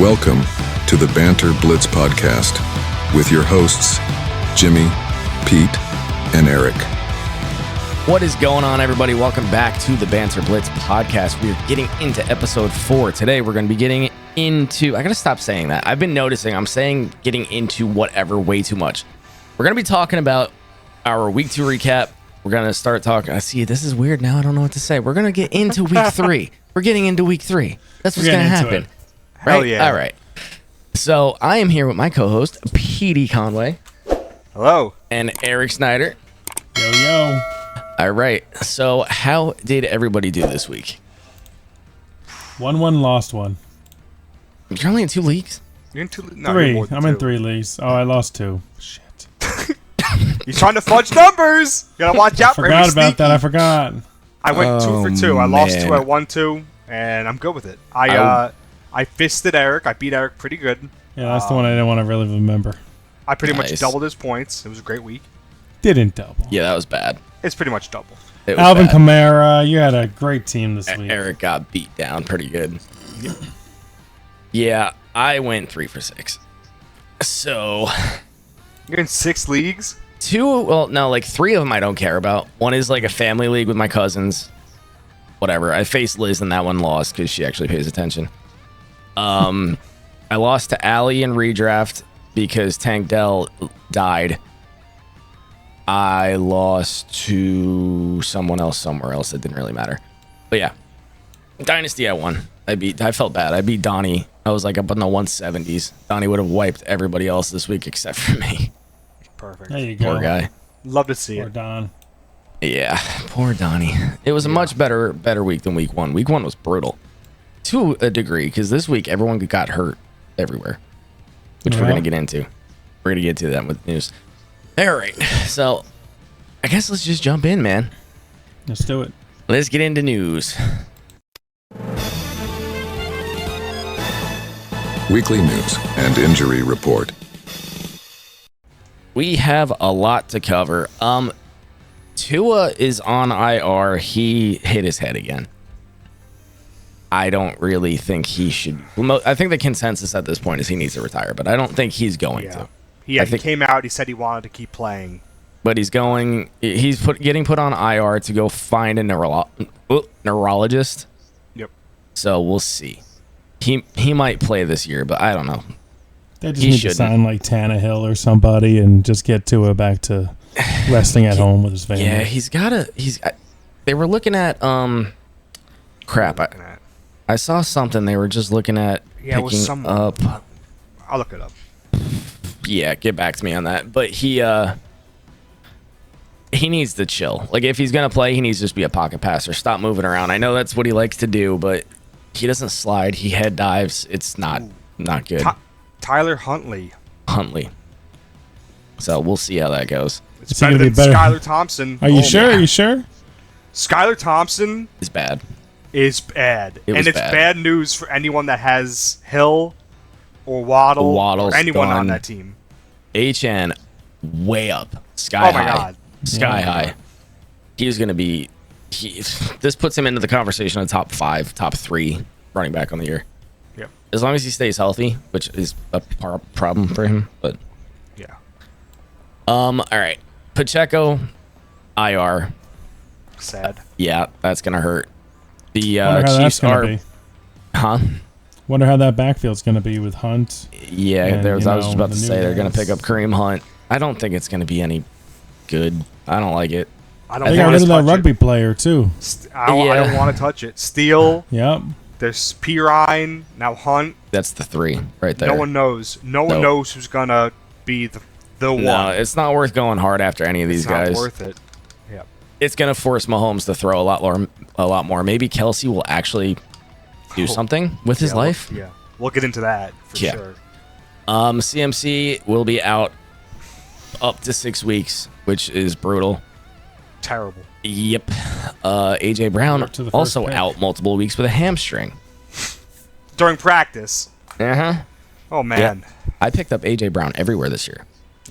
Welcome to the Banter Blitz Podcast with your hosts, Jimmy, Pete, and Eric. What is going on, everybody? Welcome back to the Banter Blitz Podcast. We're getting into episode 4. Today, we're going to be getting into... I got to stop saying that. I've been noticing I'm saying getting into whatever way too much. We're going to be talking about our Week 2 recap. We're going to start talking... I see, this is weird now. I don't know what to say. We're going to get into Week 3. We're getting into Week 3. That's what's going to happen. Right? Hell yeah. All right. So, I am here with my co-host, Petey Conway. Hello. And Eric Snyder. Yo, yo. All right. So, how did everybody do this week? Won one, lost one. You're only in 2 leagues? You're in two. No, Three. you're more than I'm in two. 3 leagues. Oh, I lost 2. Shit. You're trying to fudge numbers. You gotta watch out for him. Forgot about that. I forgot. I went 2 for 2. I lost 2. I won 2, and I'm good with it. I fisted Eric. I beat Eric pretty good. Yeah, that's the one I didn't want to really remember. I pretty much Nice. doubled his points. It was a great week. Didn't double. Yeah, that was bad. It's pretty much double. It was Alvin bad. Kamara, you had a great team this week. Eric got beat down pretty good. Yeah, I went 3 for 6. So, You're in 6 leagues. 2, well, no, like 3 of them I don't care about. One is like a family league with my cousins. Whatever. I faced Liz and that one lost because she actually pays attention. I lost to Allie in redraft because Tank Dell died. I lost to someone else somewhere else. It didn't really matter. But yeah, Dynasty I won. I felt bad. I beat Donnie. I was like up in the 170s. Donnie would have wiped everybody else this week except for me. Perfect. There you go. Poor guy. Love to see Poor it. Don. Yeah, poor Donnie. It was a much better week than week 1. Week 1 was brutal. To a degree, because this week everyone got hurt everywhere, which we're Yeah. going to get into. We're going to get to that with news. All right, so I guess let's just jump in, man. Let's do it. Let's get into news. Weekly news and injury report. We have a lot to cover. Tua is on IR. He hit his head again. I don't really think he should. I think the consensus at this point is he needs to retire, but I don't think he's going to. Yeah, I he think- came out. He said he wanted to keep playing. But he's getting put on IR to go find a neurologist. Yep. So we'll see. He might play this year, but I don't know. They just He need shouldn't. to sign like Tannehill or somebody and just get Tua back to resting at home with his family. Yeah, they were looking at crap. I saw something they were just looking at Yeah, it was picking someone. up. I'll look it up. Yeah, get back to me on that. But he needs to chill. Like if he's gonna play, he needs to just be a pocket passer. Stop moving around. I know that's what he likes to do, but he doesn't slide. He head dives. It's not good. Tyler Huntley. So we'll see how that goes. It's Is he better gonna than be better? Skylar Thompson. Are you Oh, sure? man. Are you sure? Skylar Thompson It's bad. is bad. It was and it's bad. bad news for anyone that has Hill or Waddle Waddle's or anyone gone. on that team. HN way up. Sky Oh my high. God. Sky Yeah. high. He's going to be... This puts him into the conversation of top 5, top 3 running back on the year. Yep. As long as he stays healthy, which is a problem for him. But Yeah. all right. Pacheco, IR. Sad. Yeah, that's going to hurt. The Wonder how Chiefs that's gonna are... be. Huh? Wonder how that backfield's going to be with Hunt. Yeah, And, I was you just know, about to the say new they're going to guys. pick up Kareem Hunt. I don't think it's going to be any good. I don't like it. I They don't got want rid to of that touch rugby it. player too. I don't Yeah. want to touch it. Steele. Yep. There's Pirine. Now Hunt. That's the 3 right there. No one knows. No one Nope. knows who's gonna be the one. No, it's not worth going hard after any of these It's not guys. worth it. Yep. It's going to force Mahomes to throw a lot more. Maybe Kelsey will actually do something with his Yeah, life. Yeah. We'll get into that for Yeah. sure. CMC will be out up to 6 weeks, which is brutal. Terrible. Yep. AJ Brown To the first also pick. out multiple weeks with a hamstring. During practice. Uh-huh. Oh man. I picked up AJ Brown everywhere this year.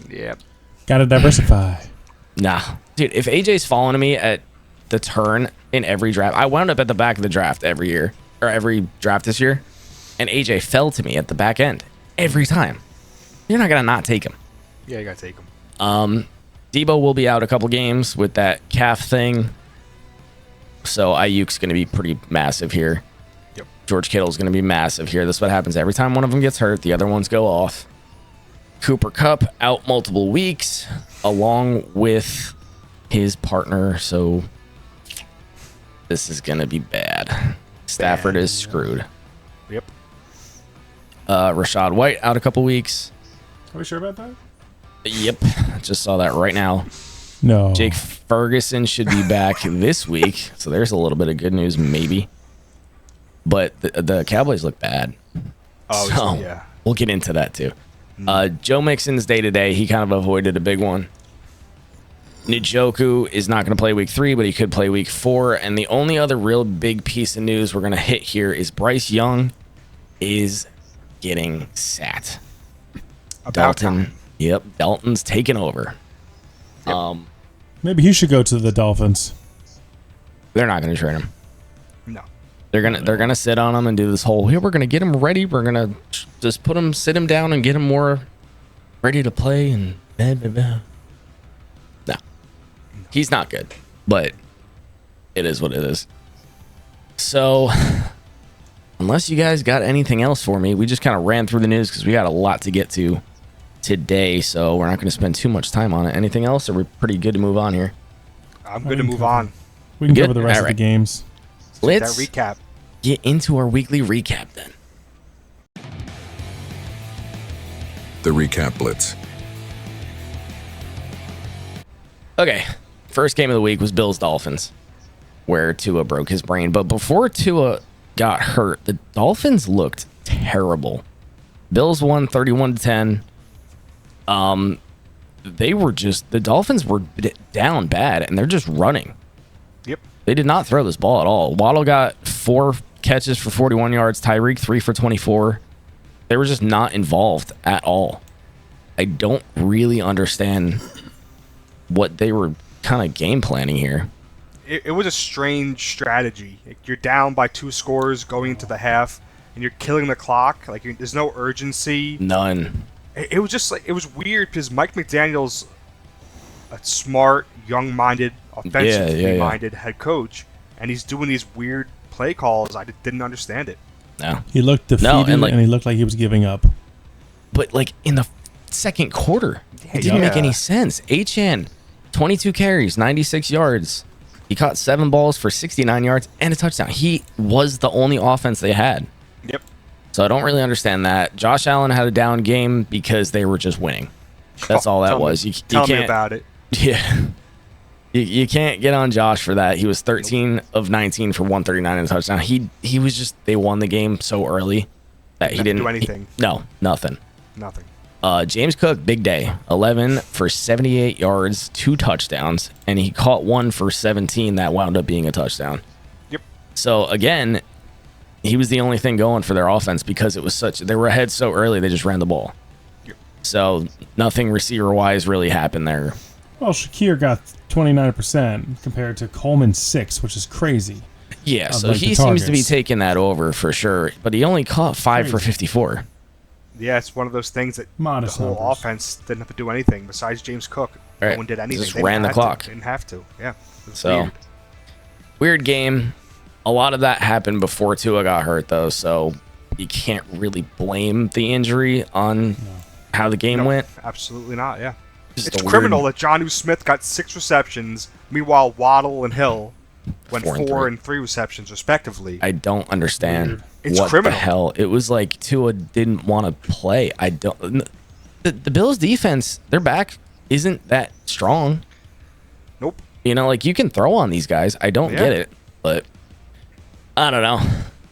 Yep. Got to diversify. Nah. Dude, if AJ's falling to me at the turn in every draft, I wound up at the back of the draft every year, or every draft this year. And AJ fell to me at the back end every time. You're not going to not take him. Yeah, you got to take him. Debo will be out a couple games with that calf thing. So Ayuk's going to be pretty massive here. Yep. George Kittle's going to be massive here. This is what happens every time one of them gets hurt. The other ones go off. Cooper Kupp out multiple weeks along with his partner. So this is going to be bad. Stafford is screwed. Yep. Rashad White out a couple weeks. Are we sure about that? Yep. Just saw that right now. No. Jake Ferguson should be back this week. So there's a little bit of good news, maybe. But the Cowboys look bad. Oh, so yeah. We'll get into that too. Joe Mixon's day-to-day, he kind of avoided a big one. Njoku is not going to play week 3, but he could play week 4. And the only other real big piece of news we're going to hit here is Bryce Young is getting sat. Dalton. Yep, Dalton's taking over. Yep. Maybe he should go to the Dolphins. They're not going to trade him. No. They're gonna sit on him and do this whole, here, we're gonna get him ready. We're gonna just sit him down and get him more ready to play and blah, blah, blah. No. He's not good, but it is what it is. So unless you guys got anything else for me, we just kind of ran through the news because we got a lot to get to today, so we're not going to spend too much time on it. Anything else, or we're pretty good to move on here? I'm good to move on. We can Good? cover the rest All of right. the games. Let's That recap. get into our weekly recap then. The Recap Blitz. Okay, first game of the week was Bills-Dolphins, where Tua broke his brain. But before Tua got hurt, the Dolphins looked terrible. Bills won 31-10. The Dolphins were down bad, and they're just running. Yep. They did not throw this ball at all. Waddle got 4 catches for 41 yards. Tyreek 3 for 24. They were just not involved at all. I don't really understand what they were kind of game planning here. It was a strange strategy. You're down by 2 scores going into the half, and you're killing the clock. There's no urgency. None. It was just it was weird because Mike McDaniel's a smart, young-minded, offensively minded head coach, and he's doing these weird play calls. I didn't understand it. No. He looked defeated, and he looked like he was giving up. But in the second quarter, it didn't make any sense. Achane, 22 carries, 96 yards. He caught 7 balls for 69 yards and a touchdown. He was the only offense they had. Yep. So I don't really understand that. Josh Allen had a down game because they were just winning. That's all that was. Tell me about it. Yeah. You can't get on Josh for that. He was 13 of 19 for 139 and a touchdown. He was just, they won the game so early that he didn't do anything. No, nothing. Nothing. James Cook, big day. 11 for 78 yards, 2 touchdowns, and he caught 1 for 17 that wound up being a touchdown. Yep. So again, he was the only thing going for their offense because they were ahead so early they just ran the ball. Yep. So nothing receiver-wise really happened there. Well, Shakir got 29% compared to Coleman's 6, which is crazy. Yeah, so he seems to be taking that over for sure, but he only caught 5 for 54. Yeah, it's one of those things that Modest the whole numbers. offense didn't have to do anything besides James Cook. Right. No one did anything. Just They ran the had clock. Didn't have to. Yeah. So weird game. A lot of that happened before Tua got hurt, though, so you can't really blame the injury on how the game went. Absolutely not, yeah. Just It's a criminal that Jonnu Smith got 6 receptions, meanwhile Waddle and Hill went 4 and 3 receptions, respectively. I don't understand It's what criminal. the hell. It was like Tua didn't want to play. I don't. The Bills' defense, their back isn't that strong. Nope. You know, you can throw on these guys. I don't get it, but I don't know.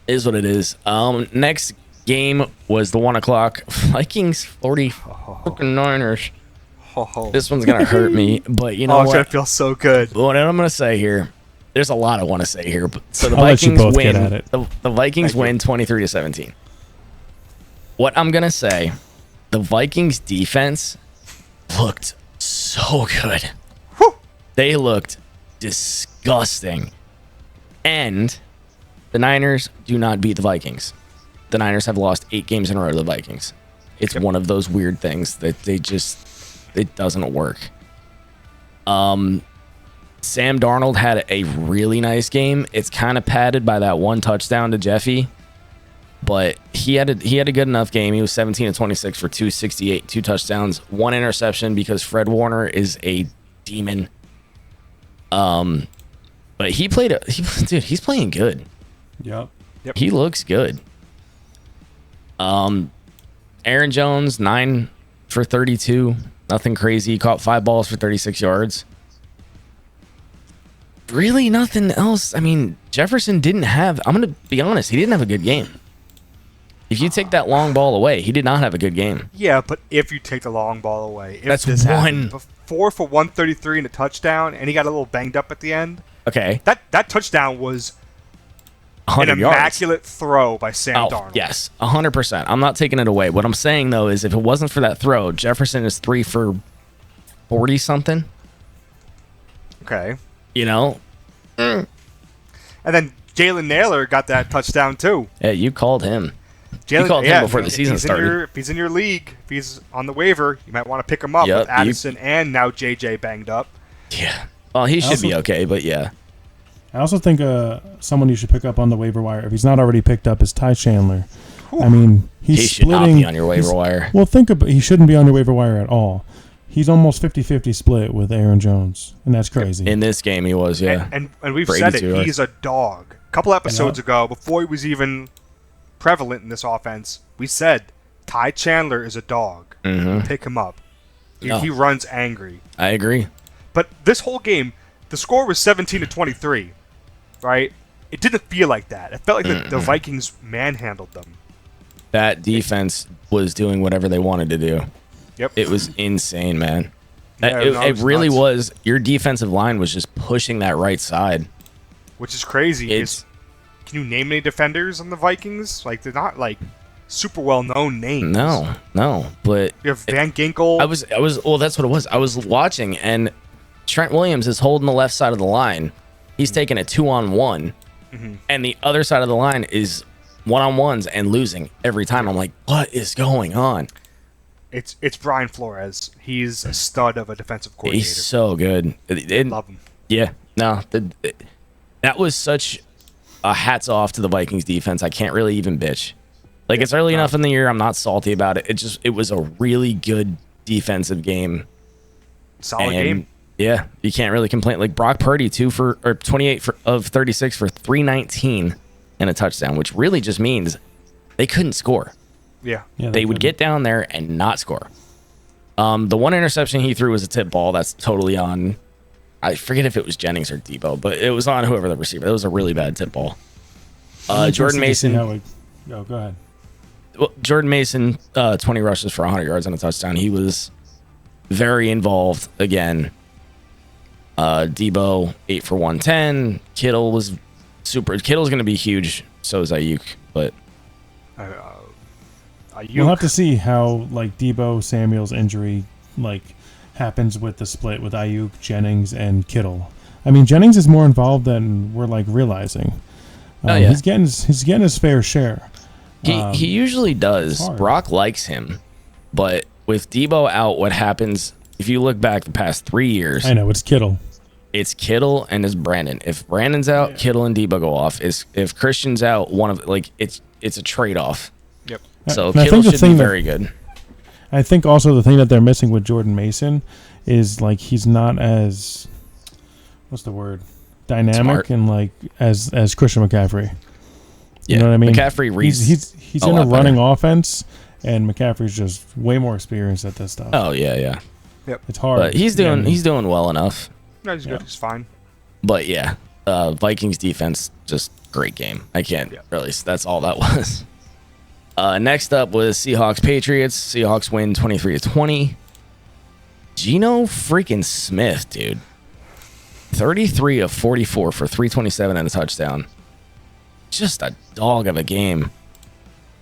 It is what it is. Next game was the 1 o'clock Vikings 40 fucking Niners. This one's gonna hurt me, but you know it's what? gonna feel so good. What I'm gonna say here, there's a lot I want to say here. So the I'll let you Vikings both win. get at it. The Vikings win 23-17. What I'm gonna say, the Vikings defense looked so good. Whew. They looked disgusting, and the Niners do not beat the Vikings. the Niners have lost 8 games in a row to the Vikings. It's one of those weird things that it doesn't work. Sam Darnold had a really nice game. It's kind of padded by that one touchdown to Jeffy, but he had a good enough game. He was 17 of 26 for 268, 2 touchdowns, 1 interception because Fred Warner is a demon. But he's playing good. Yep. He looks good. Aaron Jones, 9 for 32. Nothing crazy. He caught 5 balls for 36 yards. Really nothing else. I mean, Jefferson didn't have, I'm going to be honest, he didn't have a good game. If you take that long ball away, he did not have a good game. Yeah, but if you take the long ball away, that's one. 4 for 133 and a touchdown, and he got a little banged up at the end. Okay. That touchdown was an 100 immaculate throw by Sam Darnold. Yes, 100%. I'm not taking it away. What I'm saying, though, is if it wasn't for that throw, Jefferson is 3 for 40-something. Okay. You know? And then Jalen Naylor got that touchdown, too. Yeah, you called him. You called him before the season started. If he's in your league, if he's on the waiver, you might want to pick him up with Addison and now JJ banged up. Yeah. Well, he should be okay, but yeah. I also think someone you should pick up on the waiver wire, if he's not already picked up, is Ty Chandler. Whew. I mean, he should not be on your waiver wire. Well, he shouldn't be on your waiver wire at all. He's almost 50-50 split with Aaron Jones, and that's crazy. In this game, he was, yeah. And we've said it, he's a dog. A couple episodes ago, before he was even prevalent in this offense, we said Ty Chandler is a dog. Mm-hmm. Pick him up. He runs angry. I agree. But this whole game, the score was 17-23, right? It didn't feel like that. It felt like the Vikings manhandled them. That defense was doing whatever they wanted to do. Yep. It was insane, man. Yeah, it really was. Your defensive line was just pushing that right side. Which is crazy. Can you name any defenders on the Vikings? Like, they're not, like, super well-known names. No. But you have Van Ginkel. Well, that's what it was. I was watching, and Trent Williams is holding the left side of the line. He's taking a 2-on-1, and the other side of the line is 1-on-1s and losing every time. I'm like, what is going on? It's Brian Flores. He's a stud of a defensive coordinator. He's so good. Love him. Yeah. No, that was such a hats off to the Vikings defense. I can't really even bitch. Like, it's early enough in the year. I'm not salty about it. It was a really good defensive game. Solid game. Yeah, you can't really complain. Like, Brock Purdy, 28 of 36 for 319 and a touchdown, which really just means they couldn't score. Yeah. They would get down there and not score. The one interception he threw was a tip ball. That's totally on. I forget if it was Jennings or Debo, but it was on whoever the receiver. That was a really bad tip ball. Jordan Mason. Go ahead. Well, Jordan Mason, 20 rushes for 100 yards and a touchdown. He was very involved again. Debo, 8 for 110. Kittle was super. Kittle's going to be huge. So is Ayuk, but we'll have to see how Debo Samuel's injury happens with the split with Ayuk, Jennings, and Kittle. I mean, Jennings is more involved than we're realizing. He's getting his fair share. He usually does. Brock likes him, but with Debo out, what happens? If you look back the past 3 years, I know it's Kittle. It's Kittle and it's Brandon. If Brandon's out, Kittle and Debo go off. If Christian's out, it's a trade-off. Yep. So Kittle should be very good. I think also the thing that they're missing with Jordan Mason is he's not as dynamic smart. and as Christian McCaffrey. You know what I mean? McCaffrey reads. He's in a running offense, and McCaffrey's just way more experienced at this stuff. Oh yeah. Yep. It's hard. But he's doing well enough. No, he's good. He's fine. But yeah, Vikings defense, just great game. I can't really. That's all that was. Next up was Seahawks Patriots. Seahawks win 23-20. Geno freaking Smith, dude. 33 of 44 for 327 and a touchdown. Just a dog of a game.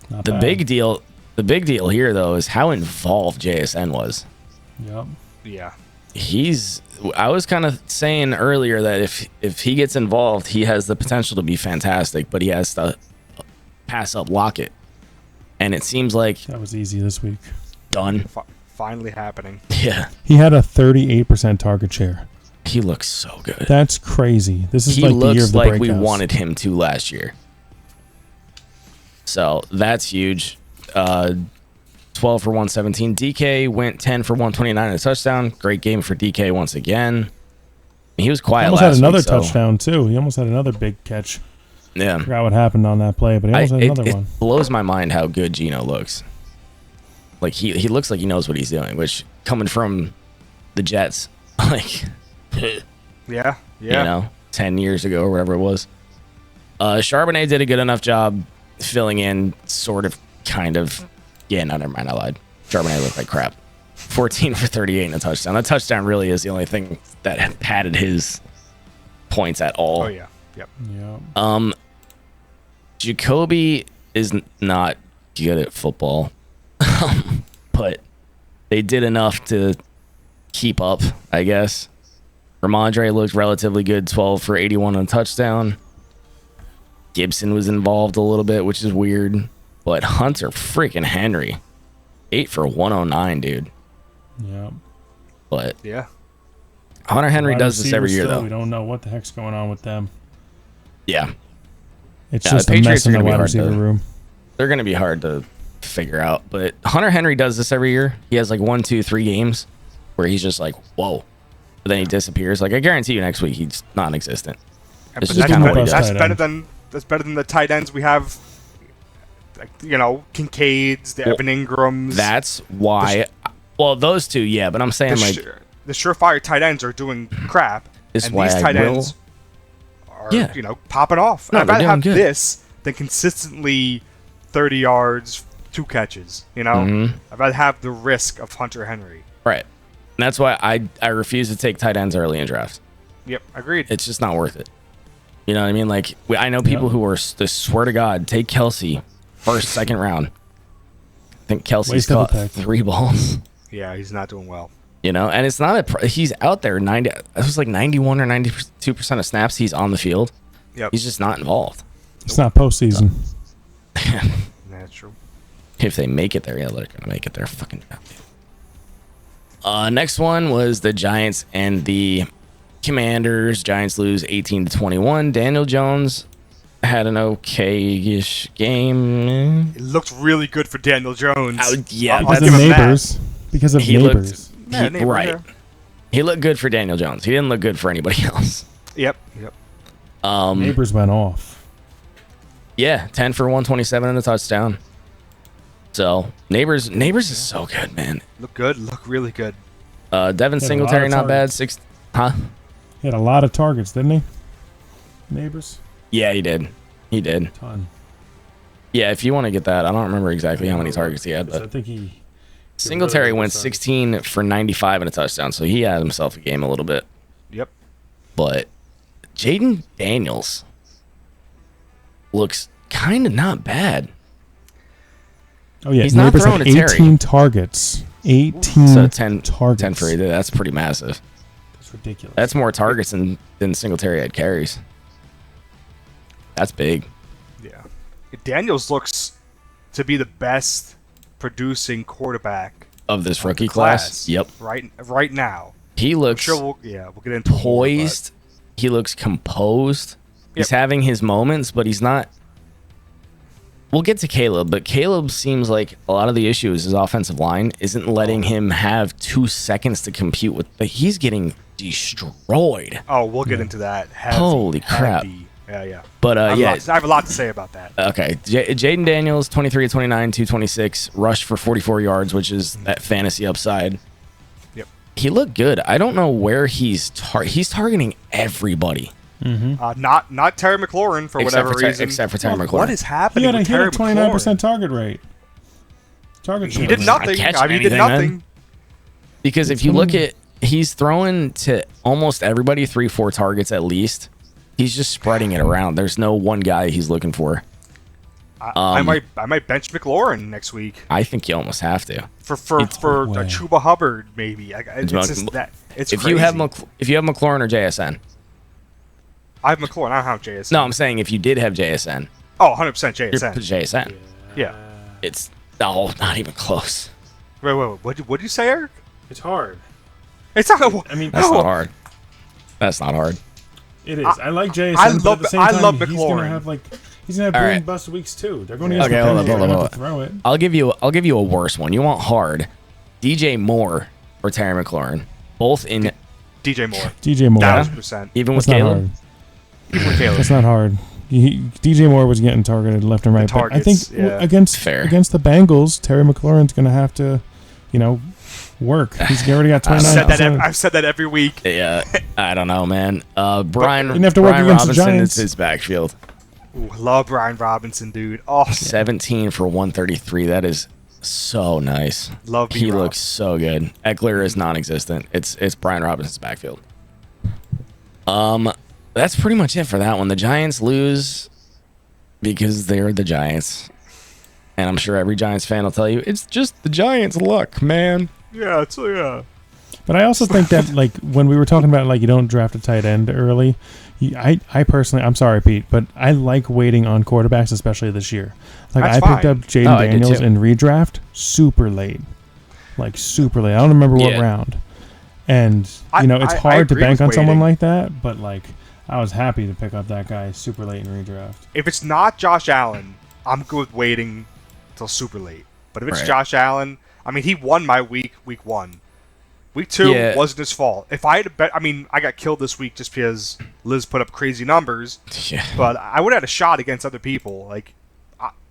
Not the bad. big deal here though is how involved JSN was. Yep. Yeah. I was kind of saying earlier that if he gets involved, he has the potential to be fantastic, but he has to pass up Lockett. And it seems like That was easy this week. done. Finally happening. Yeah. He had a 38% target share. He looks so good. That's crazy. This is He like the year looks of the like we breakouts. wanted him to last year. So that's huge. 12 for 117. DK went 10 for 129 and a touchdown. Great game for DK once again. He was quiet He almost last had another week, so- touchdown, too. He almost had another big catch. Yeah. Forgot what happened on that play, but he almost had another one. It blows my mind how good Gino looks. Like, he looks like he knows what he's doing, which, coming from the Jets, like, Yeah. you know, 10 years ago or whatever it was. Charbonnet did a good enough job filling in, sort of, kind of. Yeah, no, never mind, I lied. Charbonnet looked like crap. 14 for 38 and a touchdown. That touchdown really is the only thing that padded his points at all. Oh yeah. Yep. Yeah. Jacoby is not good at football, but they did enough to keep up, I guess. Ramondre looked relatively good, 12 for 81 on a touchdown. Gibson was involved a little bit, which is weird. But Hunter freaking Henry, 8 for 109, dude. Yeah. But Yeah. Hunter Henry Wide does this every year, receivers still, though. We don't know what the heck's going on with them. Yeah. It's Yeah, just the a Patriots mess are in the gonna be wide hard receiver to- room. They're going to be hard to figure out. But Hunter Henry does this every year. He has like 1, 2, 3 games where he's just like, whoa. But then he disappears. Like, I guarantee you next week he's non-existent. But It's that's, just kinda what he does. that's Tight better end. than the tight ends we have. Like, you know, Kincaid's, the Evan Ingrams. That's why. Well, those two, yeah. But I'm saying, like, the surefire tight ends are doing crap, Is and why these I tight will- ends are, Yeah. you know, popping off. No, I'd they're rather doing have good. this than consistently 30 yards, 2 catches. You know, Mm-hmm. I'd rather have the risk of Hunter Henry. right. And that's why I refuse to take tight ends early in drafts. Yep, agreed. It's just not worth it. You know what I mean? Like, I know people who are, swear to God, take Kelsey first, second round. I think Kelsey's Waste of a caught pick. 3 balls. Yeah, he's not doing well. You know, and it's not he's out there 90. It was like 91 or 92% of snaps. He's on the field. Yep, He's just not involved. It's not postseason. that's true. If they make it there, yeah, they're gonna make it there. Fucking. Next one was the Giants and the Commanders. Giants lose 18-21. Daniel Jones had an okay-ish game. It looked really good for Daniel Jones. Yeah, I'll Because give of him that. neighbors. Because of He neighbors. Yeah, neighbor, right. yeah. He looked good for Daniel Jones. He didn't look good for anybody else. Yep. Neighbors went off. Yeah, 10 for 127 and a touchdown. So Neighbors is so good, man. Look good. Look really good. Devin Had a lot Singletary of not bad. targets. Huh? He had a lot of targets, didn't he? Neighbors? Yeah, he did. He did. Ton. Yeah, if you want to get that, I don't remember exactly how many targets he had, I but think he... Singletary went Sorry. 16 for 95 and a touchdown, so he had himself a game a little bit. Yep. But Jaden Daniels looks kind of not bad. Oh, yeah. He's not Neighbors throwing had to Terry. 18 targets. 18 So 10 targets. for either. That's pretty massive. That's ridiculous. That's more targets than Singletary had carries. That's big. Yeah. Daniels looks to be the best producing quarterback Of this of rookie the class. Yep. Right now. He I'm looks sure we'll get into it more, poised. He looks composed. He's Yep. having his moments, but he's not. We'll get to Caleb, but Caleb seems like a lot of the issue is his offensive line isn't letting him have 2 seconds to compute with. But he's getting destroyed. but- Oh, we'll get into that. Holy crap. Yeah. But I yeah, have a lot to say about that. okay. Jaden Daniels, 23 of 29, 226, rushed for 44 yards, which is that fantasy upside. Yep. He looked good. I don't know where he's targeting everybody. Not Terry McLaurin for Except whatever for reason. Except for Terry McLaurin. What is happening He with had Terry a 29% McLaurin? target rate. Target He share did rate. nothing. catch I mean, he did anything, man. nothing. Because if you look at, he's throwing to almost everybody 3-4 targets at least. He's just spreading it around. There's no one guy he's looking for. I might bench McLaurin next week I think you almost have to. for way. a Chuba Hubbard maybe. It's just that it's If crazy. you have McLaurin or JSN. I have McLaurin. I don't have JSN. No, I'm saying if you did have JSN, Oh, 100% you're JSN. JSN. Yeah. It's not even close. Wait. What'd you say, Eric? It's hard. It's not. I mean, That's not hard. That's not hard. It is. I like JSN, I but love- at the same I time, love he's McLaurin. gonna have he's gonna have All boom right. bust weeks too. They're going to get Okay, hold up. to throw it. I'll give you a worse one. You want hard? DJ Moore or Terry McLaurin, both in DJ Moore. DJ Moore. 1,000%. even with That's not Caleb. hard. Even with Caleb. That's not hard. DJ Moore was getting targeted left and right. But I think targets, yeah. against the Bengals, Terry McLaurin's going to have to, work. He's already got 29%. I've said that every week. Yeah, I don't know, man. Brian, You didn't have to work Brian against the Robinson Giants. is his backfield. Ooh, love Brian Robinson, dude. Oh, 17 for 133. That is so nice. Love He B-Rob. looks so good. Eckler is non-existent. It's Brian Robinson's backfield. That's pretty much it for that one. The Giants lose because they're the Giants. And I'm sure every Giants fan will tell you, it's just the Giants' luck, man. Yeah, yeah. But I also think that when we were talking about you don't draft a tight end early, I personally, I'm sorry, Pete, but I like waiting on quarterbacks, especially this year. That's I picked fine. up Jaden I did Daniels too. in redraft super late, super late. I don't remember what Yeah. round. And it's I hard to agree bank with on someone waiting. like that, but I was happy to pick up that guy super late in redraft. If it's not Josh Allen, I'm good with waiting till super late. But if it's Right. Josh Allen, I mean, he won my week 1. Week 2 Yeah. wasn't his fault. If I had bet, I mean, I got killed this week just because Liz put up crazy numbers. Yeah. But I would have had a shot against other people.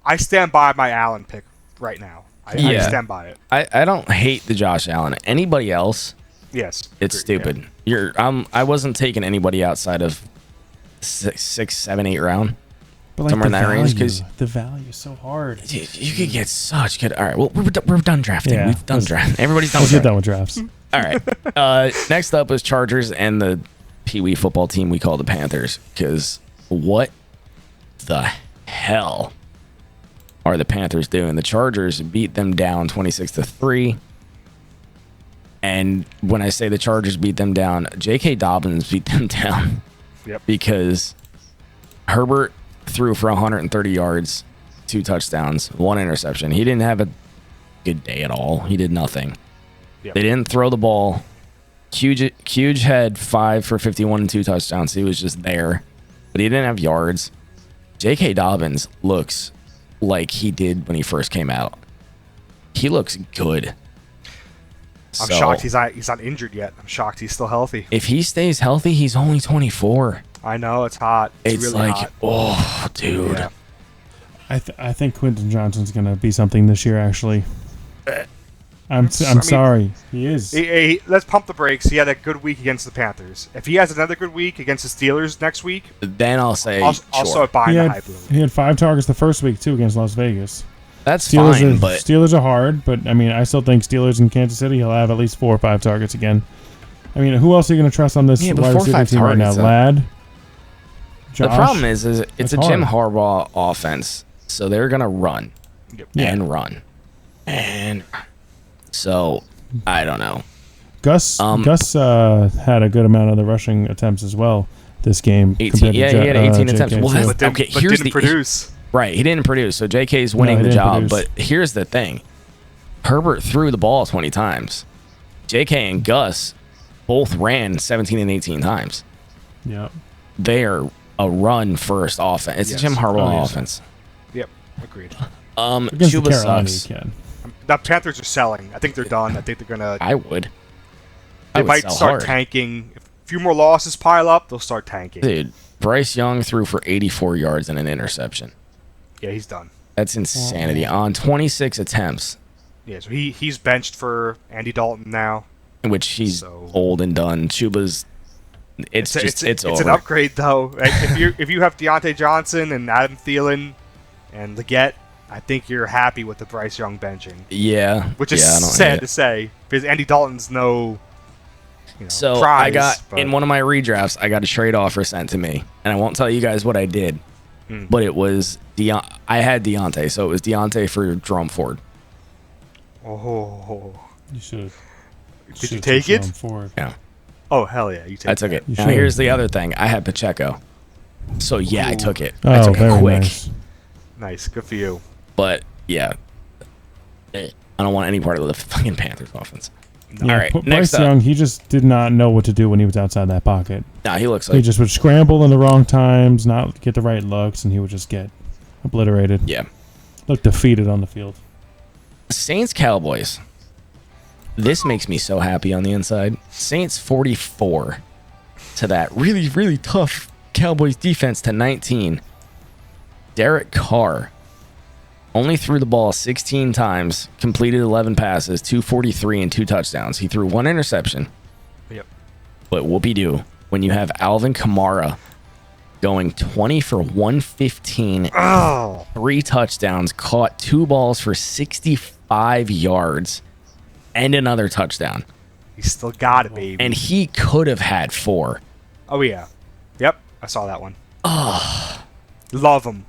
I stand by my Allen pick right now. I Yeah. stand by it. I don't hate the Josh Allen. Anybody else, Yes, it's agreed, stupid. I wasn't taking anybody outside of 6, 7, 8 round. But Somewhere in the that range, value- 'cause- the value is so hard. You could get such good. All right, well, we're done drafting. Yeah, We've done let's- drafting. Everybody's done Let's with get drafting. done with drafts. All right. Next up is Chargers and the Pee Wee football team we call the Panthers. Because what the hell are the Panthers doing? The Chargers beat them down 26-3. And when I say the Chargers beat them down, J.K. Dobbins beat them down. Yep. Because Herbert threw for 130 yards, 2 touchdowns, 1 interception. He didn't have a good day at all. He did nothing. Yep. They didn't throw the ball. Huge had 5 for 51 and 2 touchdowns. He was just there, but he didn't have yards. J.K. Dobbins looks like he did when he first came out. He looks good. I'm So, shocked he's not injured yet. I'm shocked he's still healthy. if he stays healthy, he's only 24. I know it's hot. It's really like, hot. oh, dude. Yeah. I think Quentin Johnson's gonna be something this year. Actually, I'm I mean- sorry, he is. Let's pump the brakes. He had a good week against the Panthers. If he has another good week against the Steelers next week, Then I'll say, I'll sure. start buying He the had, hype load. he had 5 targets the first week too against Las Vegas. That's Steelers fine, are, but Steelers are hard, but I mean, I still think Steelers in Kansas City, he'll have at least 4 or 5 targets again. I mean, who else are you going to trust on this Yeah, but wide 4 or receiver 5 team right now? targets, Lad, the Josh? problem is it's That's a Jim hard. Harbaugh offense, so they're gonna run Yeah. and run, and so I don't know. Gus had a good amount of the rushing attempts as well this game. 18, compared to yeah, he had 18 attempts. JK. Well, So- that's- okay, here's didn't the produce. Right, he didn't produce, so JK's winning he the didn't job. produce. But here's the thing: Herbert threw the ball 20 times. JK and Gus both ran 17 and 18 times. yeah. They are a run first offense. It's Yes. a Jim Harbaugh Oh, yes. offense. Yep, agreed. Against the Chuba Carolina, sucks. you can. The Panthers are selling. I think they're done. I think they're gonna. I would. They I would might sell start hard. tanking. If a few more losses pile up, they'll start tanking. Dude, Bryce Young threw for 84 yards and an interception. Yeah, he's done. That's insanity. On 26 attempts, Yeah, so he's benched for Andy Dalton now. in which he's So- old and done. Chuba's, it's It's over. an upgrade though. Like, if you have Deontay Johnson and Adam Thielen and Leggett, I think you're happy with the Bryce Young benching, Yeah, which is yeah, I don't hate sad it. to say because Andy Dalton's no. So prize, I got but- in one of my redrafts, I got a trade offer sent to me, and I won't tell you guys what I did, but it was I had Deontay, so it was Deontay for Jerome Ford. Oh, You should. did you take it? Yeah, Oh hell yeah, you take. I took it. You Now should. here's the other thing: I had Pacheco, so yeah, I took it. Oh, I took very it quick, nice. Nice, good for you. but yeah, I don't want any part of the fucking Panthers offense. Yeah, All right, Bryce next Young, up. he just did not know what to do when he was outside that pocket. Nah, he looks He like just would scramble in the wrong times, not get the right looks, and he would just get obliterated. yeah. Look defeated on the field. Saints Cowboys. This makes me so happy on the inside. Saints 44 to that really, really tough Cowboys defense to 19. Derek Carr only threw the ball 16 times, completed 11 passes, 243 and 2 touchdowns. He threw 1 interception. Yep. But whoopee-doo, when you have Alvin Kamara going 20 for 115, 3 touchdowns, caught 2 balls for 65 yards, and another touchdown. He still got it, baby. And he could have had 4. Oh, yeah. Yep, I saw that one. Love him.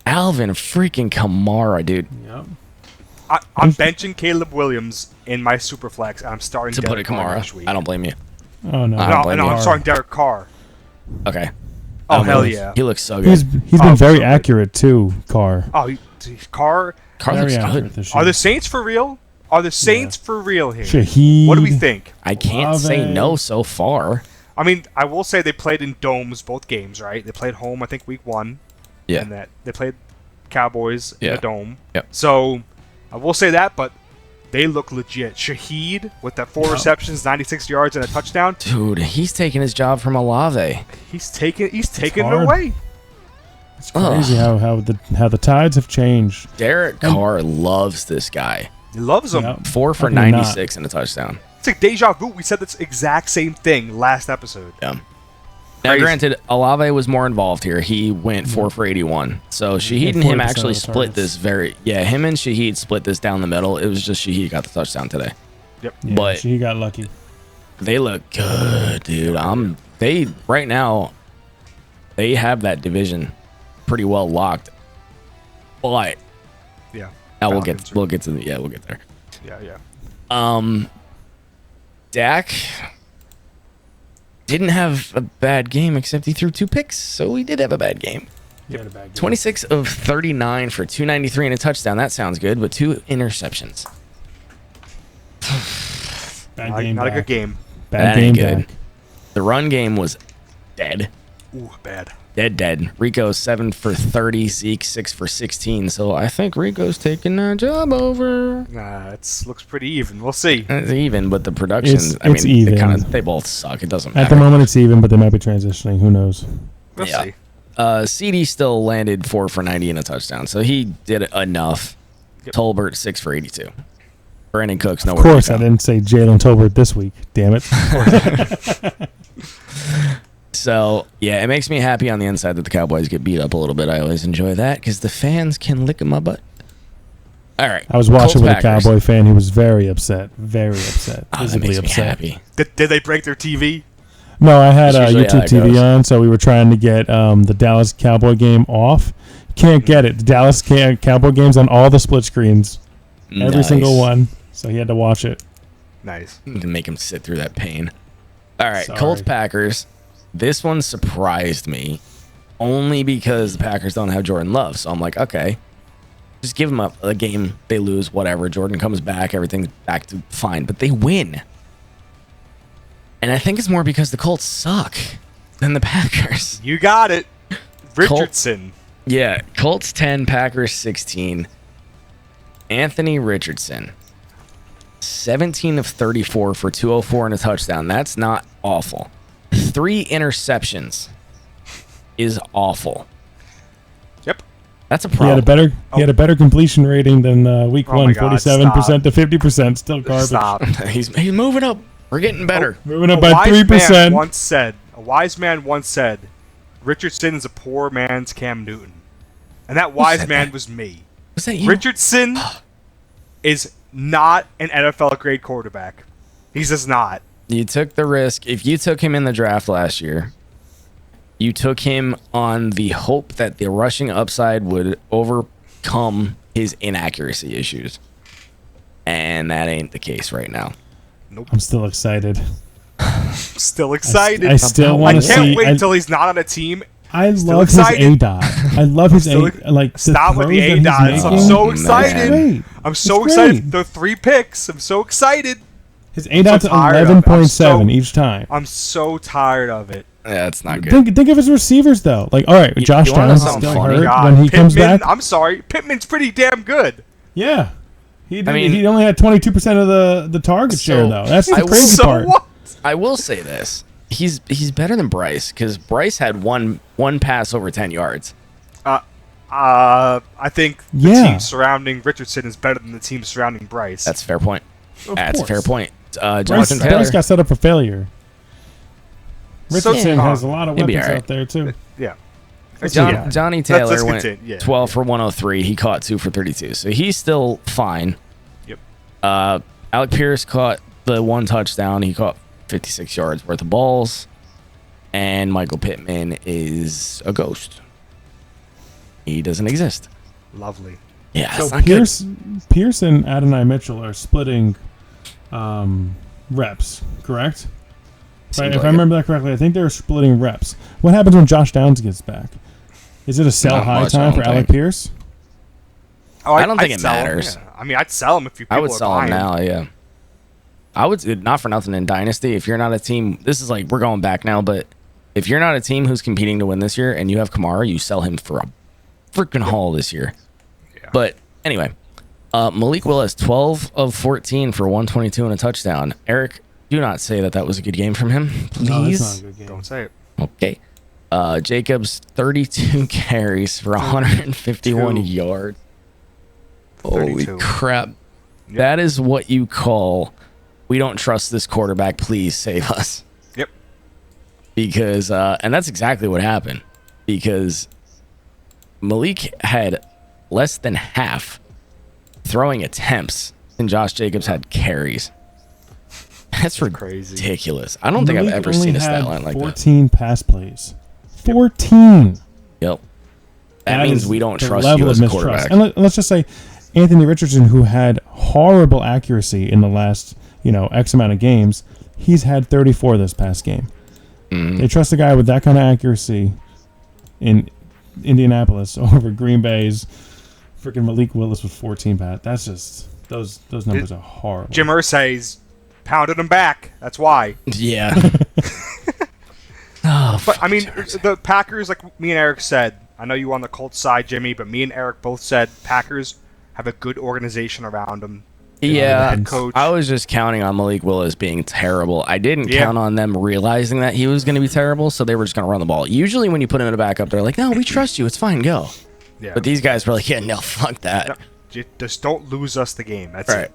Alvin freaking Kamara, dude. Yep. I'm benching Caleb Williams in my Superflex, and I'm starting To put a Derek Carr next Kamara. week. I don't blame you. Oh, no. I don't blame you. I'm starting Derek Carr. Okay. Oh, Alvin hell Williams, yeah. He looks so good. He's been very accurate, too, Carr. Oh, Carr. Carr Very looks accurate good. this Are year. the Saints for real? Are the Saints for real here? Shaheed. What do we think? I can't say Olave. no so far. I mean, I will say they played in domes both games, right? They played home, I think, week 1. Yeah. And that they played Cowboys in Yeah. a dome. Yep. So I will say that, but they look legit. Shaheed with that 4 receptions, 96 yards, and a touchdown. Dude, he's taking his job from Olave. He's taking it hard. away. It's crazy how the tides have changed. Derek Carr loves this guy. He loves him. Yep. 4 for How can he not? 96 and a touchdown. It's like deja vu. We said this exact same thing last episode. Yeah. Now, Crazy. granted, Olave was more involved here. He went 4 for 81. So Shaheed and him 40% actually of the split targets. this him and Shaheed split this down the middle. It was just Shaheed got the touchdown today. Yep. Yeah, But- he got lucky. They look good, dude. Right now, they have that division pretty well locked. But Yeah. we'll Falcons get we'll get there. Yeah. Dak didn't have a bad game, except he threw 2 picks, so he did have a bad game. He had a bad game. 26 of 39 for 293 and a touchdown. That sounds good, but 2 interceptions. Bad game Not a back. good game. Bad That game ain't good. back. The run game was dead. Ooh, bad. Dead. Rico 7 for 30, Zeke 6 for 16. So I think Rico's taking that job over. Nah, it looks pretty even. We'll see. It's even, but the production. It's even. They both suck. It doesn't At matter. the moment, it's even, but they might be transitioning. Who knows? We'll Yeah. see. CD still landed 4 for 90 and a touchdown, so he did enough. Yep. Tolbert 6 for 82. Brandon Cooks Of nowhere. course, to I go. didn't say Jalen Tolbert this week. Damn it. So yeah, it makes me happy on the inside that the Cowboys get beat up a little bit. I always enjoy that because the fans can lick my butt. All right, I was watching Colts, with a Packers. Cowboy fan. He was very upset. Very upset. Oh, that Visibly makes me upset. happy. Did they break their TV? No, I had That's usually how YouTube it TV goes. on, so we were trying to get the Dallas Cowboy game off. Can't get it. The Dallas Cowboy game's on all the split screens. Every Nice. single one. So he had to watch it. Nice. To make him sit through that pain. All right, Sorry. Colts Packers. This one surprised me only because the Packers don't have Jordan Love. So I'm like, okay, just give them a game. They lose, whatever. Jordan comes back. Everything's back to fine. But they win. And I think it's more because the Colts suck than the Packers. You got it. Richardson. Yeah, Colts 10, Packers 16. Anthony Richardson, 17 of 34 for 204 and a touchdown. That's not awful. 3 interceptions is awful. Yep. That's a He had problem. he had a better completion rating than week Oh one. my God, 47% to 50%. Still garbage. Stop. He's moving up. We're getting better. Moving up A by wise 3%. man once said, Richardson is a poor man's Cam Newton. And that wise said man that? was me. Was that you? Richardson is not an NFL grade quarterback. He's just not. You took the risk. If you took him in the draft last year, you took him on the hope that the rushing upside would overcome his inaccuracy issues. And that ain't the case right now. I'm still excited. Still excited. I still I want to can't see. wait until he's not on a team I love his A-dot. I love his like stop with the A-dots. I'm so excited. I'm so excited. The 3 picks. I'm so excited. His A-dot's 11.7 each time. I'm so tired of it. Yeah, it's not good. Think of his receivers though. Like, all right, Josh Downs is still hurt when he comes back. I'm sorry, Pittman's pretty damn good. Yeah, he only had 22% of the target share though. That's the crazy part. What? I will say this: he's better than Bryce because Bryce had one pass over 10 yards. I think the team surrounding Richardson is better than the team surrounding Bryce. That's a fair point. That's a fair point. Jonathan Taylor. Bryce got set up for failure. Richardson has a lot of weapons out there too. Yeah. Johnny Taylor went 12 for 103. He caught 2 for 32. So he's still fine. Yep. Alec Pierce caught the 1 touchdown. He caught 56 yards worth of balls. And Michael Pittman is a ghost. He doesn't exist. Lovely. Yeah. So Pierce and Adonai Mitchell are splitting reps, correct? Right, if I remember that correctly, I think they're splitting reps. What happens when Josh Downs gets back? Is it a sell high time for Alec Pierce? Oh, I don't think it matters. Yeah. I mean, I'd sell him if you. I would sell him now. Yeah. I would not for nothing in Dynasty. If you're not a team, this is like we're going back now, but if you're not a team who's competing to win this year and you have Kamara, you sell him for a freaking haul this year. Yeah. But anyway, Malik Willis, 12 of 14 for 122 and a touchdown. Eric, do not say that was a good game from him, please. No, that's not a good game. Don't say it. Okay. Jacobs, 32 carries for 151 yards. 32. Holy crap. Yep. That is what you call, we don't trust this quarterback, please save us. Yep. Because, and that's exactly what happened. Because Malik had less than half throwing attempts and Josh Jacobs had carries. That's ridiculous. I don't think I've ever seen a stat line like that. 14 pass plays. 14. Yep. That means we don't trust you as a quarterback. And let's just say Anthony Richardson, who had horrible accuracy in the last, X amount of games, he's had 34 this past game. Mm-hmm. They trust a guy with that kind of accuracy in Indianapolis over Green Bay's freaking Malik Willis with 14 pass. That's just those numbers are horrible. Jim Irsay's pounded him back. That's why. Yeah. But I mean, the Packers, like me and Eric said, I know you were on the Colts side, Jimmy, but me and Eric both said Packers have a good organization around them. Yeah, I was just counting on Malik Willis being terrible. I didn't count on them realizing that he was going to be terrible, so they were just going to run the ball. Usually when you put him in a backup, they're like, no, we trust you. It's fine, go. Yeah. But these guys were like, yeah, no, fuck that. No, just don't lose us the game. That's it.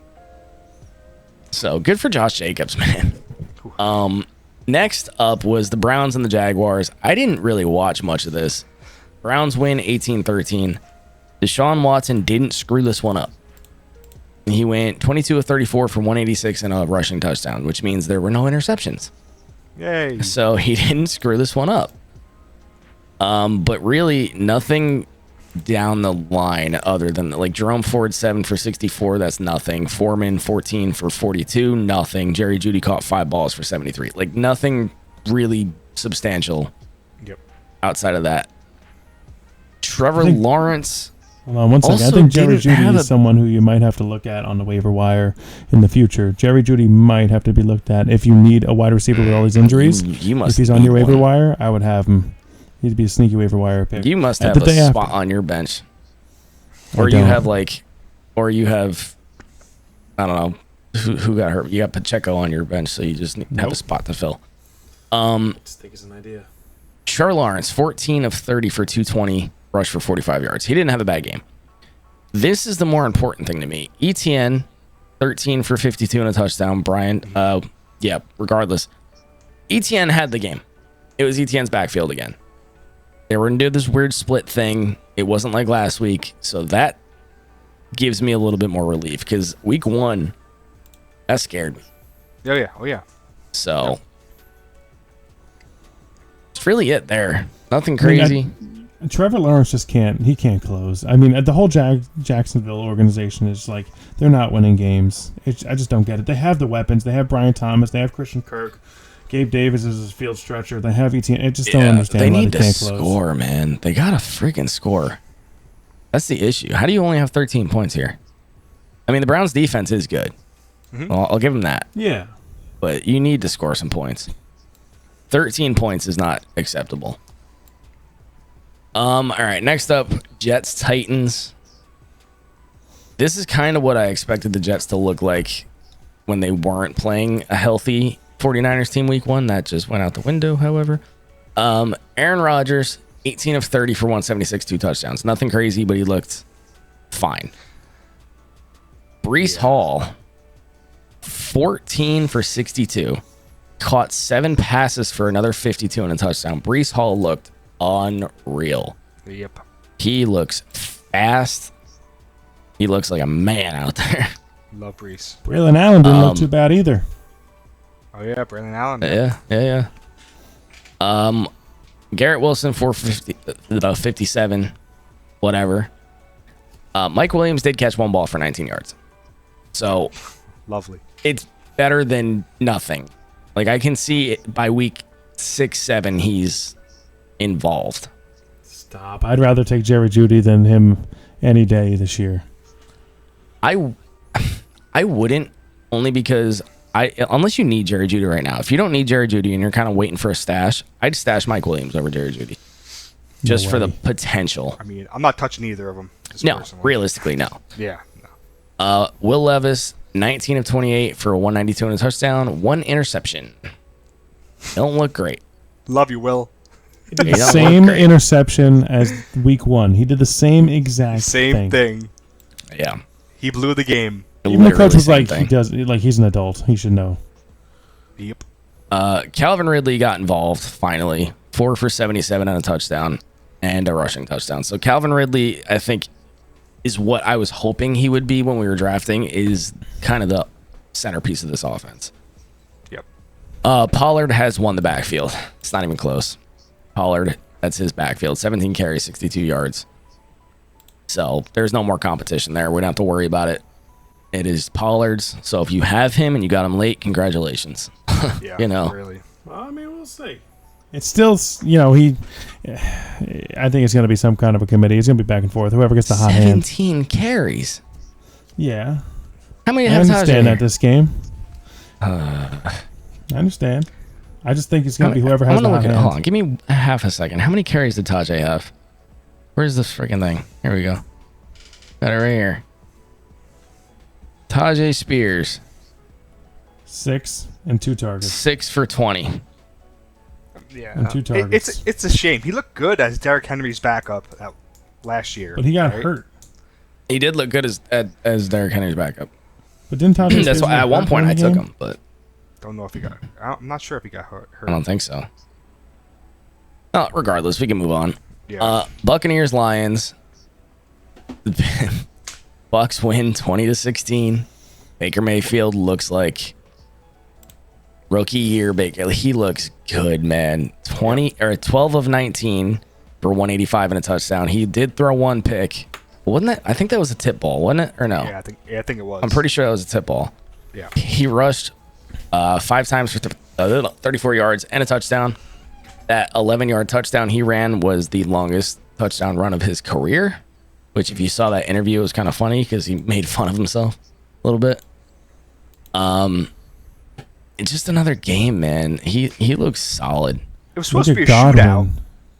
So good for Josh Jacobs, man. Next up was the Browns and the Jaguars. I didn't really watch much of this. Browns win 18-13. Deshaun Watson didn't screw this one up. He went 22 of 34 for 186 and a rushing touchdown, which means there were no interceptions. Yay. So he didn't screw this one up. But really nothing down the line other than like Jerome Ford 7 for 64, that's nothing. Foreman 14 for 42, nothing. Jerry Jeudy caught 5 balls for 73. Like nothing really substantial outside of that. Trevor Lawrence. Hold on one second. I think Jerry Jeudy is someone who you might have to look at on the waiver wire in the future. Jerry Jeudy might have to be looked at if you need a wide receiver with all these injuries. If he's on your waiver wire, I would have him. He'd be a sneaky waiver wire pick. You must have a spot on your bench. Or you have I don't know who got hurt. You got Pacheco on your bench, so you just need to have a spot to fill. I just think it's an idea. Trevor Lawrence, 14 of 30 for 220, rush for 45 yards. He didn't have a bad game. This is the more important thing to me. ETN, 13 for 52 and a touchdown. Brian, regardless. ETN had the game. It was ETN's backfield again. They were going to do this weird split thing. It wasn't like last week. So that gives me a little bit more relief because week 1, that scared me. Oh, yeah. So it's really it there. Nothing crazy. Trevor Lawrence just can't close. I mean, the whole Jacksonville organization is like, they're not winning games. I just don't get it. They have the weapons. They have Brian Thomas. They have Christian Kirk. Gabe Davis is his field stretcher. The heavy team. I just don't understand. They why need they to can't close. score, man. They gotta freaking score. That's the issue. How do you only have 13 points here? I mean, the Browns' defense is good. Well, I'll give them that. Yeah. But you need to score some points. 13 points is not acceptable. All right, next up, Jets Titans. This is kind of what I expected the Jets to look like when they weren't playing a healthy 49ers team week 1. That just went out the window, however. Aaron Rodgers, 18 of 30 for 176, 2 touchdowns. Nothing crazy, but he looked fine. Breece Hall, 14 for 62. Caught 7 passes for another 52 and a touchdown. Breece Hall looked unreal. Yep. He looks fast. He looks like a man out there. Love Breece. Braylon Allen didn't look too bad either. Oh yeah, Braylon Allen. Yeah. Garrett Wilson, 57, whatever. Mike Williams did catch 1 ball for 19 yards. So lovely. It's better than nothing. Like, I can see it by week 6, 7, he's involved. Stop. I'd rather take Jerry Jeudy than him any day this year. I wouldn't, only because unless you need Jerry Jeudy right now. If you don't need Jerry Jeudy and you're kind of waiting for a stash, I'd stash Mike Williams over Jerry Jeudy. Just for the potential. I mean, I'm not touching either of them. No, realistically, no. Yeah, no. Will Levis, 19 of 28 for a 192 and a touchdown, 1 interception. Don't look great. Love you, Will. He did the same interception as week 1. He did the same exact thing. Yeah. He blew the game. Even the coach was like, he's an adult. He should know. Yep. Calvin Ridley got involved, finally. 4 for 77 and a touchdown and a rushing touchdown. So Calvin Ridley, I think, is what I was hoping he would be when we were drafting, is kind of the centerpiece of this offense. Yep. Pollard has won the backfield. It's not even close. Pollard, that's his backfield. 17 carries, 62 yards. So there's no more competition there. We don't have to worry about it. It is Pollard's. So if you have him and you got him late, congratulations. Yeah, Really. Well, I mean, we'll see. It's still, I think it's going to be some kind of a committee. It's going to be back and forth. Whoever gets the hot hand. 17 carries. Yeah. How many I have understand at this game. I understand. I just think it's going to be whoever has the hot hand. Hold on. Give me half a second. How many carries did Tajay have? Where's this freaking thing? Here we go. Got it right here. Tajay Spears. 6 and 2 targets. 6 for 20. Yeah. And 2 targets. It's a shame. He looked good as Derrick Henry's backup last year. But he got hurt. He did look good as Derrick Henry's backup. But didn't Tajay That's why at one point I took him, but don't know if he got. I'm not sure if he got hurt. I don't think so. Regardless, we can move on. Yeah. Buccaneers Lions. Bucks win 20-16. Baker Mayfield looks like rookie year Baker. He looks good, man. 12 of 19 for 185 and a touchdown. He did throw 1 pick. Wasn't it? I think that was a tip ball, wasn't it? Or no? Yeah, I think it was. I'm pretty sure that was a tip ball. Yeah. He rushed 5 times for 34 yards and a touchdown. That 11-yard touchdown he ran was the longest touchdown run of his career, which if you saw that interview, it was kind of funny because he made fun of himself a little bit. It's just another game, man. He looks solid. It was supposed to be a shootout.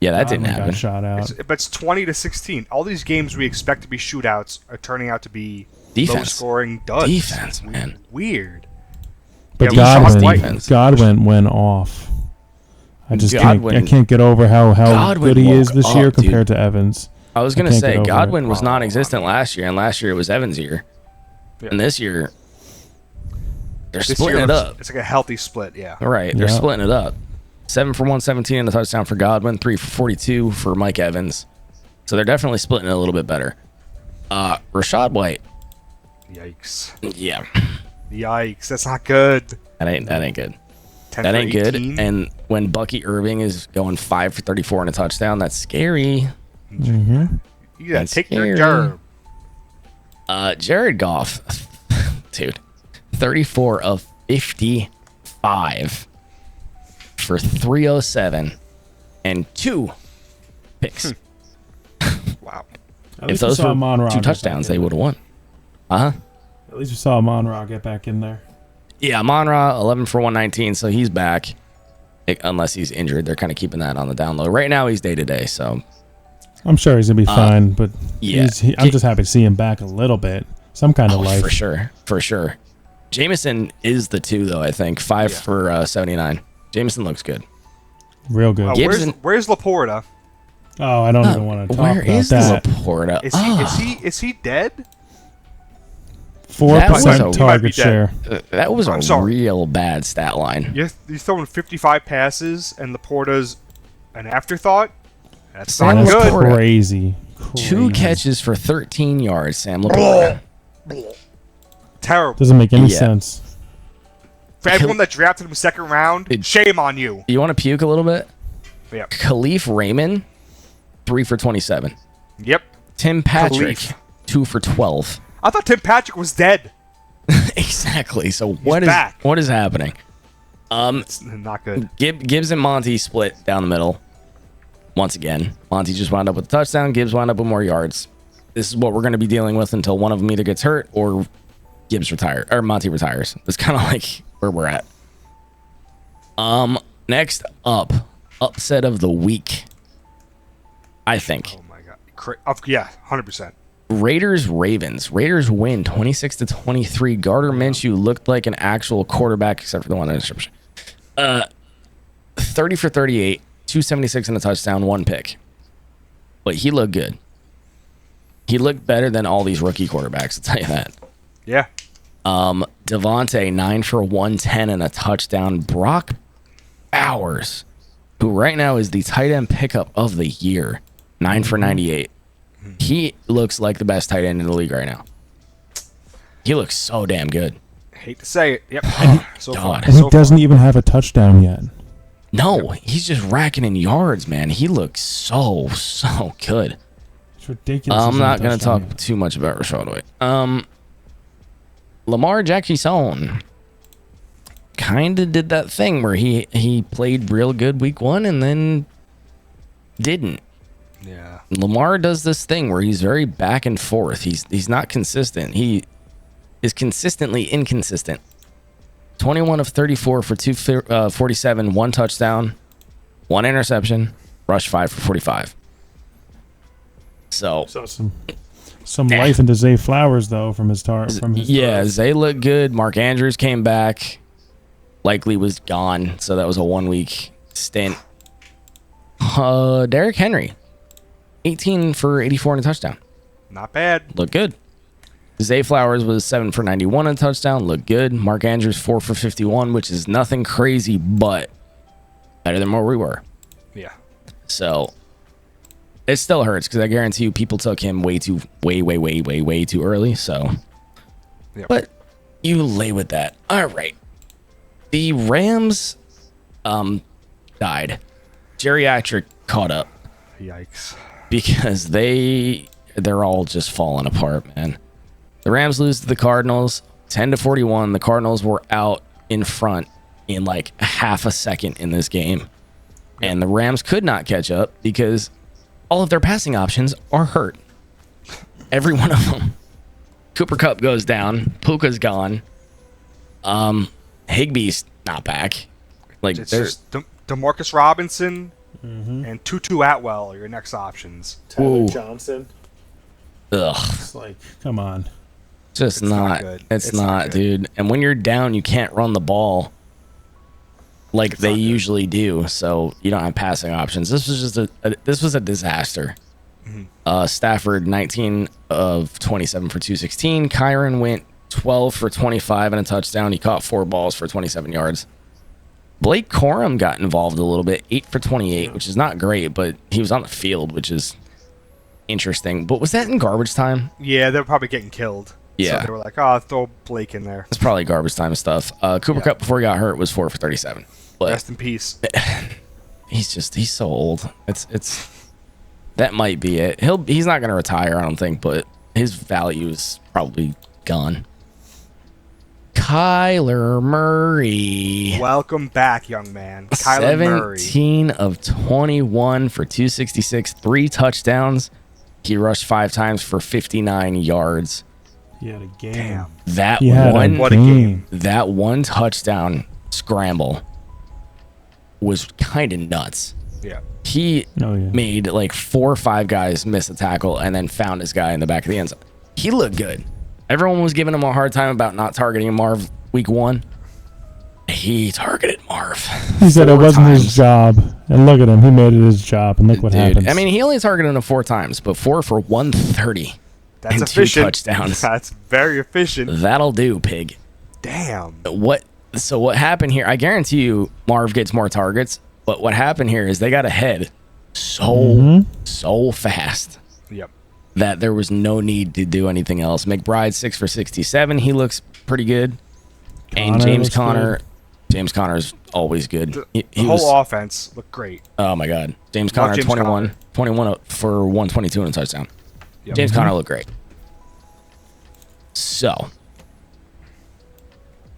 Yeah, that didn't happen. Got shot out. But it's 20-16. All these games we expect to be shootouts are turning out to be low-scoring duds. Defense, man. Weird. But yeah, Godwin went off. I Godwin, can't get over how good he is this year compared to Evans. I was going to say, Godwin was non-existent last year, and last year it was Evans' year. Yeah. And this year, they're splitting it up. It's like a healthy split, yeah. All right, they're splitting it up. 7 for 117 and a touchdown for Godwin, 3 for 42 for Mike Evans. So they're definitely splitting it a little bit better. Rashad White. Yikes. Yeah. Yikes, that's not good. That ain't good. That ain't good. And when Bucky Irving is going 5 for 34 and a touchdown, that's scary. Mm-hmm. You gotta take your gerb. Jared Goff, dude, 34 of 55 for 307 and 2 picks. Wow. If those were 2 touchdowns, they would have won. At least we saw Amon-Ra get back in there. Yeah, Amon-Ra, 11 for 119, so he's back. Unless he's injured, they're kind of keeping that on the down low. Right now, he's day-to-day, so... I'm sure he's going to be fine, but yeah, I'm just happy to see him back a little bit. Some kind of life. For sure. Jameson is the 2, though, I think. 5 for 79. Jameson looks good. Real good. Where's Laporta? Oh, I don't even want to talk about that. Where is Laporta? Is he dead? 4% target share. That was a real bad stat line. You're throwing 55 passes, and Laporta's an afterthought? That's not good. Crazy. 2 catches for 13 yards, Sam Laporta. Terrible. Doesn't make any sense. For everyone that drafted him second round, shame on you. You want to puke a little bit? Yeah. Khalif Raymond, 3 for 27. Yep. Tim Patrick, 2 for 12. I thought Tim Patrick was dead. Exactly. So what is happening? It's not good. Gibbs and Monty split down the middle. Once again, Monty just wound up with a touchdown. Gibbs wound up with more yards. This is what we're going to be dealing with until one of them either gets hurt or Gibbs retires or Monty retires. That's kind of like where we're at. Next up, upset of the week. I think. Oh my god. Yeah, 100%. Ravens. Raiders win 26-23. Gardner Minshew looked like an actual quarterback, except for the one interception. 30 for 38, 276 and a touchdown, 1 pick. But he looked good. He looked better than all these rookie quarterbacks, I'll tell you that. Yeah. Devontae, 9 for 110 and a touchdown. Brock Bowers, who right now is the tight end pickup of the year, 9 for 98. He looks like the best tight end in the league right now. He looks so damn good. Hate to say it. Yep. And he doesn't even have a touchdown yet. No, he's just racking in yards, man. He looks so good. It's ridiculous. I'm not going to talk too much about Rashad White. Lamar Jackson kind of did that thing where he played real good week 1 and then didn't. Yeah. Lamar does this thing where he's very back and forth. He's not consistent. He is consistently inconsistent. 21 of 34 for 247, 1 touchdown, 1 interception, rush 5 for 45. So some life into Zay Flowers though from his Zay looked good. Mark Andrews came back. Likely was gone, so that was a 1-week stint. Derrick Henry, 18 for 84 and a touchdown. Not bad. Looked good. Zay Flowers was 7 for 91 and a touchdown. Looked good. Mark Andrews, 4 for 51, which is nothing crazy, but better than where we were. Yeah. So it still hurts because I guarantee you people took him way too early. So, But you lay with that. All right. The Rams died. Geriatric caught up. Yikes. Because they're all just falling apart, man. The Rams lose to the Cardinals 10-41. The Cardinals were out in front in like half a second in this game. And the Rams could not catch up because all of their passing options are hurt. Every one of them. Cooper Kupp goes down. Puka's gone. Higbee's not back. Like it's just DeMarcus Robinson and Tutu Atwell are your next options. Tyler Johnson. Ugh. It's like, come on. It's not good. It's not, dude. And when you're down, you can't run the ball like they usually do. So you don't have passing options. This was just a disaster. Stafford, 19 of 27 for 216. Kyron went 12 for 25 and a touchdown. He caught 4 balls for 27 yards. Blake Corum got involved a little bit, 8 for 28, which is not great, but he was on the field, which is interesting. But was that in garbage time? Yeah, they were probably getting killed. Yeah. So they were like, oh, throw Blake in there. It's probably garbage time stuff. Cooper Kupp, before he got hurt, was 4 for 37. But rest in peace. He's so old. It's that might be it. He's not going to retire, I don't think, but his value is probably gone. Kyler Murray. Welcome back, young man. Kyler Murray. 17 of 21 for 266, 3 touchdowns. He rushed 5 times for 59 yards. He had a game. Damn. What a game. That one touchdown scramble was kind of nuts. Yeah. He made like 4 or 5 guys miss a tackle and then found his guy in the back of the end zone. He looked good. Everyone was giving him a hard time about not targeting Marv week 1. He targeted Marv. He said it wasn't his job. And look at him. He made it his job. And look what happens. I mean, he only targeted him 4 times, but 4 for 130. That's and efficient. 2 touchdowns. That's very efficient. That'll do, pig. Damn. So what happened here? I guarantee you Marv gets more targets, but what happened here is they got ahead so fast. Yep. That there was no need to do anything else. McBride 6 for 67. He looks pretty good. And James Conner's always good. The whole offense looked great. Oh my God. James Conner 21 for 122 and a touchdown. Yep. James Conner looked great. So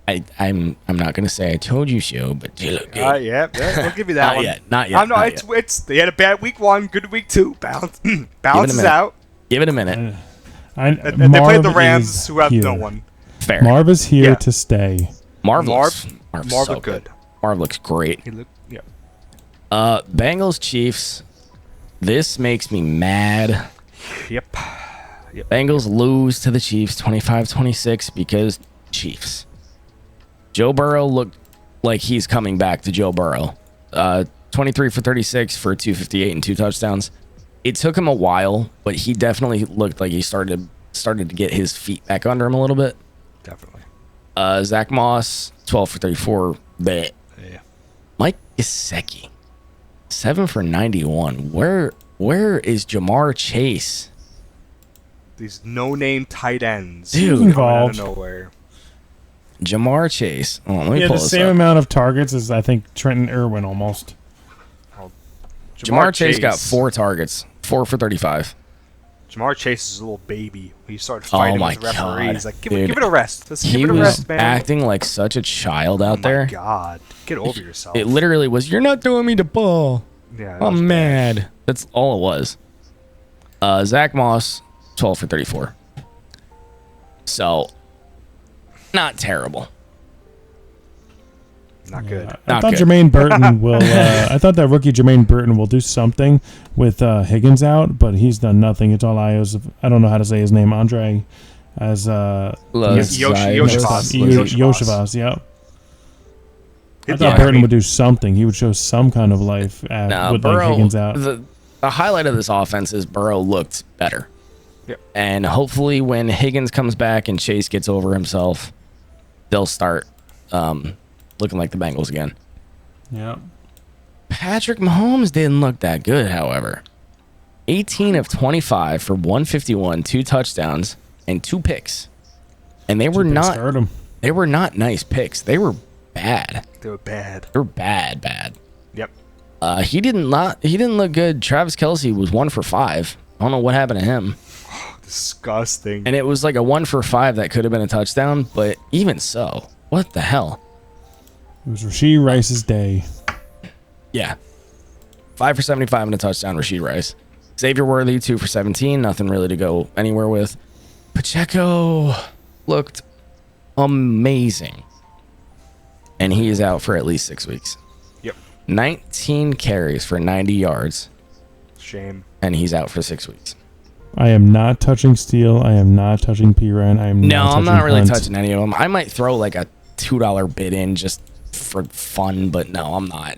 I'm not gonna say I told you so, but you look good. Yeah, we'll give you that one. Not yet. It's they had a bad week 1, good week 2. Balances out. Give it a minute. And they played the Rams, who have no one. Fair. Marv is here to stay. Marv looked good. Marv looks great. Yeah. Bengals Chiefs. This makes me mad. Yep. Bengals lose to the Chiefs 25-26 because Chiefs. Joe Burrow looked like he's coming back to Joe Burrow. 23 for 36 for 258 and 2 touchdowns. It took him a while, but he definitely looked like he started to get his feet back under him a little bit. Definitely. Zach Moss, 12 for 34. Yeah. Mike Gesicki, 7 for 91. Where is Jamar Chase? These no-name tight ends. Dude, involved. Out of nowhere. Jamar Chase. Oh, let me He had pull the this same up. amount of targets as I think Trenton Irwin almost. Jamar Chase got 4 targets, 4 for 35. Jamar Chase is a little baby. He started fighting with the referees. Like, give it a rest. Let's He give it a was rest, man. acting like such a child out there. Oh my God. Get over yourself. It literally was, you're not throwing me the ball. Yeah, I'm mad. That's all it was. Zach Moss, 12 for 34. So, not terrible. Not good. I thought Jermaine Burton will. I thought that rookie Jermaine Burton will do something with Higgins out, but he's done nothing. It's all Ios. I don't know how to say his name. Andre as Yoshivas. Yep. I thought Burton would do something. He would show some kind of life with Burrow, Higgins out. The highlight of this offense is Burrow looked better. Yep. And hopefully when Higgins comes back and Chase gets over himself, they'll start looking like the Bengals again. Yeah. Patrick Mahomes didn't look that good, however. 18 of 25 for 151, 2 touchdowns, and 2 picks. And they were not nice picks. They were bad. They were bad. They were bad. Yep. He didn't look good. Travis Kelce was 1 for 5. I don't know what happened to him. Disgusting. And it was like a 1 for 5 that could have been a touchdown, but even so, what the hell? It was Rashee Rice's day. Yeah. 5 for 75 and a touchdown, Rashee Rice. Xavier Worthy, 2 for 17. Nothing really to go anywhere with. Pacheco looked amazing. And he is out for at least 6 weeks. Yep. 19 carries for 90 yards. Shame. And he's out for 6 weeks. I am not touching Steele. I am not touching Piran. I'm not really touching any of them. I might throw like a $2 bid in just for fun, but no, I'm not.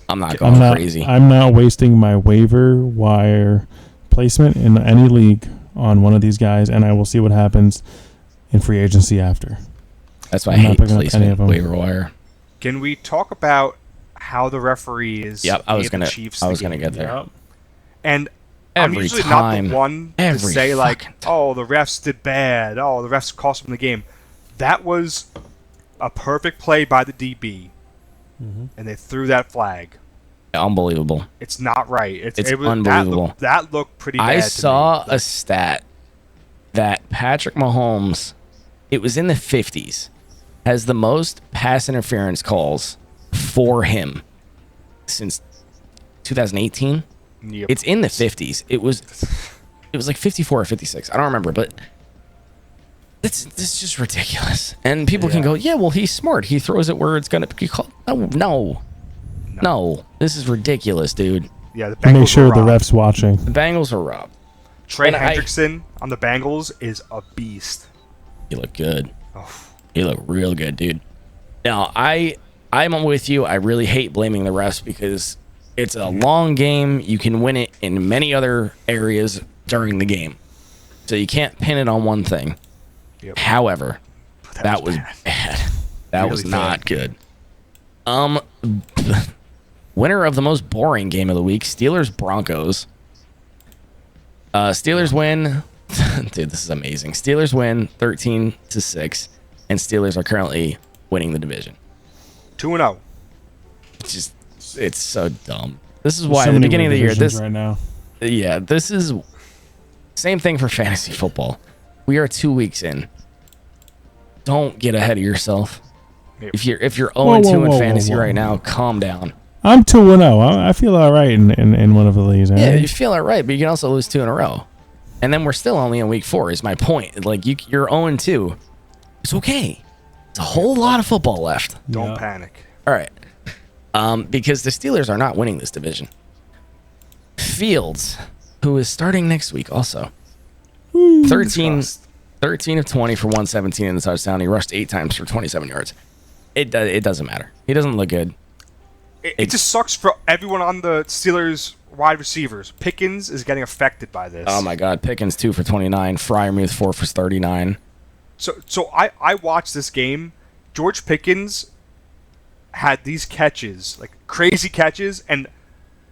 I'm not going crazy. I'm not wasting my waiver wire placement in any league on one of these guys, and I will see what happens in free agency after. That's why I hate placement waiver wire. Can we talk about how the referees? Yep, I was gonna get there. Yep. And I'm usually not the one to say like, "Oh, the refs did bad. Oh, the refs cost them the game." That was a perfect play by the DB, and they threw that flag. Unbelievable. It's not right. It was unbelievable. That looked pretty bad. I saw a stat that Patrick Mahomes, it was in the 50s. has the most pass interference calls for him since 2018. Yep. It's in the 50s. It was like 54 or 56. I don't remember, but it's just ridiculous. And people can go, yeah, well, he's smart. He throws it where it's going to be called. No. This is ridiculous, dude. Yeah, the Bengals make sure were the robbed. refs watching. The Bengals are robbed. Trey And Hendrickson on the Bengals is a beast. You look good. Oh. You look real good, dude. Now, I'm with you. I really hate blaming the refs because it's a long game. You can win it in many other areas during the game. So you can't pin it on one thing. Yep. However, that was bad. That Really was not good. Winner of the most boring game of the week, Steelers-Broncos. Steelers win. Dude, this is amazing. Steelers win 13-6, and Steelers are currently winning the division. 2-0. It's so dumb. This is why So at the many beginning of the year, divisions right now. this is same thing for fantasy football. We are 2 weeks in. Don't get ahead of yourself. Yep. If you're 0-2 in whoa, fantasy whoa. right now, calm down. I'm 2-0. I feel all right in one of the leagues. Yeah, Right? you feel all right, but you can also lose 2 in a row. And then we're still only in week 4 is my point. Like you're 0-2. It's okay. It's a whole lot of football left. Don't Yeah. panic. All right. Because the Steelers are not winning this division. Fields, who is starting next week also. 13 of 20 for 117 in the touchdown. He rushed 8 times for 27 yards. It doesn't matter. He doesn't look good. It just sucks for everyone on the Steelers wide receivers. Pickens is getting affected by this. Oh my God. Pickens 2 for 29. Freiermuth 4 for 39. So I watched this game. George Pickens had these catches, like crazy catches, and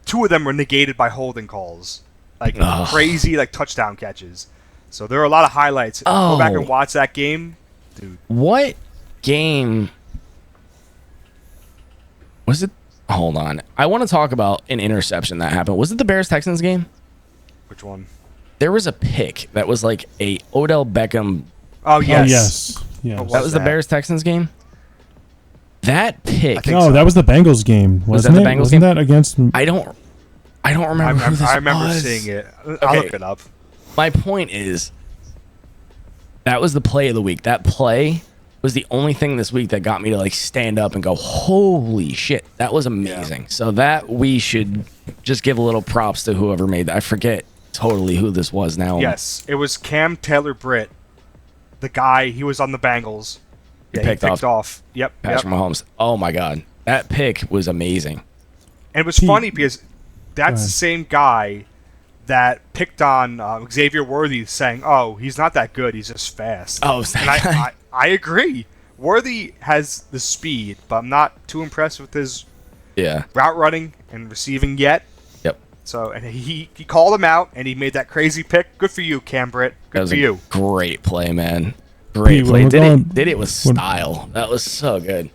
2 of them were negated by holding calls. Like crazy like touchdown catches. So there are a lot of highlights. Go back and watch that game. Dude. What game was it? Hold on. I want to talk about an interception that happened. Was it the Bears-Texans game? Which one? There was a pick that was like a Odell Beckham. Oh, yes. Oh, yes. Yes. What That was the that? Bears-Texans game? That pick. think No, so. that was the Bengals game. Wasn't that the it? Bengals Wasn't game? that against? I don't remember who this I remember was. seeing it. I'll Okay. look it up. My point is, that was the play of the week. That play was the only thing this week that got me to like stand up and go, holy shit, that was amazing. Yeah. So that we should just give a little props to whoever made that. I forget totally who this was now. Yes, it was Cam Taylor-Britt, the guy. He was on the Bengals. Yeah, he picked picked off. Yep. Patrick Mahomes. Oh my God. That pick was amazing. And it was funny because that's the same guy that picked on Xavier Worthy, saying, "Oh, he's not that good. He's just fast." Oh, is that and guy? I agree. Worthy has the speed, but I'm not too impressed with his Yeah. route running and receiving yet. Yep. So, and he called him out, and he made that crazy pick. Good for you, Cam Britt. That Good was for a you. great play, man. Great Pete, play. when we're Did it with style. That was so good.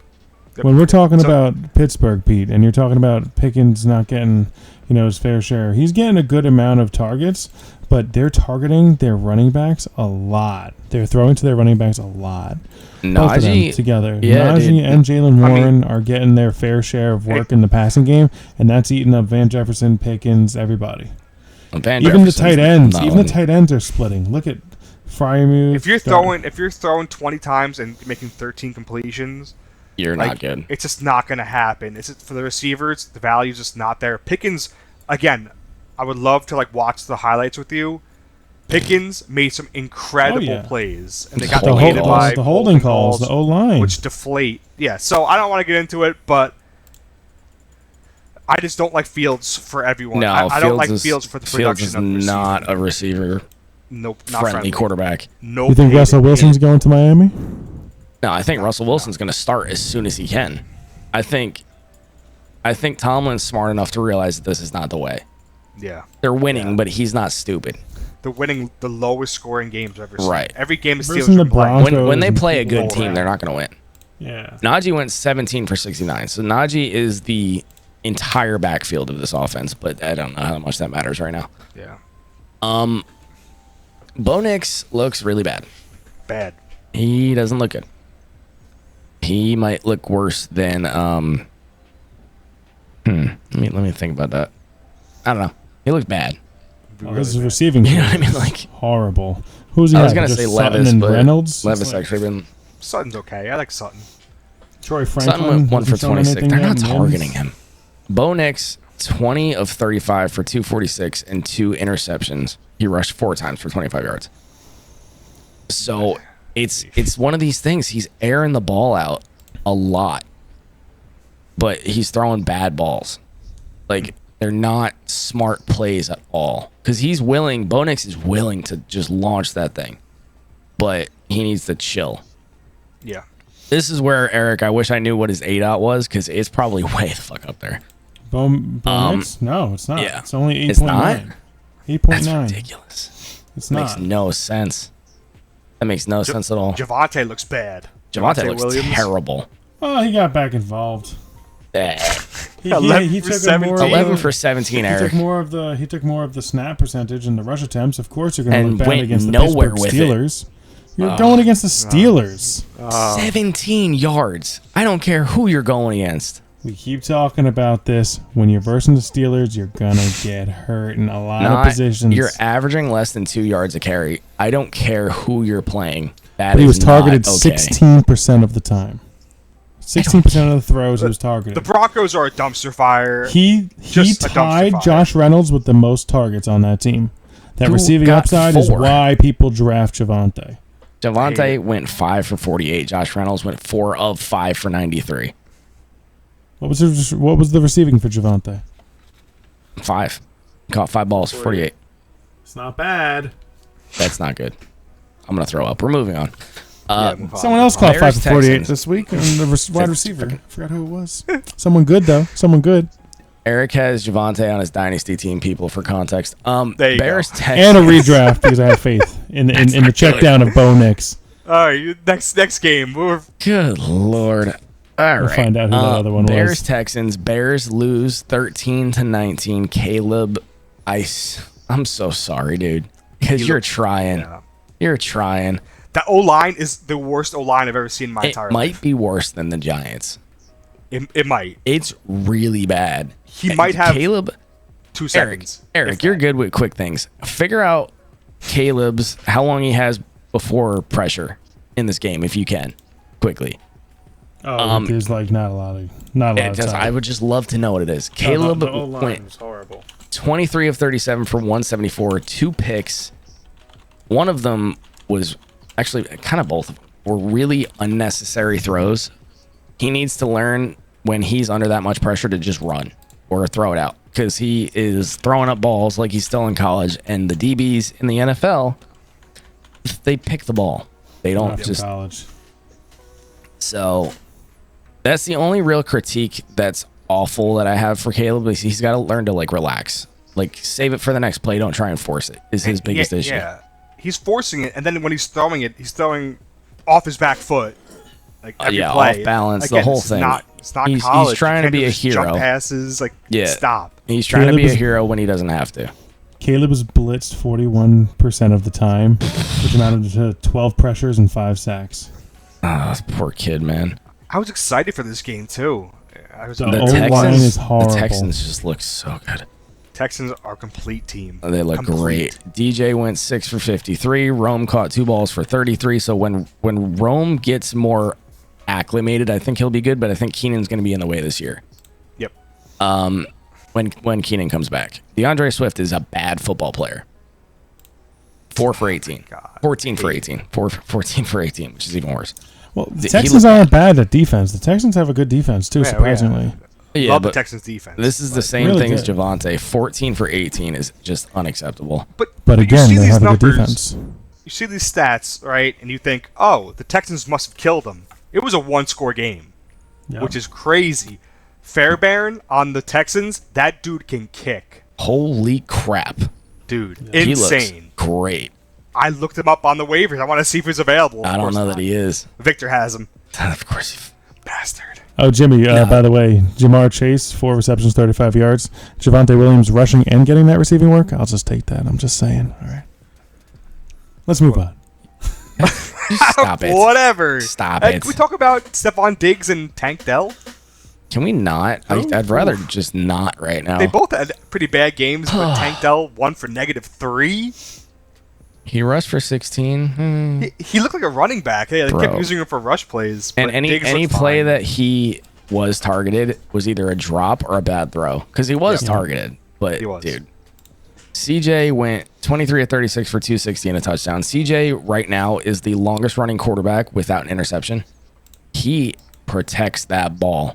When we're talking about Pittsburgh, Pete, and you're talking about Pickens not getting, his fair share, he's getting a good amount of targets, but they're targeting their running backs a lot. They're throwing to their running backs a lot. Both of them Najee together. yeah, Najee dude. and Jalen Warren are getting their fair share of work in the passing game, and that's eating up Van Jefferson, Pickens, everybody. Van Even the Jefferson's tight ends. not Even the one. tight ends are splitting. Look at Freiermuth. If you're throwing 20 times and making 13 completions, You're like, not good. it's just not going to happen. It's just, for the receivers, the value's just not there. Pickens, again, I would love to watch the highlights with you. Pickens made some incredible plays, and they got The deflated holding by the holding calls, the O-line. which deflate. Yeah, so I don't want to get into it, but I just don't like Fields for everyone. No, I don't like is- Fields for the Fields production is of receiving. not a receiver Nope, not friendly quarterback. Nope. You think Russell Wilson's going to Miami? No, I think Russell Wilson's going to start as soon as he can. I think Tomlin's smart enough to realize that this is not the way. Yeah. They're winning, but he's not stupid. They're winning the lowest scoring games I've ever seen. Right. Every game the Versus Steelers the are playing. Broncos. When they play a good Roll team, around. they're not going to win. Yeah. Najee went 17 for 69. So Najee is the entire backfield of this offense, but I don't know how much that matters right now. Yeah. Bo Nix looks really bad. Bad. He doesn't look good. he might look worse than let me think about that. I don't know. He looked bad. Oh, this is receiving. You know what I mean? Like, horrible. Who's he? I was gonna say Sutton Levis, and but Reynolds. Levis actually been. Sutton's okay. I like Sutton. Troy Franklin. Sutton went 1 for 26. They're not targeting Mims. him. Bo Nix, 20 of 35 for 246 and 2 interceptions. He rushed 4 times for 25 yards. So it's one of these things. He's airing the ball out a lot, but he's throwing bad balls. Like, they're not smart plays at all. Because Bo Nix is willing to just launch that thing, but he needs to chill. Yeah. This is where, Eric, I wish I knew what his ADOT was, because it's probably way the fuck up there. Bo Nix? No, it's not. Yeah. It's only 8.9. It's not? 8.9. That's ridiculous. It's Makes not. no sense. That makes no sense at all. Javonte looks bad. Javonte looks Williams. terrible. Oh, he got back involved. He 11 took for 17. 11 for 17, He Eric. took more of the snap percentage and the rush attempts. Of course, you're going to And look bad went against the nowhere Pittsburgh with it. Steelers. You're going against the Steelers. 17 yards. I don't care who you're going against. We keep talking about this. When you're versing the Steelers, you're gonna get hurt in a lot of positions. You're averaging less than 2 yards a carry. I don't care who you're playing. That But he is was targeted not okay. 16% of the time. 16% of the throws he was targeted. The Broncos are a dumpster fire. He Just a dumpster tied fire. Josh Reynolds with the most targets on that team. That Who receiving got upside is 4? why people draft Javonte. Javonte went 5 for 48. Josh Reynolds went 4 of 5 for 93. What was the receiving for Javonte? 5. Caught 5 balls, 48. It's not bad. That's not good. I'm going to throw up. We're moving on. Move on. Someone else caught 5 Bears, for 48 Texans. this week. And the wide receiver. I forgot who it was. Someone good, though. Someone good. Eric has Javonte on his dynasty team, people, for context. There you Bears, go. Texans. And a redraft because I have faith in the check down of Bo Nix. All right, next game. Good Lord. All right. We'll find out who that other one Bears, was. Texans. Bears lose 13-19. Caleb, I'm so sorry, dude. Because you're trying. Yeah. You're trying. That O-line is the worst O-line I've ever seen in my It entire might life. be worse than the Giants. It might. It's really bad. He might have Caleb. 2 seconds. Eric, you're good with quick things. Figure out Caleb's how long he has before pressure in this game, if you can, quickly. There's like not a lot of time. I would just love to know what it is. Caleb The O-line went was horrible. 23 of 37 for 174, 2 picks. One of them was actually kind of both of them were really unnecessary throws. He needs to learn when he's under that much pressure to just run or throw it out, because he is throwing up balls like he's still in college, and the DBs in the NFL, they pick the ball. They don't Not just college. So that's the only real critique that's awful that I have for Caleb. Is he's got to learn to like relax, like save it for the next play. Don't try and force it. Is his biggest issue. Yeah, he's forcing it, and then when he's throwing it, he's throwing off his back foot. Like every play. Off balance, Again, the whole it's thing. It's not He's college. trying You to be can't a just hero. Jump passes, stop. He's trying Caleb to be a is- hero when he doesn't have to. Caleb was blitzed 41% of the time, which amounted to 12 pressures and 5 sacks. Oh, this poor kid, man. I was excited for this game too. The The O-line is horrible. The Texans just look so good. Texans are a complete team. They look great. DJ went 6 for 53. Rome caught 2 balls for 33. So when Rome gets more acclimated, I think he'll be good. But I think Keenan's going to be in the way this year. Yep. When Keenan comes back, DeAndre Swift is a bad football player. 4 for 18. God. 14 for 18. 14 for 18, which is even worse. Well, the He Texans looked aren't bad at defense. The Texans have a good defense, too, Yeah, surprisingly. Yeah, Love the but Texans defense. this is the same Really thing as good. Javonte. 14 for 18 is just unacceptable. But you again, see they these have a good numbers, defense. You see these stats, right? And you think, oh, the Texans must have killed them. It was a 1-score game, Yeah. which is crazy. Fairbairn on the Texans, that dude can kick. Holy crap. Dude, He insane. looks great. I looked him up on the waivers. I want to see if he's available. I don't know that he is. Victor has him. Of course. Bastard. Oh, Jimmy, by the way, Jamar Chase, 4 receptions, 35 yards. Javonte Williams rushing and getting that receiving work. I'll just take that. I'm just saying. All right. Let's move on. Stop it. Whatever. Stop it. Can we talk about Stephon Diggs and Tank Dell? Can we not? I'd rather just not right now. They both had pretty bad games, but Tank Dell won for -3. He rushed for 16. He looked like a running back. Hey, they kept using him for rush plays. And any play that he was targeted was either a drop or a bad throw. Because he was targeted. But, dude, CJ went 23 of 36 for 260 and a touchdown. CJ right now is the longest running quarterback without an interception. He protects that ball.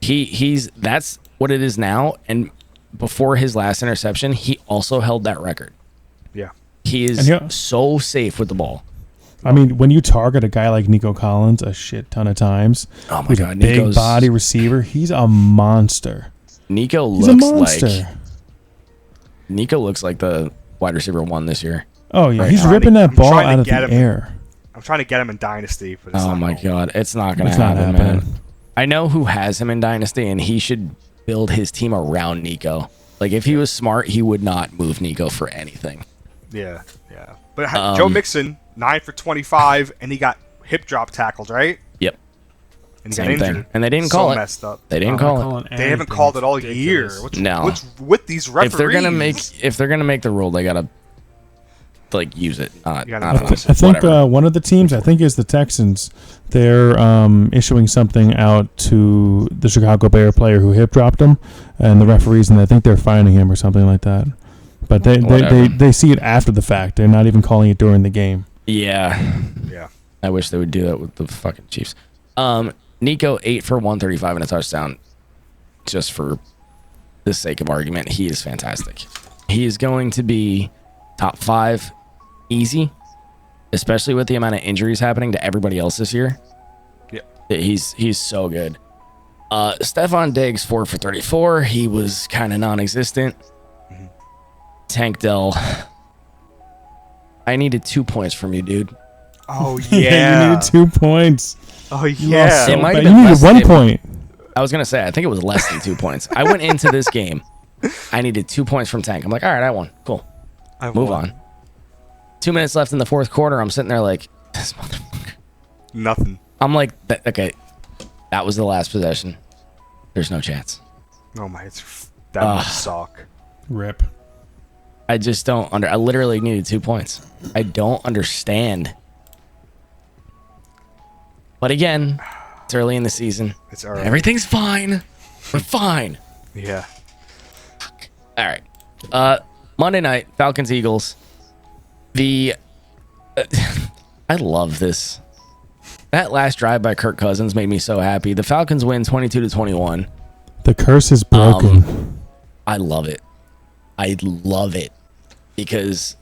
That's what it is now. And before his last interception, he also held that record. Yeah. He is so safe with the ball. I mean, when you target a guy like Nico Collins a shit ton of times, oh my God, a big body receiver, he's a monster. Nico looks like the wide receiver 1 this year. Oh yeah, he's ripping that ball out of the air. I'm trying to get him in Dynasty, but oh my God, it's not gonna happen, man. I know who has him in Dynasty, and he should build his team around Nico. Like if he was smart, he would not move Nico for anything. Yeah. But Joe Mixon, 9 for 25, and he got hip drop tackled, right? Yep. And he got injured. Thing. And they didn't call it. Messed up. They didn't call it. They haven't called it all year. What's with these referees? If they're gonna make the rule, they gotta use it. I think one of the teams, I think, is the Texans. They're issuing something out to the Chicago Bear player who hip dropped him, and the referees, and I think they're fining him or something like that. But they see it after the fact. They're not even calling it during the game. Yeah. I wish they would do that with the fucking Chiefs. Nico 8 for 135 and a touchdown. Just for the sake of argument, he is fantastic. He is going to be top 5 easy, especially with the amount of injuries happening to everybody else this year. Yeah, he's so good. Stephon Diggs 4 for 34. He was kind of non-existent. Tank Dell, I needed 2 points from you, dude. Oh yeah, you needed 2 points. Oh yeah, it might have been. You needed 1 point. I was gonna say, I think it was less than 2 points. I went into this game, I needed 2 points from Tank. I'm like, all right, I won. Cool. Move on. 2 minutes left in the fourth quarter. I'm sitting there like, this motherfucker. Nothing. I'm like, okay, that was the last possession. There's no chance. Oh my, that must suck. Rip. I just don't I literally needed 2 points. I don't understand. But again, it's early in the season. It's early. Everything's fine. We're fine. Yeah. All right. Monday night, Falcons Eagles. I love this. That last drive by Kirk Cousins made me so happy. The Falcons win 22-21. The curse is broken. I love it. I love it because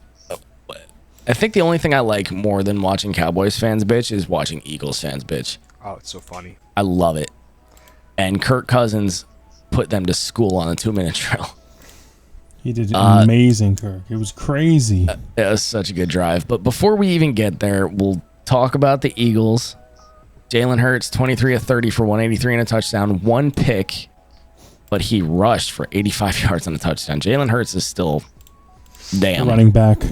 I think the only thing I like more than watching Cowboys fans bitch is watching Eagles fans bitch. Oh, it's so funny. I love it. And Kirk Cousins put them to school on a 2-minute drill. He did amazing, Kirk. It was crazy. It was such a good drive. But before we even get there, we'll talk about the Eagles. Jalen Hurts, 23 of 30 for 183 and a touchdown. 1 pick, but he rushed for 85 yards on a touchdown. Jalen Hurts is still running back.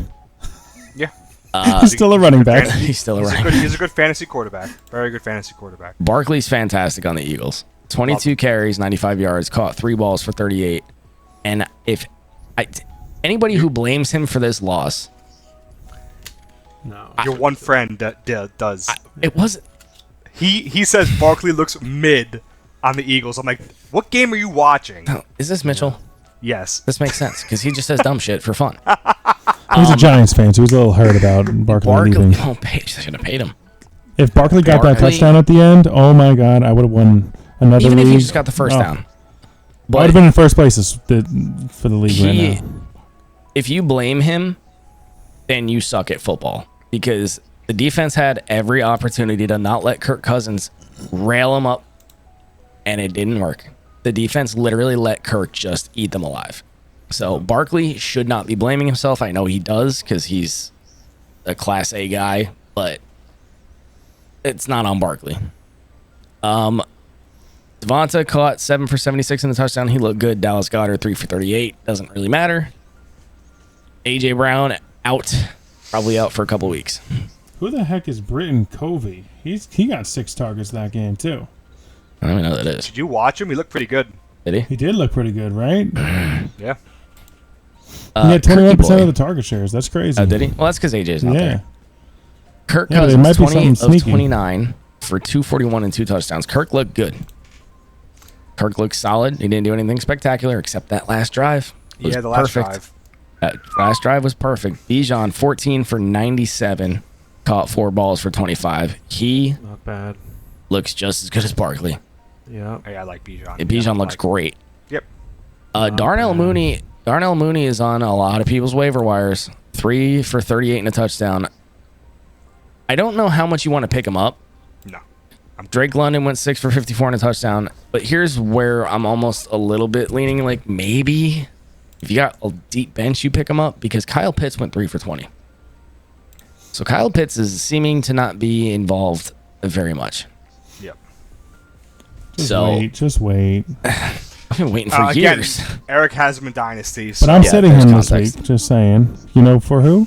Yeah. He's still a running back. He's still a running back. He's a good fantasy quarterback. Very good fantasy quarterback. Barkley's fantastic on the Eagles. 22 carries, 95 yards, caught 3 balls for 38. And if anybody who blames him for this loss, no, your one friend that does. It wasn't. He says Barkley looks mid on the Eagles. I'm like, what game are you watching? No, is this Mitchell? Yes. This makes sense because he just says dumb shit for fun. He's a Giants fan, so he's a little hurt about Barkley leaving. Oh, they should have paid him. If Barkley got that touchdown at the end, oh my God, I would have won another Even league. if he just got the first down. I would have been in first place for the league right now. If you blame him, then you suck at football because the defense had every opportunity to not let Kirk Cousins rail him up, and it didn't work. The defense literally let Kirk just eat them alive. So Barkley should not be blaming himself. I know he does because he's a Class A guy, but it's not on Barkley. Devonta caught 7 for 76 in the touchdown. He looked good. Dallas Goedert 3 for 38. Doesn't really matter. AJ Brown out, probably out for a couple weeks. Who the heck is Britton Covey? He got 6 targets that game too. I don't even know who that is. Did you watch him? He looked pretty good. Did he? He did look pretty good, right? Yeah. He had 21% of the target shares. That's crazy. Oh, did he? Well, that's because AJ's not there. Kirk Yeah, Cousins, might be 20 of sneaky. 29 for 241 and 2 touchdowns. Kirk looked good. Kirk looked solid. He didn't do anything spectacular except that last drive. Yeah, the last perfect. drive. That last drive was perfect. Bijan, 14 for 97, caught 4 balls for 25. He Not bad. looks just as good as Barkley. Yeah. Hey, I like Bijan. Bijan looks great. Yep. Darnell Mooney is on a lot of people's waiver wires. 3 for 38 and a touchdown. I don't know how much you want to pick him up. No. Drake London went 6 for 54 and a touchdown. But here's where I'm almost a little bit leaning like maybe if you got a deep bench, you pick him up because Kyle Pitts went 3 for 20. So Kyle Pitts is seeming to not be involved very much. Yep. Just wait. I've been waiting for years. Again, Eric has him in Dynasty. But I'm sitting there's him this context. week. Just saying. You know for who?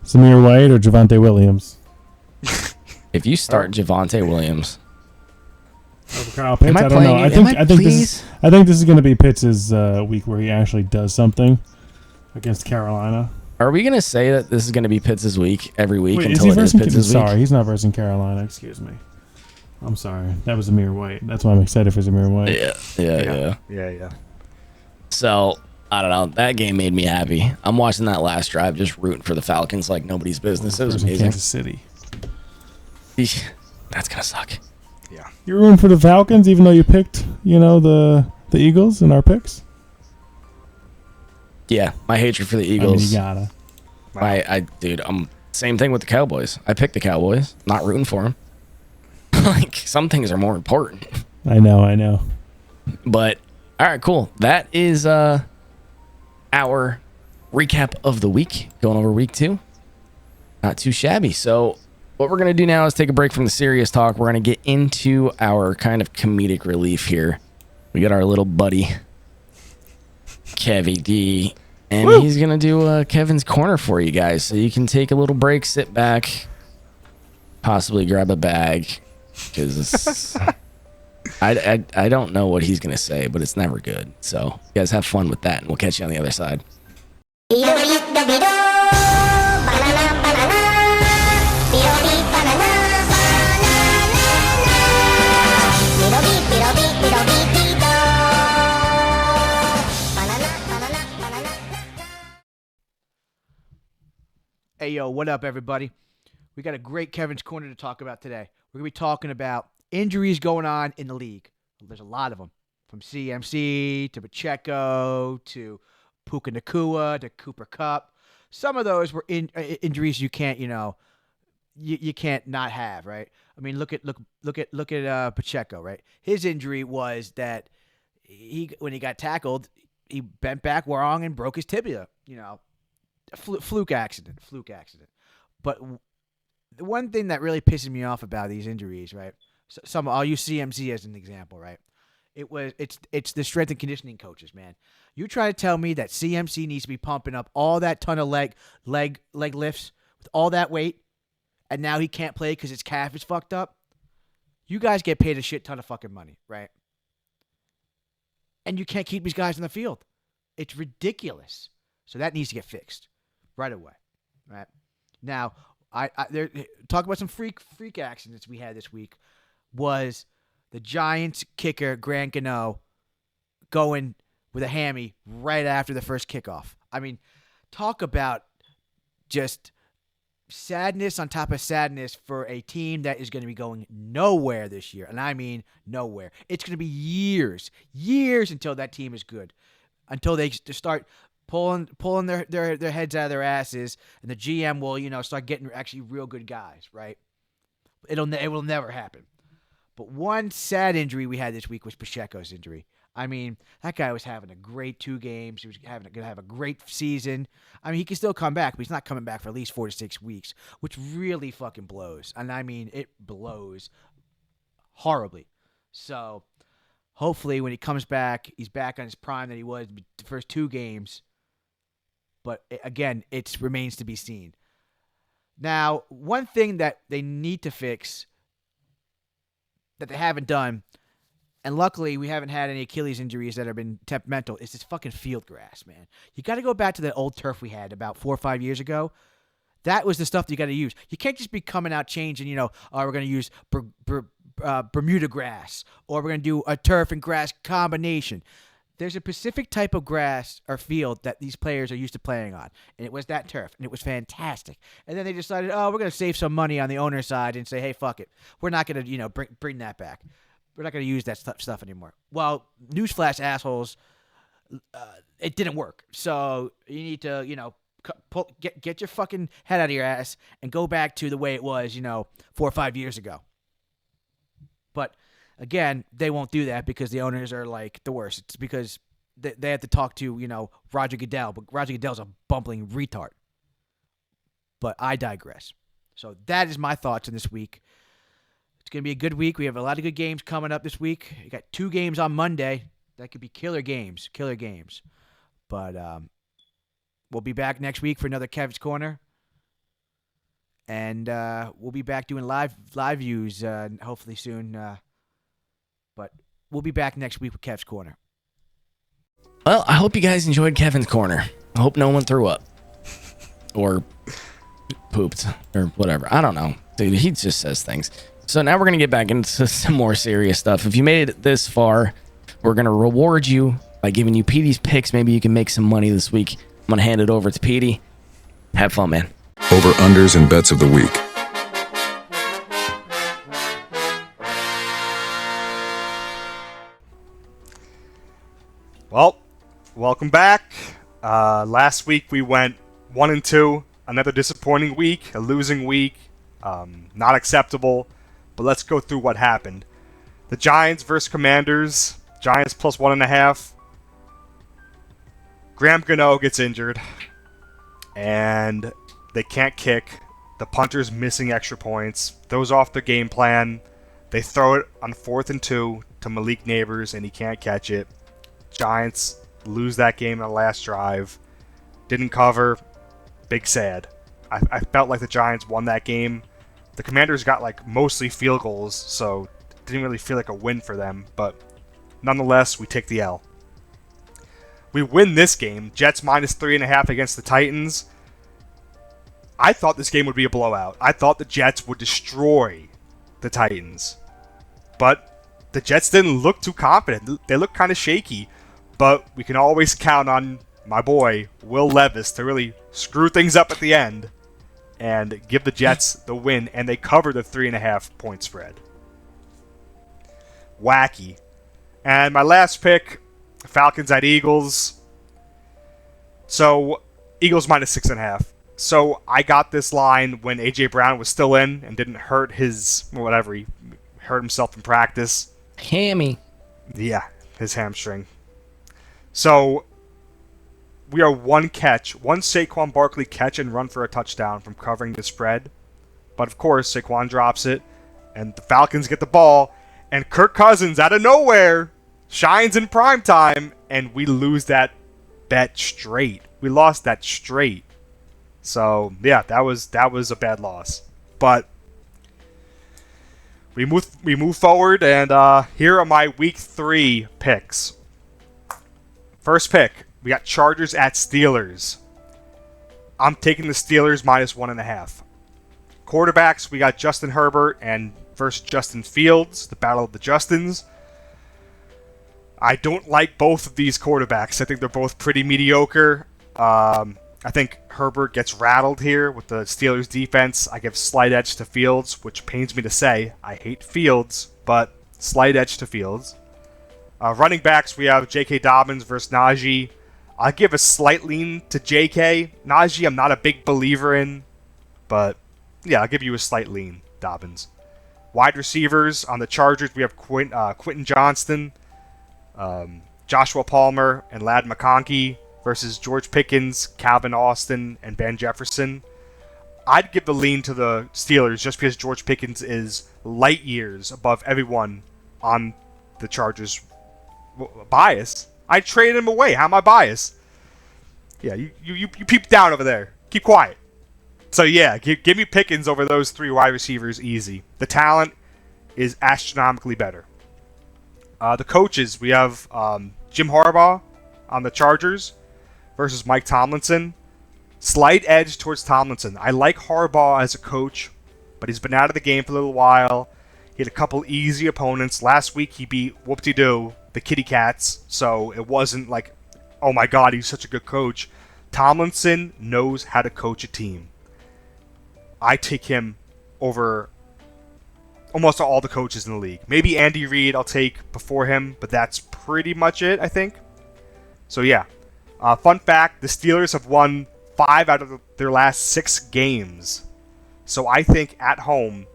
Zamir White or Javonte Williams? If you start Javonte Williams, Over Kyle Pitts? I I don't know. playing you? I think this is going to be Pitts' week where he actually does something against Carolina. are we going to say that this is going to be Pitts' week every week Wait, is until he it is versing? Pitts' week? Sorry, he's not versing Carolina. Excuse me. I'm sorry. That was Zamir White. That's why I'm excited for Zamir White. Yeah. So, I don't know. That game made me happy. I'm watching that last drive, just rooting for the Falcons like nobody's business. It was Versing amazing. Kansas City. That's going to suck. Yeah. You're rooting for the Falcons, even though you picked, the Eagles in our picks. Yeah, my hatred for the I mean, Eagles. you gotta. Dude, same thing with the Cowboys. I picked the Cowboys, not rooting for them. Like, some things are more important. I know. But, all right, cool. That is our recap of the week, going over week 2. Not too shabby. So, what we're going to do now is take a break from the serious talk. We're going to get into our kind of comedic relief here. We got our little buddy, Kevy D, and he's going to do Kevin's Corner for you guys. So you can take a little break, sit back, possibly grab a bag, because I don't know what he's going to say, but it's never good. So you guys have fun with that, and we'll catch you on the other side. Hey, yo, what up, everybody? We got a great Kevin's Corner to talk about today. We're going to be talking about injuries going on in the league. There's a lot of them, from CMC to Pacheco to Puka Nacua to Cooper Kupp. Some of those were injuries you can't, you can't not have, right? I mean, look at Pacheco, right? His injury was that when he got tackled, he bent back wrong and broke his tibia. Fluke accident. But the one thing that really pisses me off about these injuries, right? I'll use CMC as an example, right? It's the strength and conditioning coaches, man. You try to tell me that CMC needs to be pumping up all that ton of leg lifts with all that weight, and now he can't play because his calf is fucked up? You guys get paid a shit ton of fucking money, right? And you can't keep these guys in the field. It's ridiculous. So that needs to get fixed right away, right? Now, talk about some freak accidents we had this week. Was the Giants kicker Grant Gano going with a hammy right after the first kickoff? I mean, talk about just sadness on top of sadness for a team that is going to be going nowhere this year, and I mean nowhere. It's going to be years until that team is good, until they start pulling their heads out of their asses, and the GM will start getting actually real good guys, right? It will never happen. But one sad injury we had this week was Pacheco's injury. I mean, that guy was having a great 2 games. He was going to have a great season. I mean, he can still come back, but he's not coming back for at least 4 to 6 weeks, which really fucking blows. And I mean, it blows horribly. So hopefully when he comes back, he's back on his prime that he was the first 2 games. But again, it remains to be seen. Now, one thing that they need to fix that they haven't done, and luckily we haven't had any Achilles injuries that have been temperamental, is this fucking field grass, man. You got to go back to the old turf we had about 4 or 5 years ago. That was the stuff that you got to use. You can't just be coming out changing, we're going to use Bermuda grass, or we're going to do a turf and grass combination. There's a specific type of grass or field that these players are used to playing on, and it was that turf, and it was fantastic. And then they decided, we're going to save some money on the owner's side and say, hey, fuck it. We're not going to, bring that back. We're not going to use that stuff anymore. Well, newsflash, assholes, it didn't work. So you need to, get your fucking head out of your ass and go back to the way it was, 4 or 5 years ago. But again, they won't do that because the owners are like the worst. It's because they have to talk to, Roger Goodell, but Roger Goodell's a bumbling retard. But I digress. So that is my thoughts on this week. It's going to be a good week. We have a lot of good games coming up this week. You got 2 games on Monday. That could be killer games. But we'll be back next week for another Kevin's Corner. And we'll be back doing live views hopefully soon. But we'll be back next week with Kev's Corner. Well, I hope you guys enjoyed Kevin's Corner. I hope no one threw up. Or pooped. Or whatever. I don't know. Dude, he just says things. So now we're going to get back into some more serious stuff. If you made it this far, we're going to reward you by giving you Petey's picks. Maybe you can make some money this week. I'm going to hand it over to Petey. Have fun, man. Over-unders and bets of the week. Well, welcome back. Last week we went 1-2. Another disappointing week, a losing week. Not acceptable. But let's go through what happened. The Giants versus Commanders. Giants plus 1.5. Graham Gano gets injured. And they can't kick. The punter's missing extra points. Throws off their game plan. They throw it on 4th and 2 to Malik Neighbors, and he can't catch it. Giants lose that game on the last drive. Didn't cover. Big sad. I felt like the Giants won that game. The Commanders got mostly field goals, so it didn't really feel like a win for them. But nonetheless, we take the L. We win this game. Jets minus 3.5 against the Titans. I thought this game would be a blowout. I thought the Jets would destroy the Titans. But the Jets didn't look too confident. They looked kind of shaky. But we can always count on my boy, Will Levis, to really screw things up at the end and give the Jets the win. And they cover the 3.5 point spread. Wacky. And my last pick, Falcons at Eagles. So, Eagles minus 6.5. So, I got this line when A.J. Brown was still in and didn't hurt he hurt himself in practice. Hammy. Yeah, his hamstring. So, we are one Saquon Barkley catch and run for a touchdown from covering the spread. But of course, Saquon drops it, and the Falcons get the ball, and Kirk Cousins, out of nowhere, shines in prime time, and we lose that bet straight. We lost that straight. So, yeah, that was a bad loss. But we move forward, and here are my Week 3 picks. First pick, we got Chargers at Steelers. I'm taking the Steelers minus 1.5. Quarterbacks, we got Justin Herbert and versus Justin Fields, the battle of the Justins. I don't like both of these quarterbacks. I think they're both pretty mediocre. I think Herbert gets rattled here with the Steelers defense. I give slight edge to Fields, which pains me to say. I hate Fields, but slight edge to Fields. Running backs, we have J.K. Dobbins versus Najee. I give a slight lean to J.K. Najee, I'm not a big believer in, but yeah, I'll give you a slight lean, Dobbins. Wide receivers, on the Chargers, we have Quentin Johnston, Joshua Palmer, and Ladd McConkey versus George Pickens, Calvin Austin, and Van Jefferson. I'd give the lean to the Steelers just because George Pickens is light years above everyone on the Chargers. Bias? I traded him away. How am I biased? Yeah, you peep down over there. Keep quiet. So yeah, give me Pickens over those 3 wide receivers easy. The talent is astronomically better. The coaches, we have Jim Harbaugh on the Chargers versus Mike Tomlinson. Slight edge towards Tomlinson. I like Harbaugh as a coach, but he's been out of the game for a little while. He had a couple easy opponents. Last week he beat whoop-de-doo, the Kitty Cats, so it wasn't like, oh my god, he's such a good coach. Tomlinson knows how to coach a team. I take him over almost all the coaches in the league. Maybe Andy Reid I'll take before him, but that's pretty much it, I think. So yeah. Fun fact, the Steelers have won 5 out of their last 6 games. So I think at home,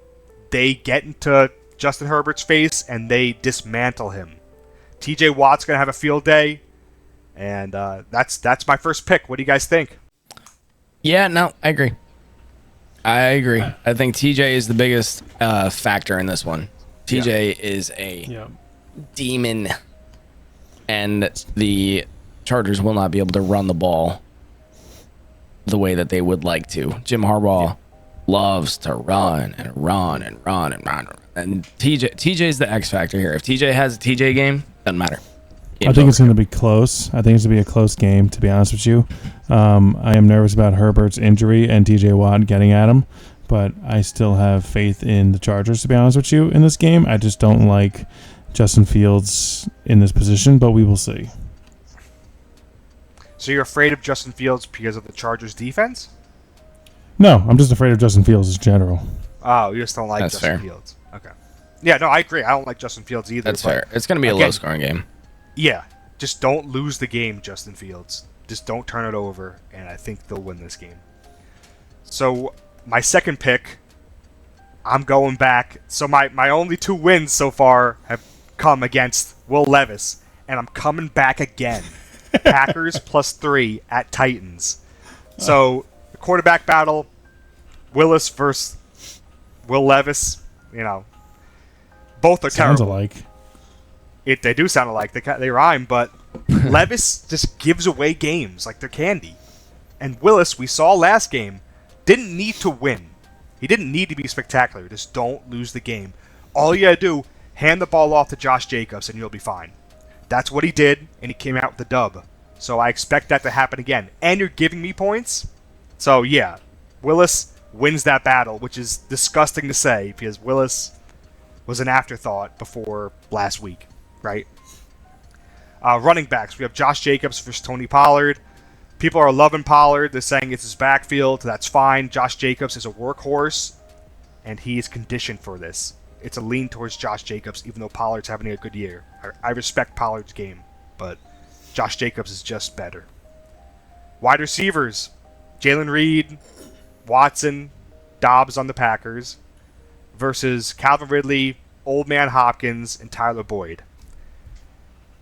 they get into Justin Herbert's face and they dismantle him. TJ Watt's going to have a field day. And that's my first pick. What do you guys think? Yeah, no, I agree. I think TJ is the biggest factor in this one. TJ is a demon, and the Chargers will not be able to run the ball the way that they would like to. Jim Harbaugh loves to run and run and run and run. And TJ is the X factor here. If TJ has a TJ game, doesn't matter. I think it's going to be close. I think it's going to be a close game, to be honest with you. I am nervous about Herbert's injury and TJ Watt getting at him, but I still have faith in the Chargers, to be honest with you, in this game. I just don't like Justin Fields in this position, but we will see. So you're afraid of Justin Fields because of the Chargers' defense? No, I'm just afraid of Justin Fields in general. Oh, you just don't like That's Justin fair. Fields. Okay. Yeah, no, I agree. I don't like Justin Fields either. That's fair. It's going to be a low-scoring game. Yeah, just don't lose the game, Justin Fields. Just don't turn it over, and I think they'll win this game. So my second pick, I'm going back. So my only 2 wins so far have come against Will Levis, and I'm coming back again. Packers +3 at Titans. So the quarterback battle, Willis versus Will Levis, both are Sounds terrible. alike. They do sound alike. They rhyme, but Levis just gives away games like they're candy. And Willis, we saw last game, didn't need to win. He didn't need to be spectacular. Just don't lose the game. All you gotta do, hand the ball off to Josh Jacobs and you'll be fine. That's what he did, and he came out with the dub. So I expect that to happen again. And you're giving me points? So yeah, Willis wins that battle, which is disgusting to say because Willis was an afterthought before last week. Right. Running backs. We have Josh Jacobs versus Tony Pollard. People are loving Pollard. They're saying it's his backfield. That's fine. Josh Jacobs is a workhorse, and he is conditioned for this. It's a lean towards Josh Jacobs, even though Pollard's having a good year. I respect Pollard's game, but Josh Jacobs is just better. Wide receivers. Jalen Reed, Watson, Dobbs on the Packers versus Calvin Ridley, Old Man Hopkins, and Tyler Boyd.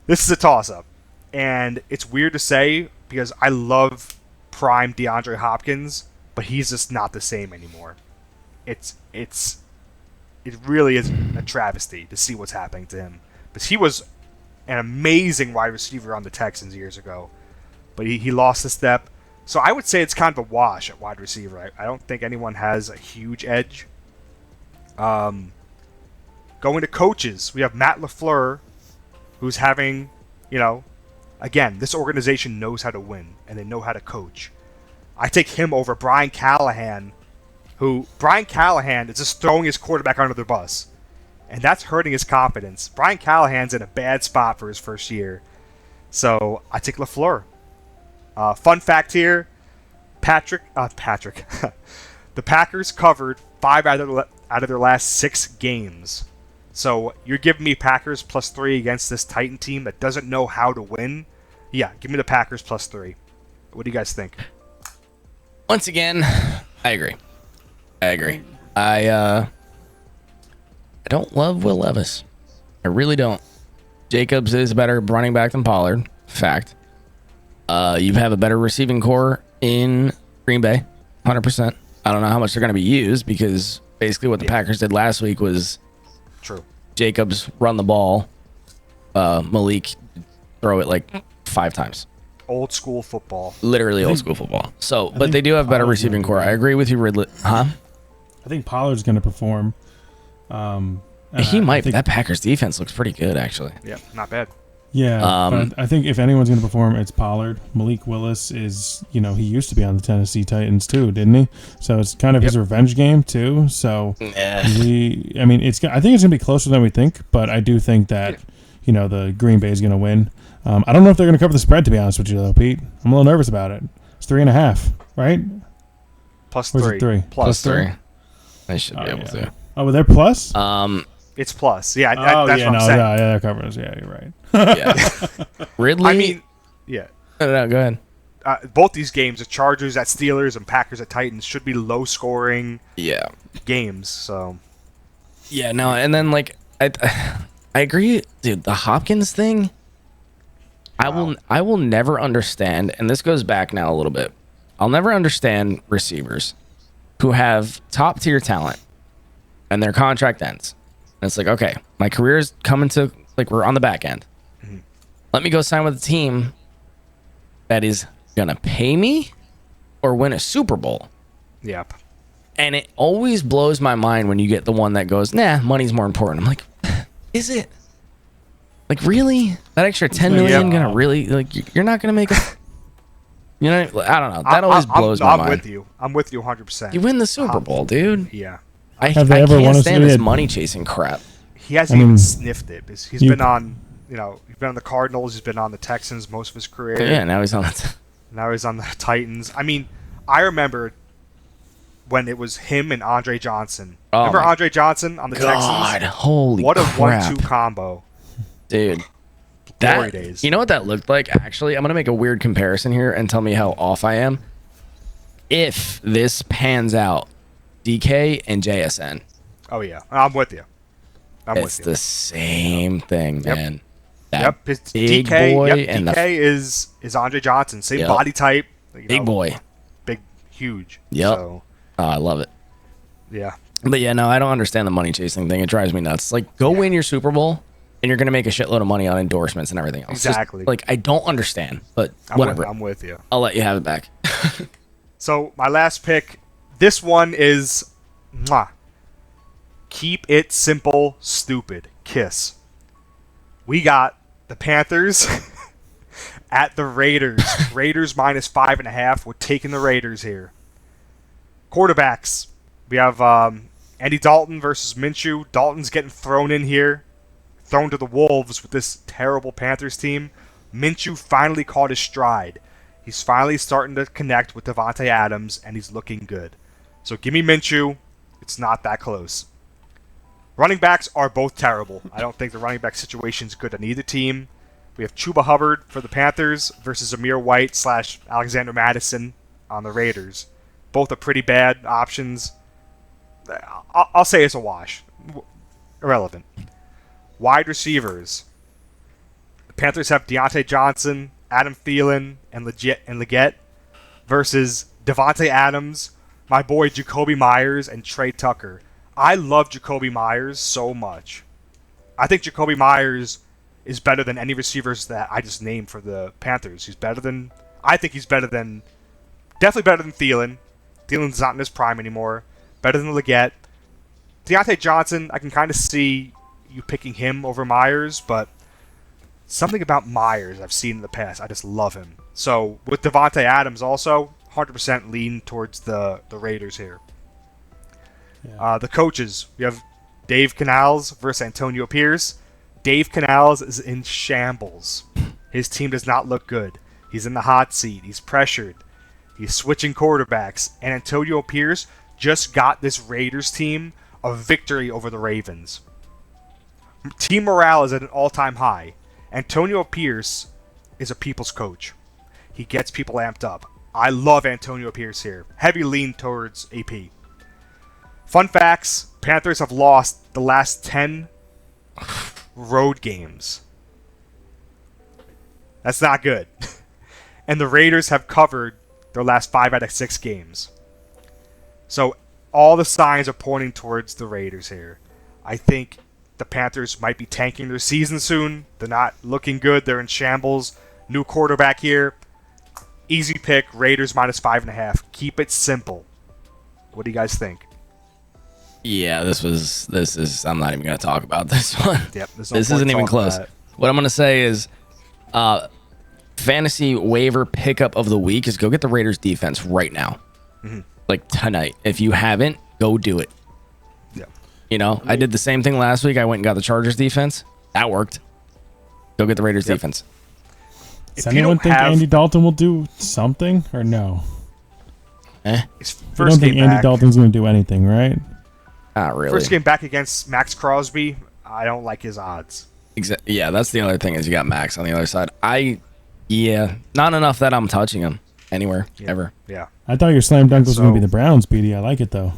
This is a toss-up, and it's weird to say because I love prime DeAndre Hopkins, but he's just not the same anymore. It really is a travesty to see what's happening to him. Because he was an amazing wide receiver on the Texans years ago, but he lost a step. So I would say it's kind of a wash at wide receiver. I don't think anyone has a huge edge. Going to coaches, we have Matt LaFleur, who's having, again, this organization knows how to win, and they know how to coach. I take him over Brian Callahan, Brian Callahan is just throwing his quarterback under the bus, and that's hurting his confidence. Brian Callahan's in a bad spot for his first year, so I take LaFleur. Fun fact here, Patrick, the Packers covered 5 out of their last 6 games. So you're giving me Packers +3 against this Titan team that doesn't know how to win? Yeah, give me the Packers +3. What do you guys think? Once again, I agree. I don't love Will Levis. I really don't. Jacobs is a better running back than Pollard. Fact. You have a better receiving core in Green Bay. 100%. I don't know how much they're going to be used because basically what the Packers did last week was True. Jacobs run the ball. Malik throw it like 5 times. Old school football. Literally old school football. So, but they do have better receiving core. I agree with you, Ridley. Huh? I think Pollard's going to perform. He might. That Packers defense looks pretty good, actually. Yeah, not bad. Yeah, but I think if anyone's going to perform, it's Pollard. Malik Willis is, he used to be on the Tennessee Titans too, didn't he? So it's kind of his revenge game too. So I think it's going to be closer than we think, but I do think that the Green Bay is going to win. I don't know if they're going to cover the spread, to be honest with you, though, Pete. I'm a little nervous about it. It's 3.5, right? Plus Or is it 3. Plus 3. They should be able to. Oh, well, they're plus? It's plus. Yeah, that's what I'm saying. Yeah, that covers. Yeah, you're right. Yeah. Ridley. Yeah. No, go ahead. Both these games, the Chargers at Steelers and Packers at Titans, should be low-scoring games. So. Yeah, no, and then I agree, dude. The Hopkins thing, Wow. I will never understand, and this goes back now a little bit. I'll never understand receivers who have top-tier talent, and their contract ends. And it's like, okay, my career is coming to, we're on the back end. Mm-hmm. Let me go sign with a team that is going to pay me or win a Super Bowl. Yep. And it always blows my mind when you get the one that goes, nah, money's more important. I'm like, is it? Really? That extra $10 million gonna really, you're not gonna make a, I don't know. That always blows my mind. I'm with you 100%. You win the Super Bowl, dude. Yeah. I can't stand this money chasing crap. He hasn't even sniffed it. He's been on, he's been on the Cardinals. He's been on the Texans most of his career. Yeah, now he's on the Titans. I remember when it was him and Andre Johnson. Remember Andre Johnson on the Texans? God, holy what a crap. 1-2 combo. Dude. Glory days. You know what that looked like? Actually, I'm going to make a weird comparison here and tell me how off I am. If this pans out, DK and JSN. Oh, yeah. I'm with you. It's the same thing, man. His big DK, boy and DK is Andre Johnson. Same body type. Big boy. Big, huge. Yep. So, I love it. Yeah. But yeah, no, I don't understand the money chasing thing. It drives me nuts. Go win your Super Bowl, and you're going to make a shitload of money on endorsements and everything else. Exactly. Just, I don't understand, but whatever. I'm with you. I'll let you have it back. So, my last pick, this one is keep it simple, stupid. Kiss. We got the Panthers at the Raiders. Raiders minus 5.5. We're taking the Raiders here. Quarterbacks. We have Andy Dalton versus Minshew. Dalton's getting thrown in here. Thrown to the wolves with this terrible Panthers team. Minshew finally caught his stride. He's finally starting to connect with Davante Adams, and he's looking good. So give me Minshew. It's not that close. Running backs are both terrible. I don't think the running back situation is good on either team. We have Chuba Hubbard for the Panthers versus Amir White / Alexander Madison on the Raiders. Both are pretty bad options. I'll say it's a wash. Irrelevant. Wide receivers. The Panthers have Deontay Johnson, Adam Thielen, and Leggett versus Davante Adams, my boy Jacoby Myers, and Trey Tucker. I love Jacoby Myers so much. I think Jacoby Myers is better than any receivers that I just named for the Panthers. I think he's definitely better than Thielen. Thielen's not in his prime anymore. Better than Leggett. Deontay Johnson, I can kind of see you picking him over Myers, but something about Myers I've seen in the past. I just love him. So with Davante Adams also, 100% lean towards the Raiders here. Yeah. The coaches, we have Dave Canales versus Antonio Pierce. Dave Canales is in shambles. His team does not look good. He's in the hot seat. He's pressured. He's switching quarterbacks. And Antonio Pierce just got this Raiders team a victory over the Ravens. Team morale is at an all-time high. Antonio Pierce is a people's coach. He gets people amped up. I love Antonio Pierce here. Heavy lean towards AP. Fun facts, Panthers have lost the last 10 road games. That's not good. And the Raiders have covered their last 5 out of 6 games. So all the signs are pointing towards the Raiders here. I think the Panthers might be tanking their season soon. They're not looking good. They're in shambles. New quarterback here. Easy pick. Raiders -5.5. Keep it simple. What do you guys think? Yeah, this is. I'm not even gonna talk about this one. Yep, this isn't even close. What I'm gonna say is, fantasy waiver pickup of the week is go get the Raiders defense right now, like tonight. If you haven't, go do it. Yeah. You know, I did the same thing last week. I went and got the Chargers defense. That worked. Go get the Raiders defense. Does anyone think Andy Dalton will do something or no? His I first don't think game Andy back, Dalton's going to do anything, right? Not really. First game back against Max Crosby, I don't like his odds. Yeah, that's the other thing is you got Max on the other side. Not enough that I'm touching him anywhere, ever. Yeah. I thought your slam dunk was going to be the Browns, Petey. I like it, though.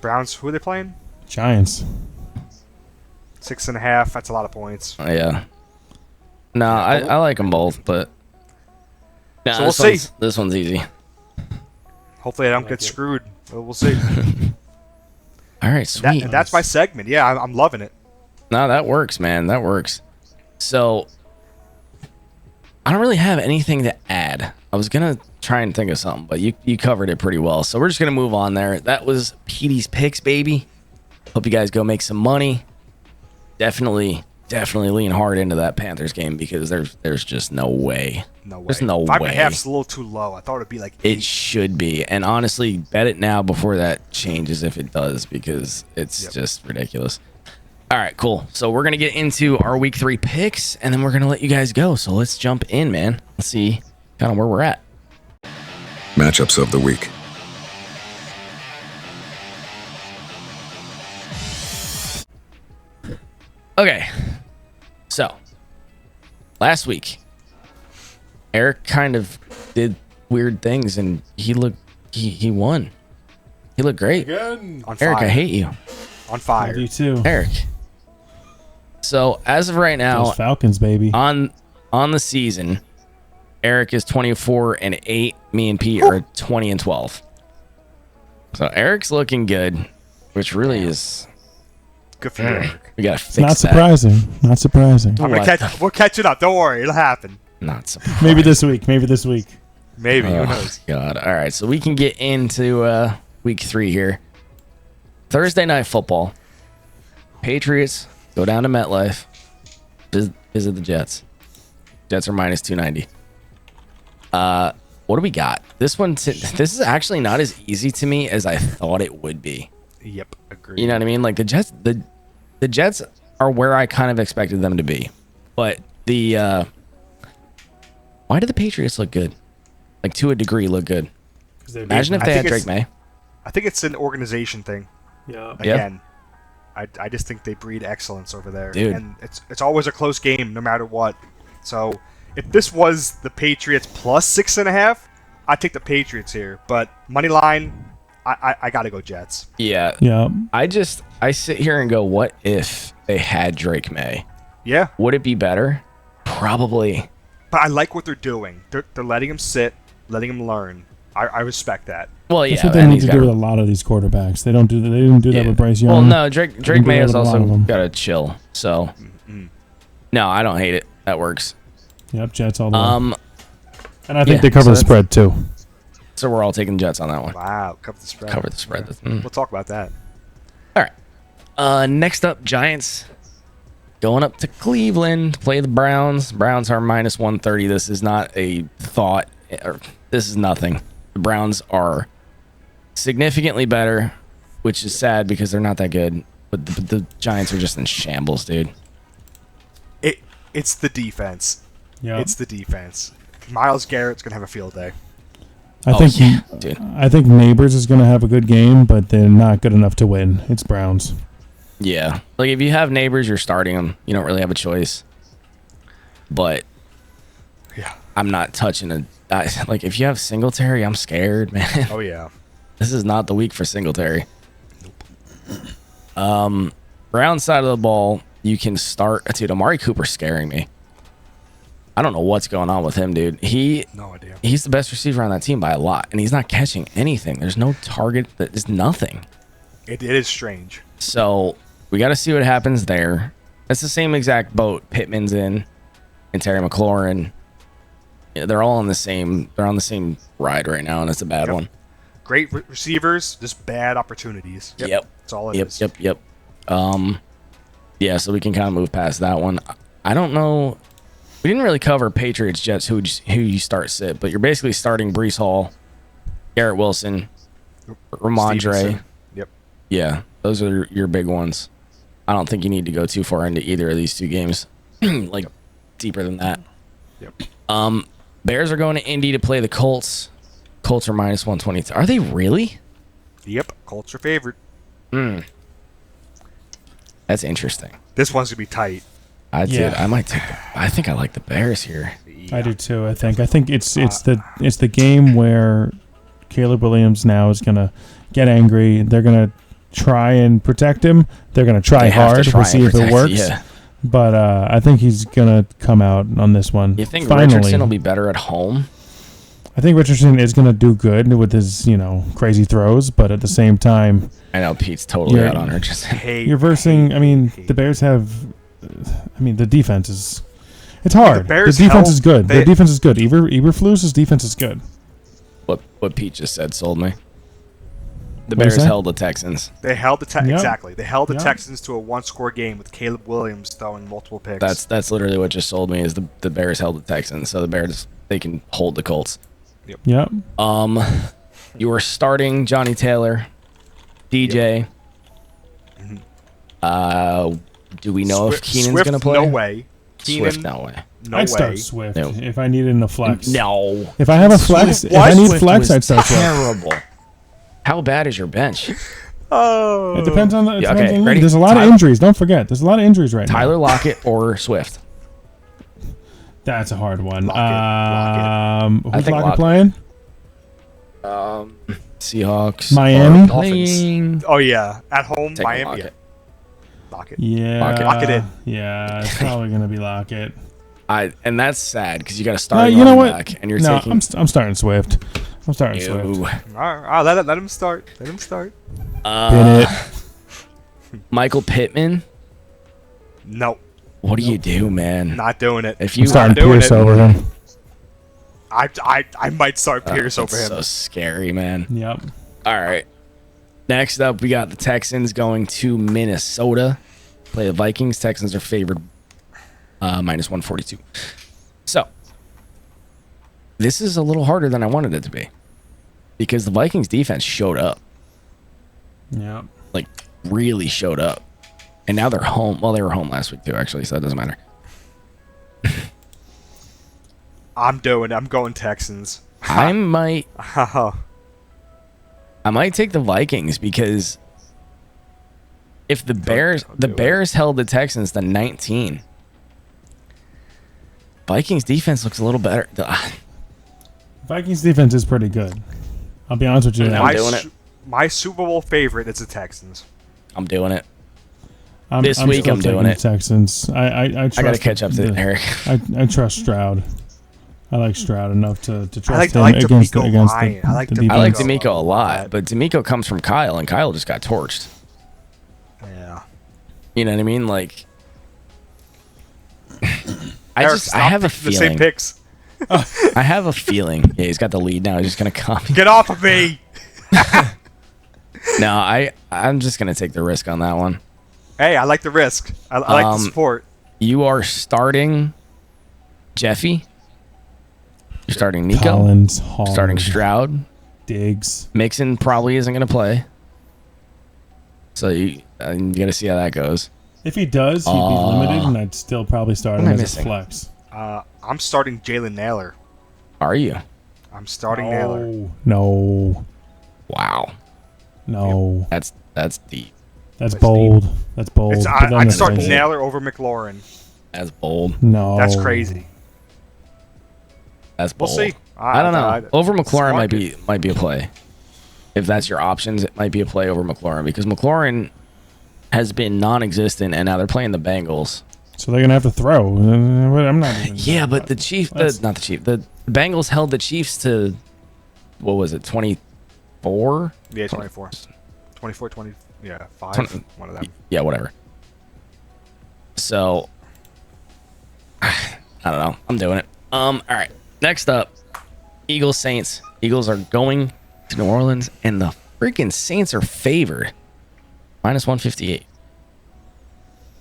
Browns, who are they playing? Giants. 6.5, that's a lot of points. Yeah. No, I like them both, but... Nah, so we'll see. This one's easy. Hopefully I don't get screwed. But we'll see. All right, sweet. That's my segment. Yeah, I'm loving it. No, that works, man. That works. So, I don't really have anything to add. I was going to try and think of something, but you covered it pretty well. So, we're just going to move on there. That was Petey's picks, baby. Hope you guys go make some money. Definitely lean hard into that Panthers game because there's just no way. No way. There's no way. 5.5 is a little too low. I thought it'd be like 8. It should be. And honestly, bet it now before that changes if it does because it's just ridiculous. All right, cool. So we're going to get into our week 3 picks and then we're going to let you guys go. So let's jump in, man. Let's see kind of where we're at. Matchups of the week. Okay. So, last week, Eric kind of did weird things and he won. He looked great. On Eric, fire. I hate you. On fire. You too. Eric. So, as of right now, Those Falcons, baby. on the season, Eric is 24-8. Me and Pete are 20-12. So, Eric's looking good, which really is... Good for you, Eric. We got to fix Not that. surprising. Not surprising. We'll catch it up. Don't worry. It'll happen. Not surprising. Maybe this week. Maybe this week. Maybe. Who Oh, knows? God. All right. So we can get into week 3 here. Thursday night football. Patriots go down to MetLife. Visit the Jets. Jets are -290. What do we got? This is actually not as easy to me as I thought it would be. Yep. Agreed. You know what I mean? Like the Jets are where I kind of expected them to be. But why do the Patriots look good? Like to a degree look good. Imagine if they had Drake May. I think it's an organization thing. Yeah. Again, I just think they breed excellence over there. Dude. And it's always a close game no matter what. So if this was the Patriots plus 6.5, I'd take the Patriots here. But money line, I gotta go Jets. Yeah. Yeah. I sit here and go, what if they had Drake May? Yeah. Would it be better? Probably. But I like what they're doing. They're letting him sit, letting him learn. I respect that. Well, yeah. That's what they need to do with a lot of these quarterbacks. They didn't do that with Bryce Young. Well, no, Drake May has with a lot also of them. got to chill. So, no, I don't hate it. That works. Yep, Jets all the way. And I think yeah, they cover so the spread too. So we're all taking Jets on that one. Wow, cover the spread. Cover the spread. Yeah. We'll talk about that. All right. Next up, Giants going up to Cleveland to play the Browns. Browns are -130. This is not a thought, or this is nothing. The Browns are significantly better, which is sad because they're not that good. But the Giants are just in shambles, dude. It's the defense. Yeah. It's the defense. Myles Garrett's gonna have a field day. Dude. I think Neighbors is going to have a good game, but they're not good enough to win. It's Browns. Yeah. Like, if you have Neighbors, you're starting them. You don't really have a choice. But Yeah. I'm not touching like, if you have Singletary, I'm scared, man. Oh yeah. This is not the week for Singletary. Browns side of the ball, you can start. Dude, Amari Cooper's scaring me. I don't know what's going on with him, dude. No idea. He's the best receiver on that team by a lot, and he's not catching anything. There's no target. There's nothing. It is strange. So we got to see what happens there. That's the same exact boat Pittman's in, and Terry McLaurin. Yeah, they're all on the same. They're on the same ride right now, and it's a bad one. Great receivers, just bad opportunities. Yep. That's all it is. Yep. Yeah, so we can kind of move past that one. I don't know. We didn't really cover Patriots, Jets, who you start sit, but you're basically starting Breece Hall, Garrett Wilson, Ramondre. Stevenson. Yep. Yeah, those are your big ones. I don't think you need to go too far into either of these two games, like deeper than that. Yep. Bears are going to Indy to play the Colts. Colts are minus 120. Are they really? Yep. Colts are favorite. That's interesting. This one's gonna be tight. I might take. I think I like the Bears here. I do too. I think it's the game where Caleb Williams now is gonna get angry. They're gonna try and protect him. They're gonna try hard. We'll see if it works. Yeah. But I think he's gonna come out on this one. You think finally. Richardson will be better at home? I think Richardson is gonna do good with his crazy throws, but at the same time, I know Pete's totally out on Richardson. You're versing. I mean, the Bears have. I mean, the defense is. It's hard. The defense is good. The defense is good. Eberflus's defense is good. What Pete just said sold me. The Bears held the Texans. They held the exactly. They held the Texans to a one-score game with Caleb Williams throwing multiple picks. That's literally what just sold me is the Bears held the Texans, so the Bears they can hold the Colts. Yep. You are starting Johnny Taylor, DJ. Yep. Do we know if Keenan's going to play? No way. Swift, no way. I'd start Swift if I needed in a flex. No. If I have a flex, if I need flex, I'd start Swift. Terrible. How bad is your bench? Oh. It depends on the. Ready? There's a lot of injuries. Don't forget. There's a lot of injuries right now. Tyler Lockett or Swift? That's a hard one. Lockett. Who's Lockett playing? Seahawks. Miami. Dolphins. Oh yeah, at home, Take Miami. Lockett. Lockett. Yeah. Lock it in. Yeah, it's probably gonna be Lockett. And that's sad because you got to start. You know what? Back and you're taking. I'm starting Swift. I'm starting Swift. All right, let him start. Let him start. Michael Pittman. No. What do you do, man? Not doing it. If you I'm starting Pierce over him. I might start Pierce over him. So scary, man. Yep. All right. Next up, we got the Texans going to Minnesota. Play the Vikings. Texans are favored minus 142. So, this is a little harder than I wanted it to be. Because the Vikings defense showed up. Yep. Like, really showed up. And now they're home. Well, they were home last week, too, actually, so that doesn't matter. I'm going Texans. I might take the Vikings because if the Bears held the Texans to 19, Vikings defense looks a little better. Vikings defense is pretty good. I'll be honest with you. I'm doing it. My Super Bowl favorite is the Texans. I'm doing it. I'm doing it. Texans. I got to catch up to Eric. I trust Stroud. I like Stroud enough to trust him against the defense. I like D'Amico a lot, but D'Amico comes from Kyle, and Kyle just got torched. Yeah. You know what I mean? Like, I have a feeling. The same picks. I have a feeling. Yeah, he's got the lead now. He's just gonna copy. Get off of me! No, I'm just gonna take the risk on that one. Hey, I like the risk. I like the support. You are starting Jeffy. You're starting Nico. Collins, Hall, starting Stroud. Diggs. Mixon probably isn't going to play. So you got to see how that goes. If he does, he'd be limited, and I'd still probably start him as a flex. I'm starting Jalen Naylor. Are you? I'm starting Naylor. No. Wow. No. That's deep. That's bold. That's bold. I'd start Naylor over McLaurin. That's bold. No. That's crazy. That's bold. We'll see. I don't know. Over McLaurin might be a play. If that's your options, it might be a play over McLaurin because McLaurin has been non-existent, and now they're playing the Bengals. So they're gonna have to throw. I'm not even. Yeah, but the Bengals held the Chiefs to what was it, 24? Yeah, 24. 24, 20. Yeah, 5. One of them. Yeah, whatever. So I don't know. I'm doing it. All right. Next up, Eagles Saints. Eagles are going to New Orleans, and the freaking Saints are favored. Minus 158.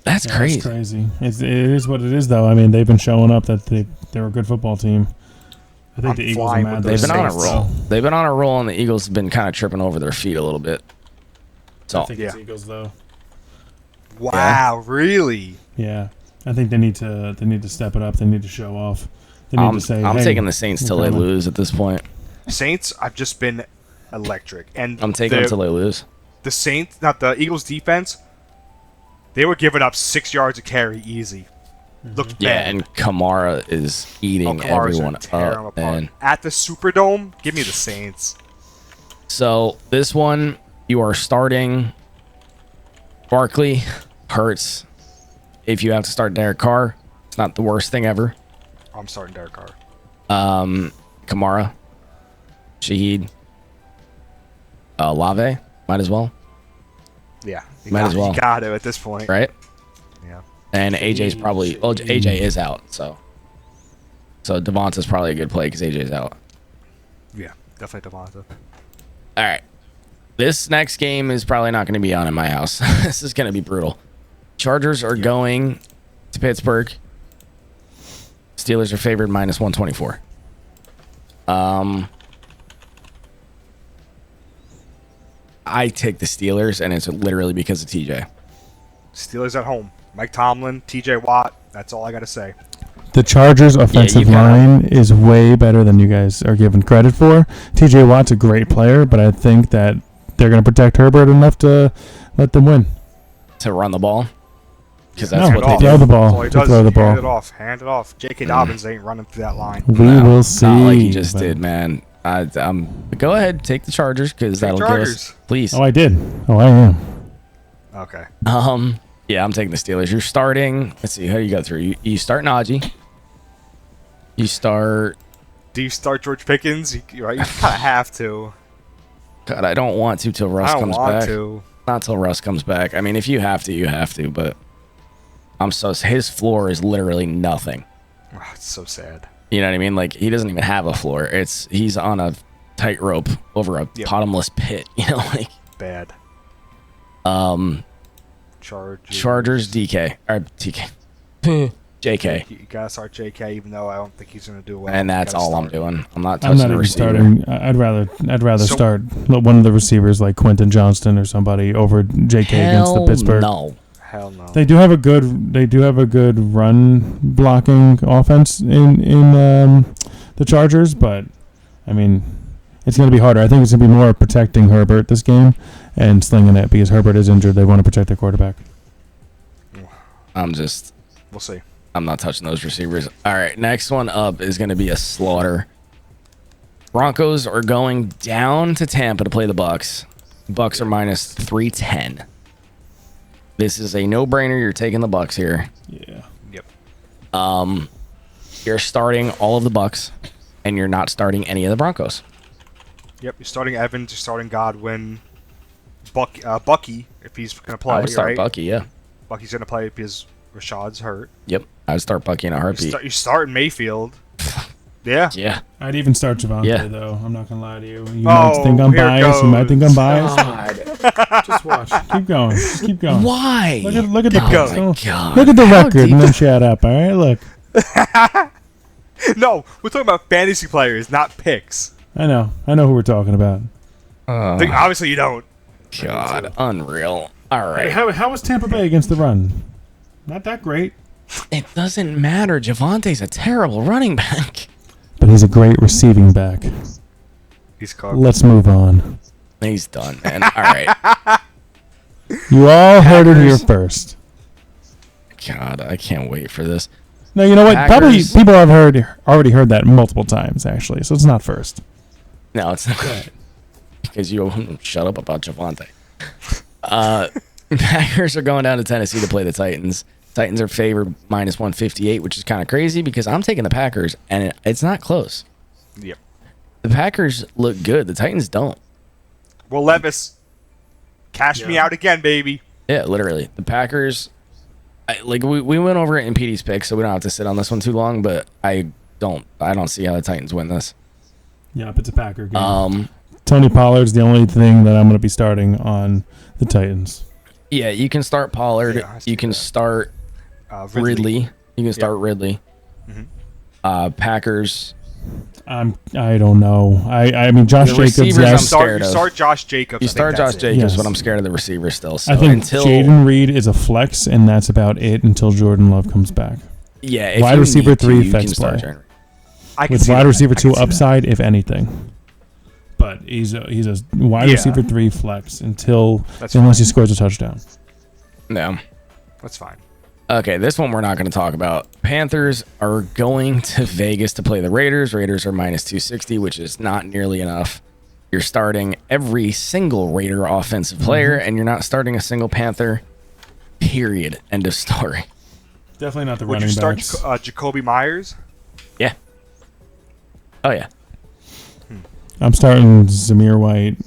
That's crazy. That's crazy. It is what it is, though. I mean, they've been showing up that they're a good football team. I think the Eagles are mad. They've been on a roll. They've been on a roll, and the Eagles have been kind of tripping over their feet a little bit. So I think it's Eagles, though. Wow, really? Yeah, I think they need to step it up. They need to show off. They need to say, I'm hey, taking the Saints till they lose at this point. Saints, I've just been electric, and I'm taking them till they lose. The Saints, not the Eagles defense, they were giving up 6 yards a carry easy. Looked bad. Yeah, and Kamara is eating everyone up. And at the Superdome, give me the Saints. So this one, you are starting Barkley, Hurts. If you have to start Derek Carr, it's not the worst thing ever. I'm starting Derek Carr. Kamara, Shaheed, Lave, might as well. Yeah, might as well. You got it at this point, right? Yeah. And AJ's probably AJ is out, so Devonta's probably a good play because AJ's out. Yeah, definitely Devonta. All right, this next game is probably not going to be on in my house. This is going to be brutal. Chargers are going to Pittsburgh. Steelers are favored minus 124. I take the Steelers, and it's literally because of TJ. Steelers at home. Mike Tomlin, TJ Watt. That's all I got to say. The Chargers' offensive line is way better than you guys are giving credit for. TJ Watt's a great player, but I think that they're going to protect Herbert enough to let them win. To run the ball? Because that's what they throw do. the ball. To throw the ball. Hand it off. J.K. Dobbins ain't running through that line. We will see. Not like he just did, man. Go ahead, take the Chargers because that'll give us. Please. Oh, I did. Oh, I am. Okay. Yeah, I'm taking the Steelers. You're starting. Let's see. How do you go through? You start Najee. You start. Do you start George Pickens? You kind of have to. God, I don't want to till Russ comes back. I don't want to. Not till Russ comes back. I mean, if you have to, you have to. But his floor is literally nothing. Oh, it's so sad. You know what I mean? Like, he doesn't even have a floor. He's on a tightrope over a bottomless pit. You know, like bad. Chargers, DK or TK, JK. You gotta start JK, even though I don't think he's gonna do well. And that's all I'm doing. I'm not I'm touching not the even receiver. starting. I'd rather start one of the receivers like Quentin Johnston or somebody over JK against the Pittsburgh. No. Hell no. They do have a good run blocking offense in the Chargers, but I mean, it's going to be harder. I think it's going to be more protecting Herbert this game and slinging it because Herbert is injured. They want to protect their quarterback. We'll see. I'm not touching those receivers. All right, next one up is going to be a slaughter. Broncos are going down to Tampa to play the Bucs. Bucs are minus 310. This is a no-brainer. You're taking the Bucs here. Yeah. Yep. You're starting all of the Bucs, and you're not starting any of the Broncos. Yep. You're starting Evans. You're starting Godwin. Bucky, if he's gonna play. I would start right? Bucky. Yeah. Bucky's gonna play because Rashad's hurt. Yep. I would start Bucky in a heartbeat. You start Mayfield. Yeah. Yeah. I'd even start Javonte, Yeah. though. I'm not going to lie to you. You might think I'm biased. You might think I'm biased. God. Just watch. Keep going. Just keep going. Why? Look at the going. Oh my God. Look at the How record deep- and then shut up, all right? Look. No, we're talking about fantasy players, not picks. I know who we're talking about. Obviously, you don't. God, unreal. All Hey, right. how was Tampa Bay against the run? Not that great. It doesn't matter. Javonte's a terrible running back. But he's a great receiving back. He's caught. Let's move on. He's done, man. All right. You all heard it here first. God, I can't wait for this. No, you know what? Probably Packers. people have already heard that multiple times, actually. So it's not first. No, it's not. Because you won't shut up about Javonte. Packers are going down to Tennessee to play the Titans. Titans are favored minus 158, which is kind of crazy because I'm taking the Packers, and it's not close. Yep. The Packers look good. The Titans don't. Well, Levis, cash me out again, baby. Yeah, literally. The Packers, we went over it in Petey's pick, so we don't have to sit on this one too long, but I I don't see how the Titans win this. Yep, it's a Packer game. Tony Pollard's the only thing that I'm going to be starting on the Titans. Yeah, you can start Pollard. Yeah, you can start Ridley. You can start Ridley. Mm-hmm. Packers. I don't know. I mean, Josh The Jacobs. receivers, Yes. I'm scared You of. start Josh Jacobs. You start Josh Jacobs, Yes. but I'm scared of the receivers still. So I think until Jaden Reed is a flex, and that's about it until Jordan Love comes back. yeah, if Wide you receiver need to, 3 you can flex start play. Jaden Reed. I can With see wide that. receiver I can 2 see that. upside, if anything. But he's a wide Yeah. receiver 3 flex until That's unless fine. he scores a touchdown. No. That's fine. Okay, this one we're not going to talk about. Panthers are going to Vegas to play the Raiders. Raiders are minus 260, which is not nearly enough. You're starting every single Raider offensive player, and you're not starting a single Panther. Period. End of story. Definitely not the Would running you start backs. Jacoby Myers? Yeah. Oh, yeah. I'm starting Zamir White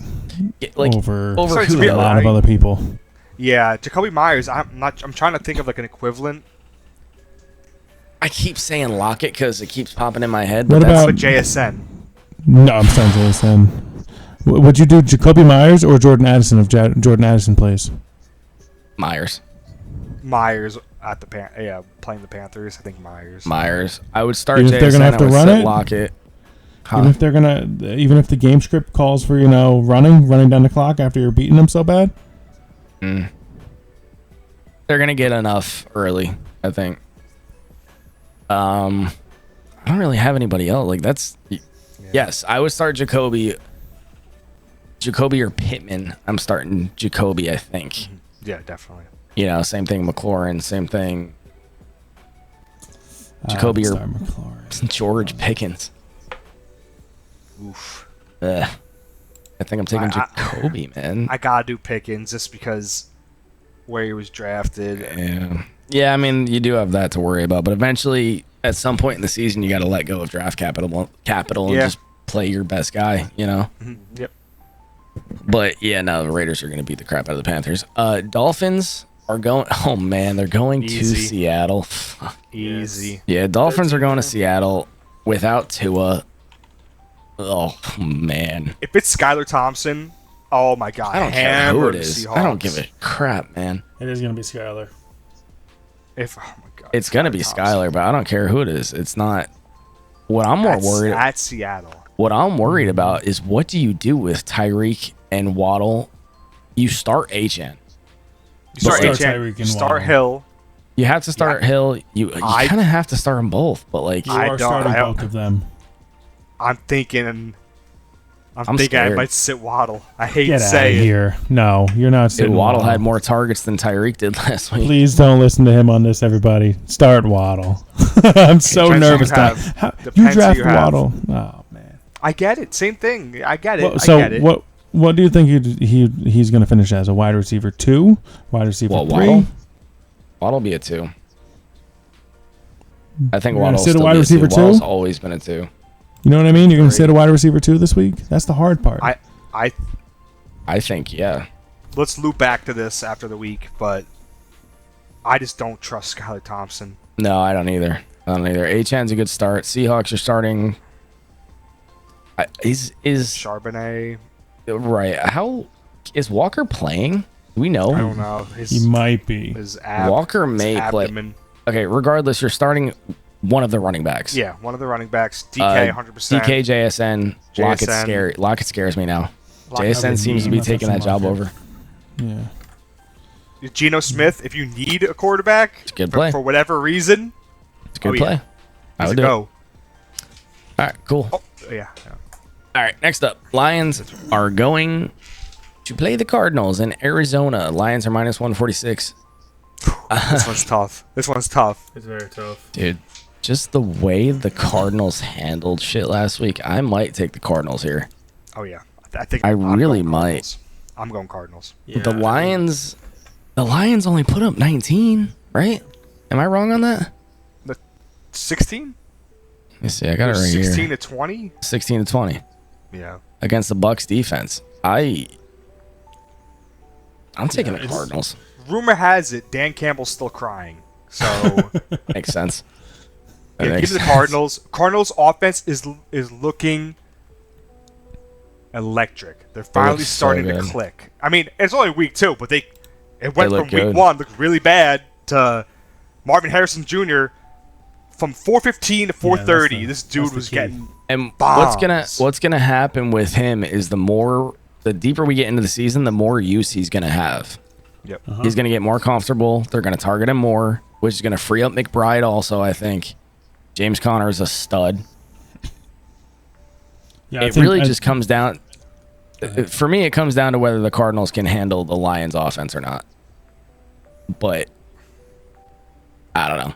Like, over over who, a lot of right? other people. Yeah, Jacoby Myers. I'm trying to think of like an equivalent. I keep saying Lockett because it keeps popping in my head. But What that's about- But JSN. No, I'm starting JSN. Would you do Jacoby Myers or Jordan Addison if Jordan Addison plays? Myers? Myers at the playing the Panthers. I think Myers. I would start Even if they're JSN. gonna have I to would run sit it? Lockett. Huh? Even if the game script calls for running down the clock after you're beating them so bad. They're gonna get enough early, I think. I don't really have anybody else. Like that's yes, I would start Jacoby or Pittman. I'm starting Jacoby, I think. Yeah, definitely. Same thing McLaurin, same thing Jacoby or Start McLaurin. George Pickens. Oof. Ugh. I think I'm taking I- Jacoby, man. I gotta do Pickens just because where he was drafted. Yeah, I mean, you do have that to worry about, but eventually, at some point in the season, you got to let go of draft capital and Yeah. just play your best guy, Mhm. Yep. But yeah, no, the Raiders are going to beat the crap out of the Panthers. Dolphins are going. Oh man, they're going to Easy. Seattle. Easy. Yeah, Dolphins are going to Seattle without Tua. Oh man, If it's Skylar Thompson, oh my God, I don't care who hammer it the is. Seahawks. I don't give a crap, man. It is going to be Skyler. Oh my God, It's going to be Thompson. Skyler, but I don't care who it is. It's not. What I'm more worried. at Seattle. What I'm worried about is what do you do with Tyreek and Waddle? You start HN. You start Start HN, Tyreek you and start Waddle. Hill. You have to start Hill. You I- kind of have to start them both, but like You I are don't- starting I don't- both of them. I'm thinking I scared. might sit Waddle. I hate Get to out of say it. here. No, you're not dude, sitting Waddle had more targets than Tyreek did last week. Please don't listen to him on this, everybody. Start Waddle. I'm so Depends who nervous. you Now. have. How, Depends you who draft you have. Waddle. Oh, man. I get it. Same thing. I get it. So I get it. what do you think he's going to finish as? A wide receiver 2? Wide receiver 3? Waddle? Waddle'll be a 2. I think You're gonna Waddle'll sit a still wide be a 2. receiver 2? Waddle's always been a 2. You know what I mean? You're going to Great. sit a wide receiver 2 this week? That's the hard part. I think, yeah. Let's loop back to this after the week, but I just don't trust Skylar Thompson. No, I don't either. HN's a good start. Seahawks are starting. Is Charbonnet. right? How is Walker playing? Do we know? I don't know. he might be. His Walker may play. abdomen. Okay, regardless, you're starting one of the running backs. Yeah, one of the running backs. DK, 100%. DK, JSN. Lockett JSN. Lockett scares me now. Lockett. JSN seems to be That's taking that some job Lockett. over. Yeah. Geno Smith, if you need a quarterback It's a good play. for whatever reason, It's a good Oh, play. yeah. I he's would a do it. go. All right, cool. Oh, yeah. All right, next up, Lions are going to play the Cardinals in Arizona. Lions are minus 146. This one's tough. This one's tough. It's very tough. Dude, just the way the Cardinals handled shit last week, I might take the Cardinals here. Oh, yeah. I think I I'm really going might. Cardinals. I'm going Cardinals. Yeah, The Lions only put up 19, right? Am I wrong on that? 16? Let me see. I got it right 16 here. to 20? 16 to 20 Yeah. against the Bucs defense. I'm taking the it's- Cardinals. Rumor has it Dan Campbell's still crying. So Makes sense. Yeah, give me the Cardinals. Cardinals offense is looking electric. They're finally starting to click. I mean, it's only week 2, but it went from week 1 looked really bad to Marvin Harrison Jr. from 415 to 430. This dude was getting bombs. What's gonna happen with him is the deeper we get into the season, the more use he's gonna have. Yep. He's gonna get more comfortable. They're gonna target him more, which is gonna free up McBride. Also, I think James Conner is a stud. Yeah, it really just comes down. For me, it comes down to whether the Cardinals can handle the Lions' offense or not. But I don't know.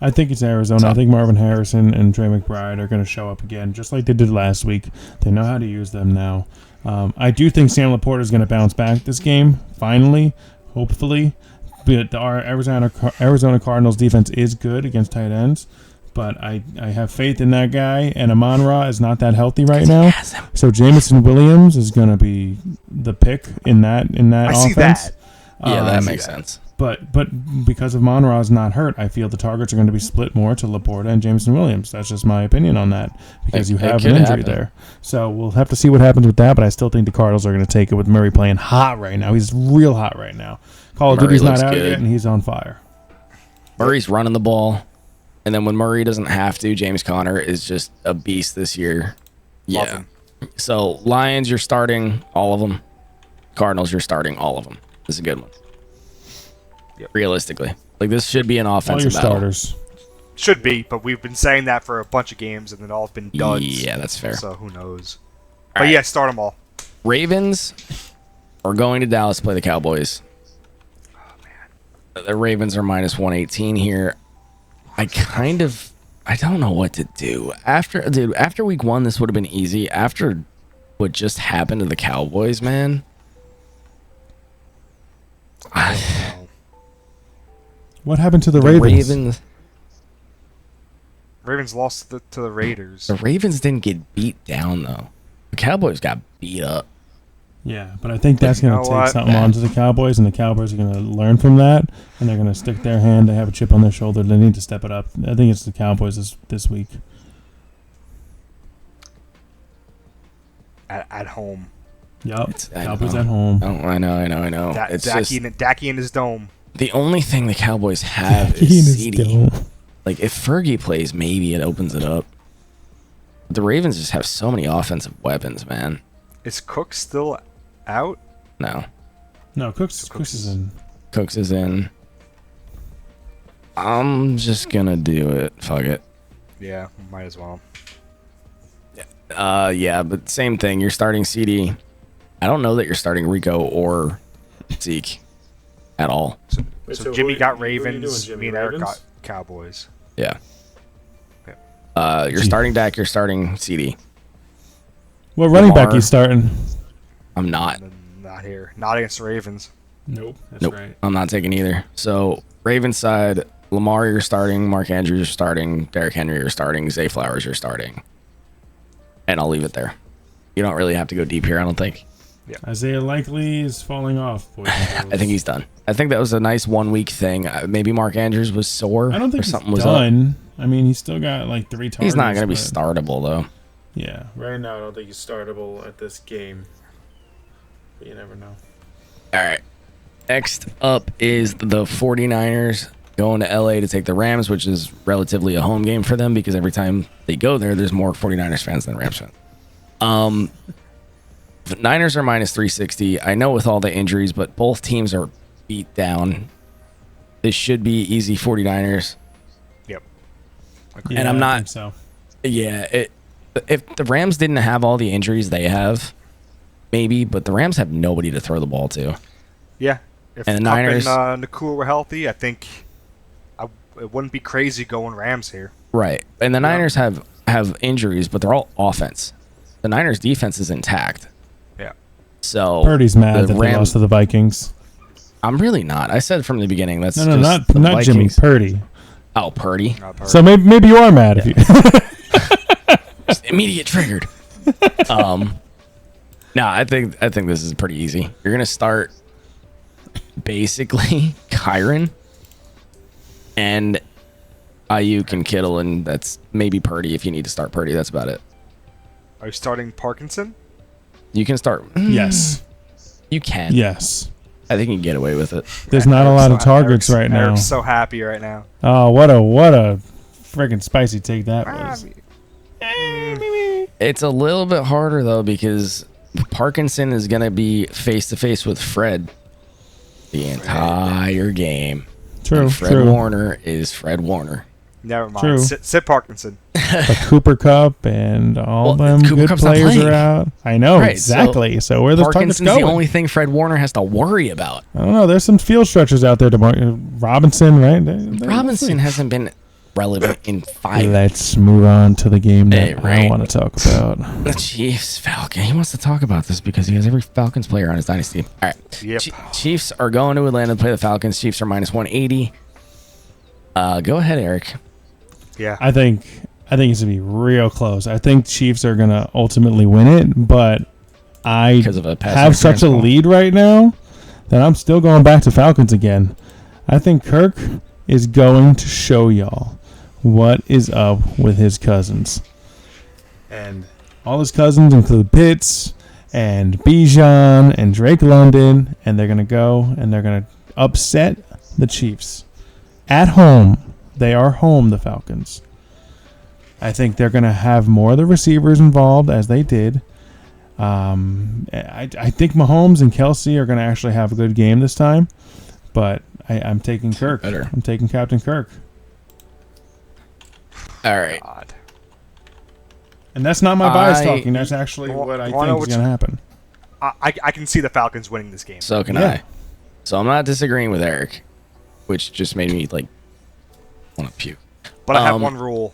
I think it's Arizona. I think Marvin Harrison and Trey McBride are going to show up again, just like they did last week. They know how to use them now. I do think Sam Laporta is going to bounce back this game, finally, hopefully. But our Arizona Cardinals defense is good against tight ends. But I have faith in that guy, and Amon-Ra is not that healthy right now. So Jamison Williams is going to be the pick in that offense. See that. Yeah, that makes sense. But because of Amon-Ra is not hurt, I feel the targets are going to be split more to Laporta and Jamison Williams. That's just my opinion on that, because you have an injury there. So we'll have to see what happens with that, but I still think the Cardinals are going to take it with Murray playing hot right now. He's real hot right now. Call of Duty's not out yet, and he's on fire. Murray's running the ball. And then when Murray doesn't have to, James Conner is just a beast this year. Yeah. So Lions, you're starting all of them. Cardinals, you're starting all of them. This is a good one. Yep. Realistically, like this should be an offensive battle. Starters should be, but we've been saying that for a bunch of games, and then all have been duds. Yeah, that's fair. So who knows? But yeah, start them all. Ravens are going to Dallas to play the Cowboys. Oh man, the Ravens are minus 118 here. I don't know what to do. After week 1, this would have been easy. After what just happened to the Cowboys, man. What happened to the Ravens? Ravens lost to the Raiders. The Ravens didn't get beat down, though. The Cowboys got beat up. Yeah, but I think that's going to take something on to the Cowboys, and the Cowboys are going to learn from that, and they're going to stick their hand. They have a chip on their shoulder. They need to step it up. I think it's the Cowboys this week. At home. Yep, Cowboys at home. Oh, I know. Dak in his dome. The only thing the Cowboys have is CD. Like, if Fergie plays, maybe it opens it up. But the Ravens just have so many offensive weapons, man. Is Cook still out? No, Cooks is in. Cooks is in. I'm just gonna do it. Fuck it. Yeah, might as well. Yeah, but same thing. You're starting CD. I don't know that you're starting Rico or Zeke at all. So Jimmy got Ravens. Me and Eric got Cowboys. Yeah. You're starting Dak. You're starting CD. What running back you starting? I'm not. Not here. Not against the Ravens. Nope. That's right. I'm not taking either. So Ravens side, Lamar you're starting, Mark Andrews you're starting, Derrick Henry you're starting, Zay Flowers you're starting. And I'll leave it there. You don't really have to go deep here, I don't think. Yeah. Isaiah Likely is falling off. Boys and I think he's done. I think that was a nice 1 week thing. Maybe Mark Andrews was sore. I don't think something he's was done. Up. I mean, he's still got like 3 targets. He's not going to be startable, though. Yeah. Right now, I don't think he's startable at this game. But you never know. All right. Next up is the 49ers going to LA to take the Rams, which is relatively a home game for them because every time they go there, there's more 49ers fans than Rams fans. The Niners are minus 360. I know with all the injuries, but both teams are beat down. This should be easy 49ers. Yep. Okay. And I'm not. I think so. Yeah. If the Rams didn't have all the injuries they have, maybe, but the Rams have nobody to throw the ball to. Yeah. If and the Kupp Niners and Nakua were healthy, I think it wouldn't be crazy going Rams here. Right. And the Niners have injuries, but they're all offense. The Niners defense is intact. Yeah. So Purdy's mad that they lost to the Vikings. I'm really not. I said from the beginning that's not Vikings. Jimmy, Purdy. Oh, Purdy. So maybe you are mad if you Just immediate triggered. No, I think this is pretty easy. You're gonna start basically Kyron and Ayuk and Kittle, and that's maybe Purdy if you need to start Purdy. That's about it. Are you starting Parkinson? You can start. Yes. You can. Yes. I think you can get away with it. There's not a lot of targets right now. Eric's so happy right now. Oh, what a freaking spicy take that was. It's a little bit harder though because Parkinson is gonna be face to face with Fred the entire game. True. And Fred Warner is Fred Warner. Never mind. True. Sit Parkinson. But Cooper Kupp and all them Cooper good Kupp's not players playing. are out. I know, Right, exactly. So where are those targets Parkinson's going? the only thing Fred Warner has to worry about. I don't know. There's some field stretchers out there tomorrow. Robinson, right? They're Robinson hasn't been relevant in 5 years. Let's move on to the game that Hey, right. I want to talk about. The Chiefs, Falcon. He wants to talk about this because he has every Falcons player on his dynasty. All right. Yep. Chiefs are going to Atlanta to play the Falcons. Chiefs are minus 180. Go ahead, Eric. Yeah. I think it's gonna be real close. I think Chiefs are gonna ultimately win it, but I Because of a pass have such a interference call. lead right now that I'm still going back to Falcons again. I think Kirk is going to show y'all what is up with his cousins. And All his cousins include Pitts and Bijan and Drake London, and they're gonna go and they're gonna upset the Chiefs at home. They are home, the Falcons. I think they're going to have more of the receivers involved as they did. I think Mahomes and Kelsey are going to actually have a good game this time, but I'm taking Kirk. Better. I'm taking Captain Kirk. All right. God. And that's not my bias I- talking. That's actually what I Wanna know think is which- going to happen. I can see the Falcons winning this game. So can Yeah. I. So I'm not disagreeing with Eric, which just made me like want to puke. But I have one rule.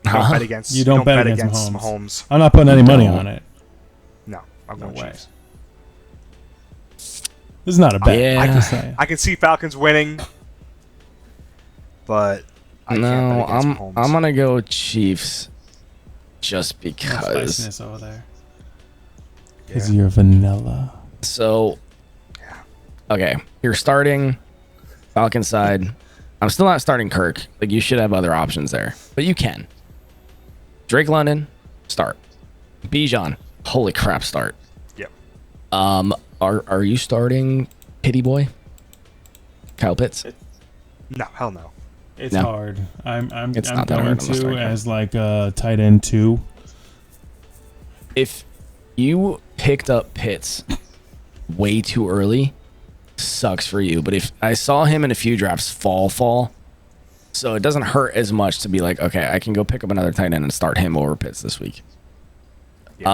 You don't bet against. You don't bet against Mahomes. I'm not putting any money Don't. on it. No, I'm No going way. Chiefs. This is not a bet. Yeah. I'm just saying. I can see Falcons winning, but I can't No, bet against I'm Mahomes. gonna go Chiefs, just No because. spiciness over there. Because Yeah. you're vanilla. So, okay, you're starting Falcon side. I'm still not starting Kirk. Like you should have other options there, but you can. Drake London, start. Bijan, holy crap, start. Yep. Are you starting Petey Boy? Kyle Pitts? No, hell no. It's No. hard. I'm It's I'm not that going hard. I'm gonna to start as like a tight end 2. If you picked up Pitts way too early, sucks for you. But if I saw him in a few drafts fall, so it doesn't hurt as much to be like, okay, I can go pick up another tight end and start him over Pitts this week. Yeah.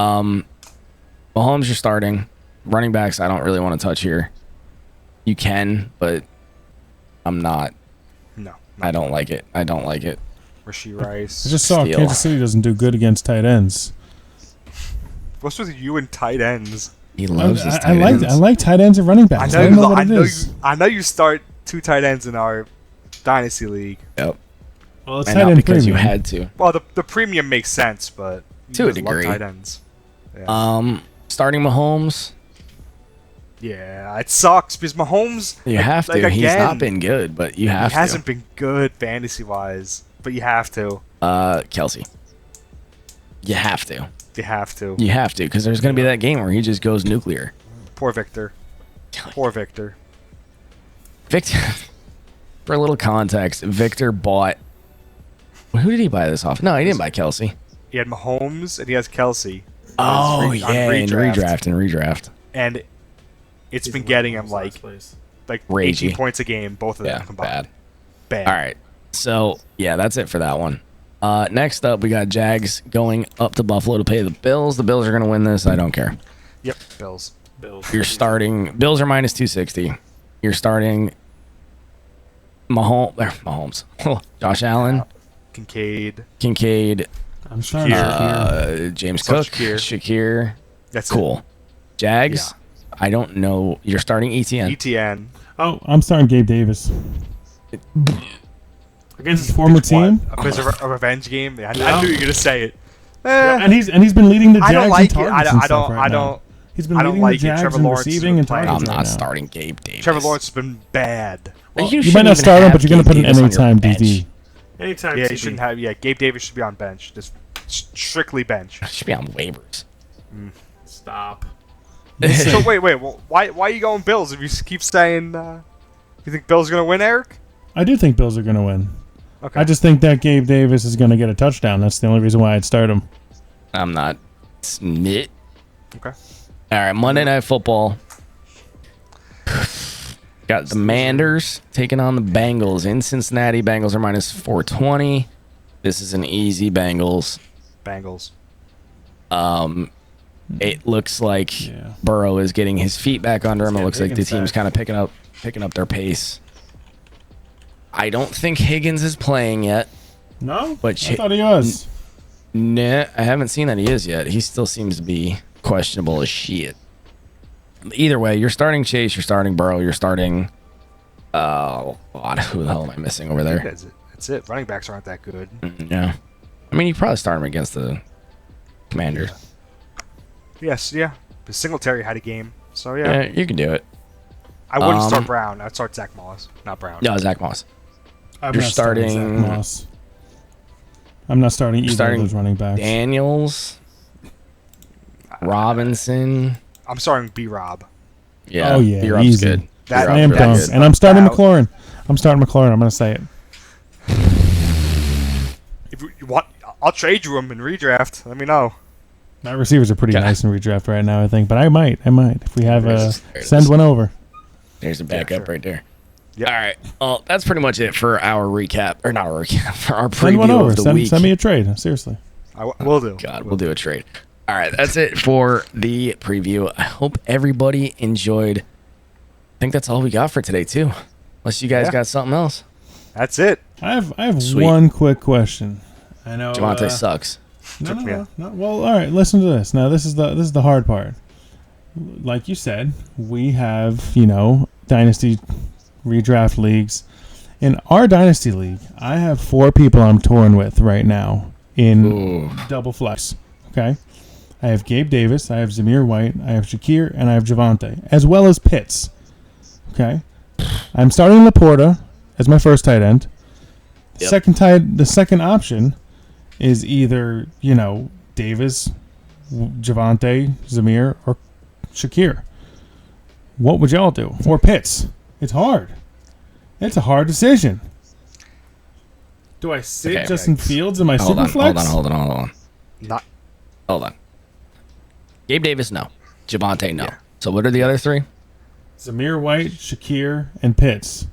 Mahomes, you're starting. Running backs, I don't really want to touch here. You can, but I'm not. No. I don't like it. Rasheed Rice. I just saw Steal. Kansas City doesn't do good against tight ends. What's with you and tight ends? He loves his I tight like ends. I like tight ends and running I backs. know. I don't know what I it know. is. I know you start 2 tight ends in our dynasty league. Yep. Well, it's And tight not end because you premium. had to. Well, the premium makes sense, but you To a just love degree. tight ends. Yeah. Starting Mahomes, Yeah, it sucks because Mahomes. you have to. like, He's again, not been good, but you have He to. hasn't been good fantasy wise, but you have to. Kelsey. You have to. You have to. You have to, because there's going to be that game where he just goes nuclear. Poor Victor. Poor Victor. Victor, for a little context, Victor bought. Who did he buy this off? No, he didn't buy Kelsey. He had Mahomes and he has Kelsey. Oh, on yeah, in redraft. And it's he's been in getting Mahomes' him last place. like Ragey. 18 points a game, both of them Yeah, combined. bad. Bad. All right. So, yeah, that's it for that one. Next up, we got Jags going up to Buffalo to pay the Bills. The Bills are going to win this. I don't care. Yep. Bills. Bills. You're starting. Bills are minus 260. You're starting Mahomes. Josh Allen, Kincaid. I'm starting Shakir. James So Cook, Shakir. That's Cool. Jags, I don't know. You're starting it. ETN. ETN. Oh, I'm starting Gabe Davis. Against his former team. What? Is it a revenge game? I knew you were gonna say it. And he's been leading the Jags I don't like in it. targets and stuff right I now. don't. He's been I don't leading like the it. Jags Trevor in Lawrence has receiving been and playing. targets I'm right not now. starting Gabe Davis. Trevor Lawrence has been bad. Well, You might not start him, but you're going to put an anytime DD. Anytime. Yeah, TD. you shouldn't have. Yeah, Gabe Davis should be on bench. Just strictly bench. Should be on waivers. Stop. So wait. Well, why are you going Bills if you keep saying? You think Bills are gonna win, Eric? I do think Bills are going to win. Okay. I just think that Gabe Davis is going to get a touchdown. That's the only reason why I'd start him. I'm not. Snit. Okay. All right, Monday Night Football. Got the Manders taking on the Bengals in Cincinnati. Bengals are minus 420. This is an easy Bengals. Bengals. It looks like Burrow is getting his feet back under him. It looks like the team's kind of picking up their pace. I don't think Higgins is playing yet. No? But I thought he was. Nah, I haven't seen that he is yet. He still seems to be questionable as shit. Either way, you're starting Chase, you're starting Burrow, you're starting... God, who the hell am I missing over there? That's it. Running backs aren't that good. Yeah. I mean, you probably start him against the Commanders. Yes, yeah. But Singletary had a game, so yeah. Yeah, you can do it. I wouldn't start Brown. I'd start Zach Moss, not Brown. No, Zach Moss. I'm You're not starting Zach starting- Moss. I'm not starting either of those running backs. Daniels, Robinson. I'm starting B-Rob. Yeah. Oh, yeah, B-Rob's easy. good. That- B-Rob's Slam really dunk. good. And I'm starting About- McLaurin. I'm going to say it. If you want, I'll trade you him in redraft. Let me know. My receivers are pretty Okay. nice in redraft right now, I think. But I might. If we have There it is. send one over. There's a backup sure. right there. Yep. All right. Well, that's pretty much it for our recap. Or not our recap. For our Send one preview over. of the week. Send me a trade. Seriously. Will do. God, we'll do a trade. All right, that's it for the preview. I hope everybody enjoyed. I think that's all we got for today, too. Unless you guys got something else. That's it. I have Sweet. one quick question. I know Javonte sucks. No. Well, all right. Listen to this. Now, this is the hard part. Like you said, we have dynasty redraft leagues. In our dynasty league, I have 4 people I'm torn with right now in double flex. Okay, I have Gabe Davis, I have Zamir White, I have Shakir, and I have Javonte, as well as Pitts. Okay, I'm starting Laporta as my first tight end. Yep. The second option is either Davis, Javonte, Zamir, or Shakir. What would y'all do? Or Pitts? It's hard. It's a hard decision. Do I sit Justin Fields in my super flex? Hold on. Not. Hold on. Gabe Davis, no. Javonte, no. Yeah. So what are the other 3? Zamir White, Shakir, and Pitts.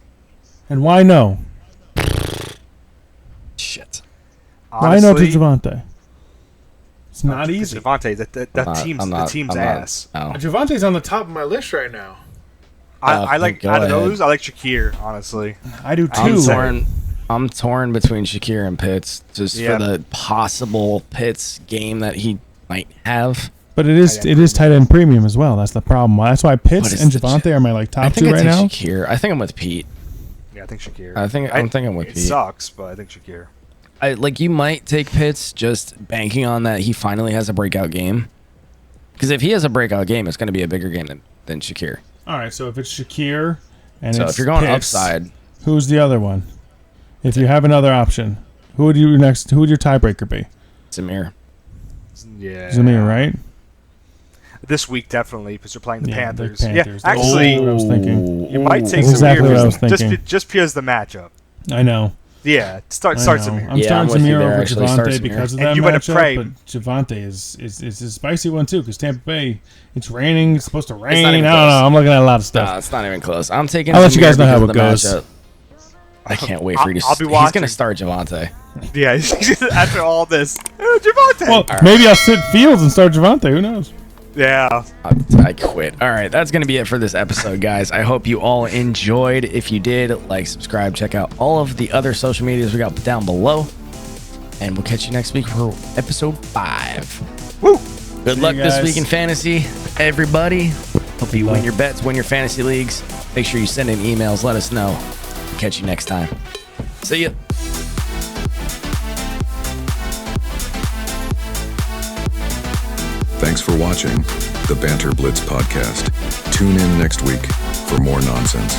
And why no? Shit. Why no to Honestly, Javonte? It's not easy. Javonte, the team's ass. No. Javonte's on the top of my list right now. I like go out of ahead. those. I like Shakir, honestly. I do too. I'm torn between Shakir and Pitts just Yeah. for the possible Pitts game that he might have. But it is tight end premium as well. That's the problem. That's why Pitts and Javonte are my top 2 right now. Shakir. I think I'm with Pete. Yeah, I think Shakir. I'm thinking with it Pete. sucks, but I think Shakir. You might take Pitts just banking on that he finally has a breakout game. Because if he has a breakout game, it's going to be a bigger game than Shakir. All right, so if it's Shakir and So it's if you're going Pitts, upside, who's the other one? If you have another option, who would your tiebreaker be? Zamir. Yeah. Zamir, right? This week, definitely, because they're playing the Yeah, the Panthers. Panthers. Yeah, actually, That's what I was thinking. you might take That's exactly what I was Zamir thinking. just because of the matchup. I know. Yeah, start I know. Zamir. I'm Yeah, I'm starting with you Zamir there, over actually. Start Javonte Zamir. because of And that you better matchup. pray. But Javonte is a spicy one too because Tampa Bay, it's raining. It's supposed to rain. not I don't even know. close. I'm looking at a lot of stuff. No, it's not even close. I'm taking I'll let you Zamir guys know how because it of the goes. matchup. I can't wait for you to I'll be He's watching. going to start Javonte. Yeah, after all this, Javonte. Well, maybe I'll sit Fields and start Javonte. Who knows? Yeah. I quit. All right, that's going to be it for this episode, guys. I hope you all enjoyed. If you did, like, subscribe, check out all of the other social medias we got down below. And we'll catch you next week for episode 5. Woo! Good See luck you this guys. week in fantasy, everybody. Hope you win your bets, win your fantasy leagues. Make sure you send in emails. Let us know. Catch you next time. See ya. Thanks for watching the Banter Blitz Podcast. Tune in next week for more nonsense.